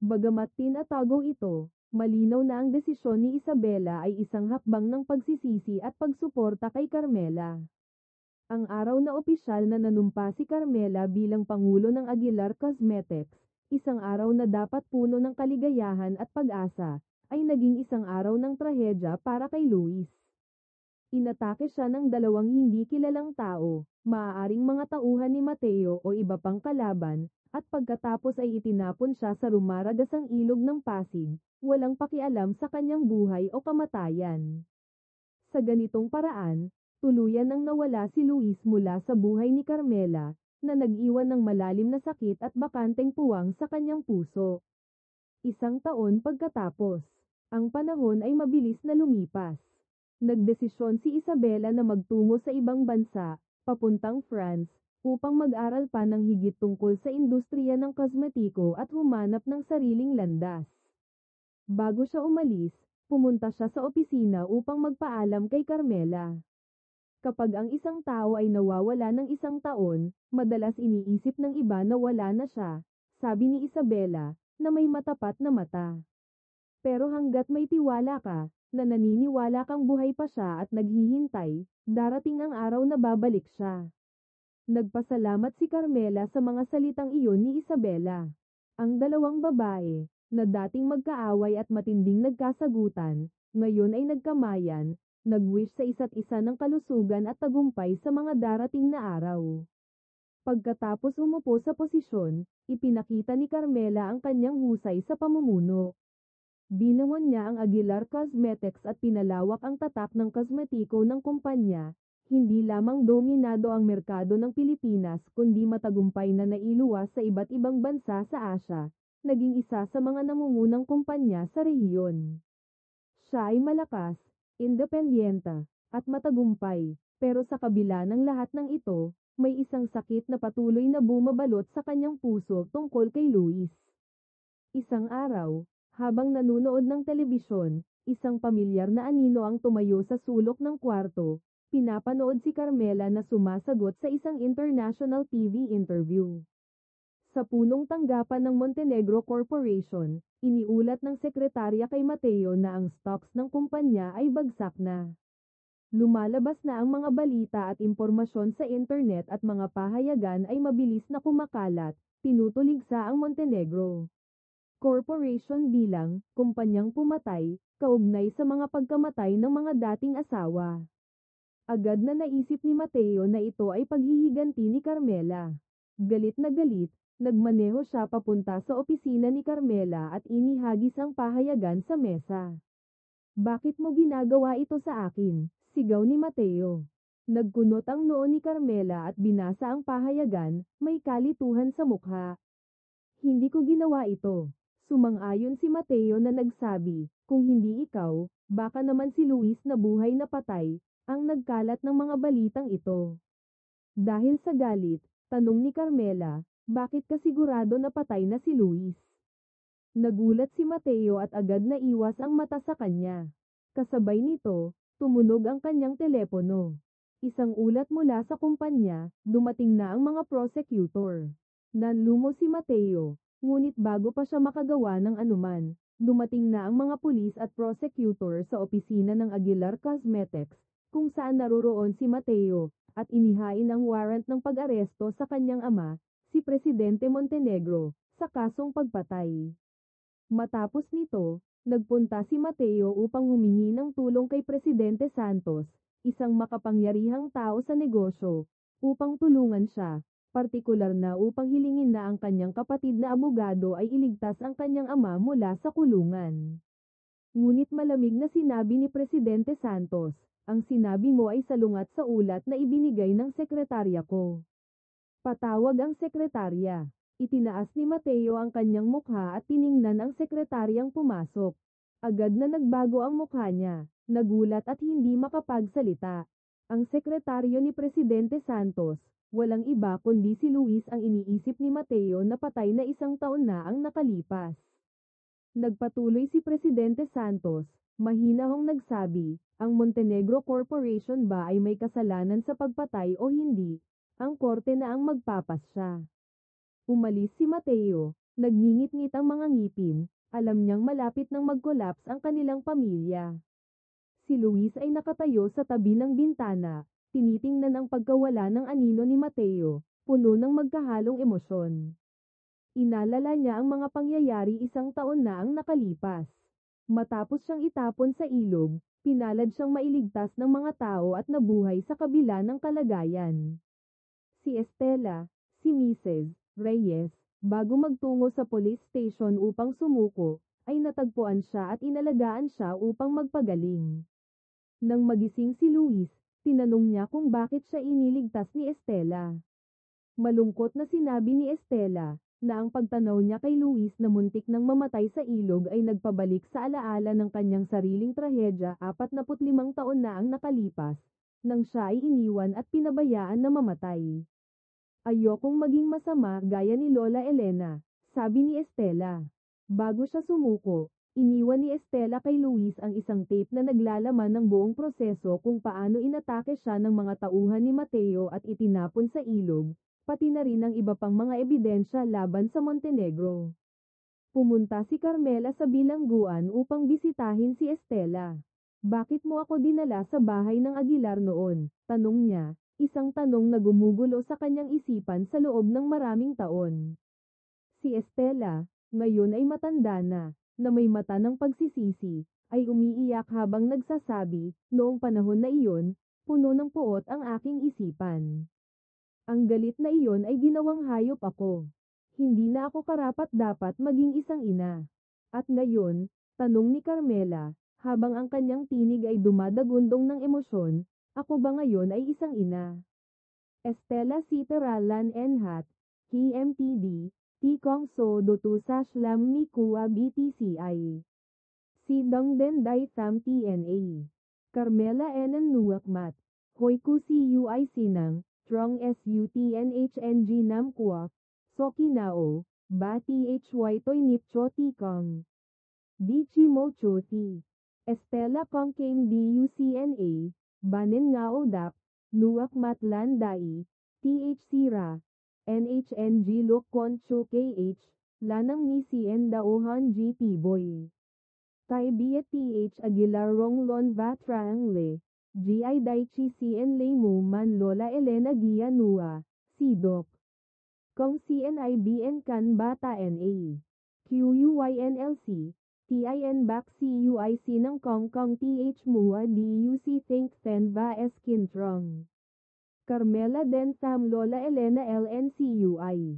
Bagamat tinatago ito, malinaw na ang desisyon ni Isabela ay isang hakbang ng pagsisisi at pagsuporta kay Carmela. Ang araw na opisyal na nanumpa si Carmela bilang Pangulo ng Aguilar Cosmetics, Isang araw na dapat puno ng kaligayahan at pag-asa, ay naging isang araw ng trahedya para kay Luis. Inatake siya ng dalawang hindi kilalang tao, maaaring mga tauhan ni Mateo o iba pang kalaban, at pagkatapos ay itinapon siya sa rumaragasang ilog ng Pasig, walang pakialam sa kanyang buhay o kamatayan. Sa ganitong paraan, tuluyan nang nawala si Luis mula sa buhay ni Carmela, na nag-iwan ng malalim na sakit at bakanteng puwang sa kanyang puso. Isang taon pagkatapos, ang panahon ay mabilis na lumipas. Nagdesisyon si Isabela na magtungo sa ibang bansa, papuntang France, upang mag-aral pa ng higit tungkol sa industriya ng kosmetiko at humanap ng sariling landas. Bago siya umalis, pumunta siya sa opisina upang magpaalam kay Carmela. Kapag ang isang tao ay nawawala ng isang taon, madalas iniisip ng iba na wala na siya, sabi ni Isabela, na may matapat na mata. Pero hanggat may tiwala ka, na naniniwala kang buhay pa siya at naghihintay, darating ang araw na babalik siya. Nagpasalamat si Carmela sa mga salitang iyon ni Isabela. Ang dalawang babae, na dating magkaaway at matinding nagkasagutan, ngayon ay nagkamayan, nag-wish sa isa't isa ng kalusugan at tagumpay sa mga darating na araw. Pagkatapos umupo sa posisyon, ipinakita ni Carmela ang kanyang husay sa pamumuno. Binangon niya ang Aguilar Cosmetics at pinalawak ang tatak ng kosmetiko ng kumpanya. Hindi lamang dominado ang merkado ng Pilipinas kundi matagumpay na nailuwas sa iba't ibang bansa sa Asia, naging isa sa mga nangungunang kumpanya sa rehiyon. Siya ay malakas, independenta, at matagumpay, pero sa kabila ng lahat ng ito, may isang sakit na patuloy na bumabalot sa kanyang puso tungkol kay Luis. Isang araw, habang nanunood ng telebisyon, isang pamilyar na anino ang tumayo sa sulok ng kwarto. Pinapanood si Carmela na sumasagot sa isang international TV interview. Sa punong tanggapan ng Montenegro Corporation, iniulat ng sekretarya kay Mateo na ang stocks ng kumpanya ay bagsak na. Lumalabas na ang mga balita at impormasyon sa internet at mga pahayagan ay mabilis na kumakalat, tinutuligsa ang Montenegro Corporation bilang kumpanyang pumatay, kaugnay sa mga pagkamatay ng mga dating asawa. Agad na naisip ni Mateo na ito ay paghihiganti ni Carmela. Galit na galit, nagmaneho siya papunta sa opisina ni Carmela at inihagis ang pahayagan sa mesa. "Bakit mo ginagawa ito sa akin?" sigaw ni Mateo. Nagkunot ang noo ni Carmela at binasa ang pahayagan, may kalituhan sa mukha. "Hindi ko ginawa ito." Sumang-ayon si Mateo na nagsabi, "Kung hindi ikaw, baka naman si Luis na buhay na patay, ang nagkalat ng mga balitang ito." Dahil sa galit, tanong ni Carmela, "Bakit ka sigurado na patay na si Luis?" Nagulat si Mateo at agad na iwas ang mata sa kanya. Kasabay nito, tumunog ang kanyang telepono. Isang ulat mula sa kumpanya, dumating na ang mga prosecutor. Nanlumo si Mateo, ngunit bago pa siya makagawa ng anuman, dumating na ang mga pulis at prosecutor sa opisina ng Aguilar Cosmetics, kung saan naroroon si Mateo, at inihain ang warrant ng pag-aresto sa kanyang ama, si Presidente Montenegro, sa kasong pagpatay. Matapos nito, nagpunta si Mateo upang humingi ng tulong kay Presidente Santos, isang makapangyarihang tao sa negosyo, upang tulungan siya, partikular na upang hilingin na ang kanyang kapatid na abogado ay iligtas ang kanyang ama mula sa kulungan. Ngunit malamig na sinabi ni Presidente Santos, "Ang sinabi mo ay salungat sa ulat na ibinigay ng sekretarya ko." Patawag ang sekretarya. Itinaas ni Mateo ang kanyang mukha at tiningnan ang sekretaryang pumasok. Agad na nagbago ang mukha niya, nagulat at hindi makapagsalita. Ang sekretaryo ni Presidente Santos, walang iba kundi si Luis ang iniisip ni Mateo na patay na isang taon na ang nakalipas. Nagpatuloy si Presidente Santos, mahinahong nagsabi, "Ang Montenegro Corporation ba ay may kasalanan sa pagpatay o hindi? Ang korte na ang magpapasya." Umalis si Mateo, nagngingit-ngit ang mga ngipin, alam niyang malapit nang mag-collapse ang kanilang pamilya. Si Luis ay nakatayo sa tabi ng bintana, tinitingnan ang pagkawala ng anino ni Mateo, puno ng magkahalong emosyon. Inalala niya ang mga pangyayari 1 taon na ang nakalipas. Matapos siyang itapon sa ilog, pinalad siyang mailigtas ng mga tao at nabuhay sa kabila ng kalagayan. Si Estela, si Mrs. Reyes, bago magtungo sa police station upang sumuko, ay natagpuan siya at inalagaan siya upang magpagaling. Nang magising si Luis, tinanong niya kung bakit siya iniligtas ni Estela. Malungkot na sinabi ni Estela, na ang pagtanaw niya kay Luis na muntik nang mamatay sa ilog ay nagpabalik sa alaala ng kanyang sariling trahedya 45 taon na ang nakalipas, nang siya ay iniwan at pinabayaan na mamatay. Ayokong maging masama gaya ni Lola Elena, sabi ni Estela. Bago siya sumuko, iniwan ni Estela kay Luis ang isang tape na naglalaman ng buong proseso kung paano inatake siya ng mga tauhan ni Mateo at itinapon sa ilog, pati na rin ang iba pang mga ebidensya laban sa Montenegro. Pumunta si Carmela sa bilangguan upang bisitahin si Estela. Bakit mo ako dinala sa bahay ng Aguilar noon? Tanong niya, isang tanong na gumugulo sa kanyang isipan sa loob ng maraming taon. Si Estela, ngayon ay matanda na may mata ng pagsisisi, ay umiiyak habang nagsasabi, noong panahon na iyon, puno ng puot ang aking isipan. Ang galit na iyon ay ginawang hayop ako. Hindi na ako karapat-dapat maging isang ina. At ngayon, tanong ni Carmela, habang ang kanyang tinig ay dumadagundong ng emosyon, ako ba ngayon ay isang ina? Estela Siteralan Enhat, KMTD, Tikong So Dotu Sashlam Mikua BTCI. Si Dongden Dai Tham TNA. Carmela Enan Nuakmat. Hoiku CUI Sinang, Trong SUTNHNG Namkuak, Sokinao, Ba THY Toy Nipcho Tikong. Dichi Mocho Ti. Estela Kong Came DUCNA, Banin Ngao Dak, Nuakmat Landai, THC Ra, NHNG Lok Koncho KH, Lanang ni CN Daohan GP Boy. Tai Biet TH Aguilar Rong Lon Va Trangle, GI Daichi CN Lei Mo Man Lola Elena Gia Nua, Sidok. Kong CNIBN Kan Bata NA. QUYNLC, TIN Back CUIC ng Kong Kong TH Mua DUC Think Fen Va Eskin Trong. Carmela Den Tham Lola Elena LNCUI.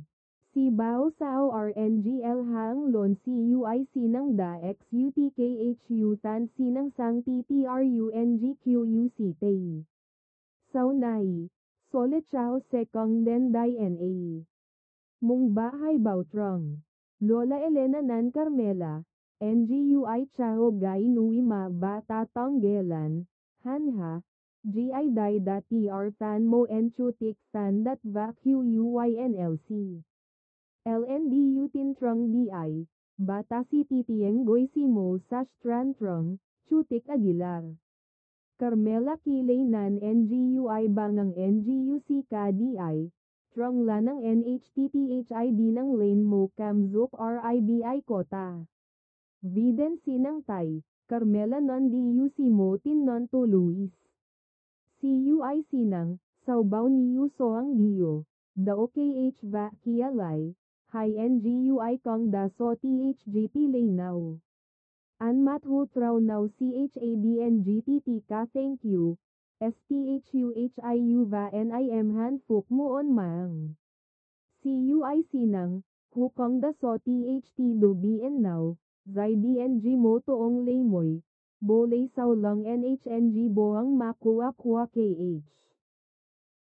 Si Bao Sao RNGL Hang Lon CUIC ng Da XUTKHU Tan Sinang Sang TTRUNGQUC Tay. Saunai, Sole Chao Sekong Den Dai NA. Mung Bahay Bautrong. Lola Elena Nan Carmela, NGUI Chao Gai Nui Ma Bata Tonggelan, Hanha, GI Dai Da TR Tan Mo Enchutik Tan Dat Va QUYNLC. LNDU Tintrong DI, Bata Si Titieng Goy Simo Sash Tran Trong, Chutik Aguilar. Carmela Kilay Nan NGUI Bangang NGUC Ka DI, Trong Lanang NHTTHID ng Lane Mo Kamzuk RIBI Kota. Viden Sinang Tai, Carmela Non DUC Mo Tin Non To Luis. CUI Sinang, Saubaw Niu Soang Dio, Da OKH Va Kialay, Hi NGUI Kong Da So THGP Laynao. Anmat Hu Trao Now CHADNGTT Ka Thank You, STHUHIU Va NIM Han Fuk Muon Mang. CUI Sinang, Hu Kong Da So THT Do BN Now, Zai DNG Mo Toong Laymoy, Bo Lay Sao Long NHNG Boang Makua Kua KH.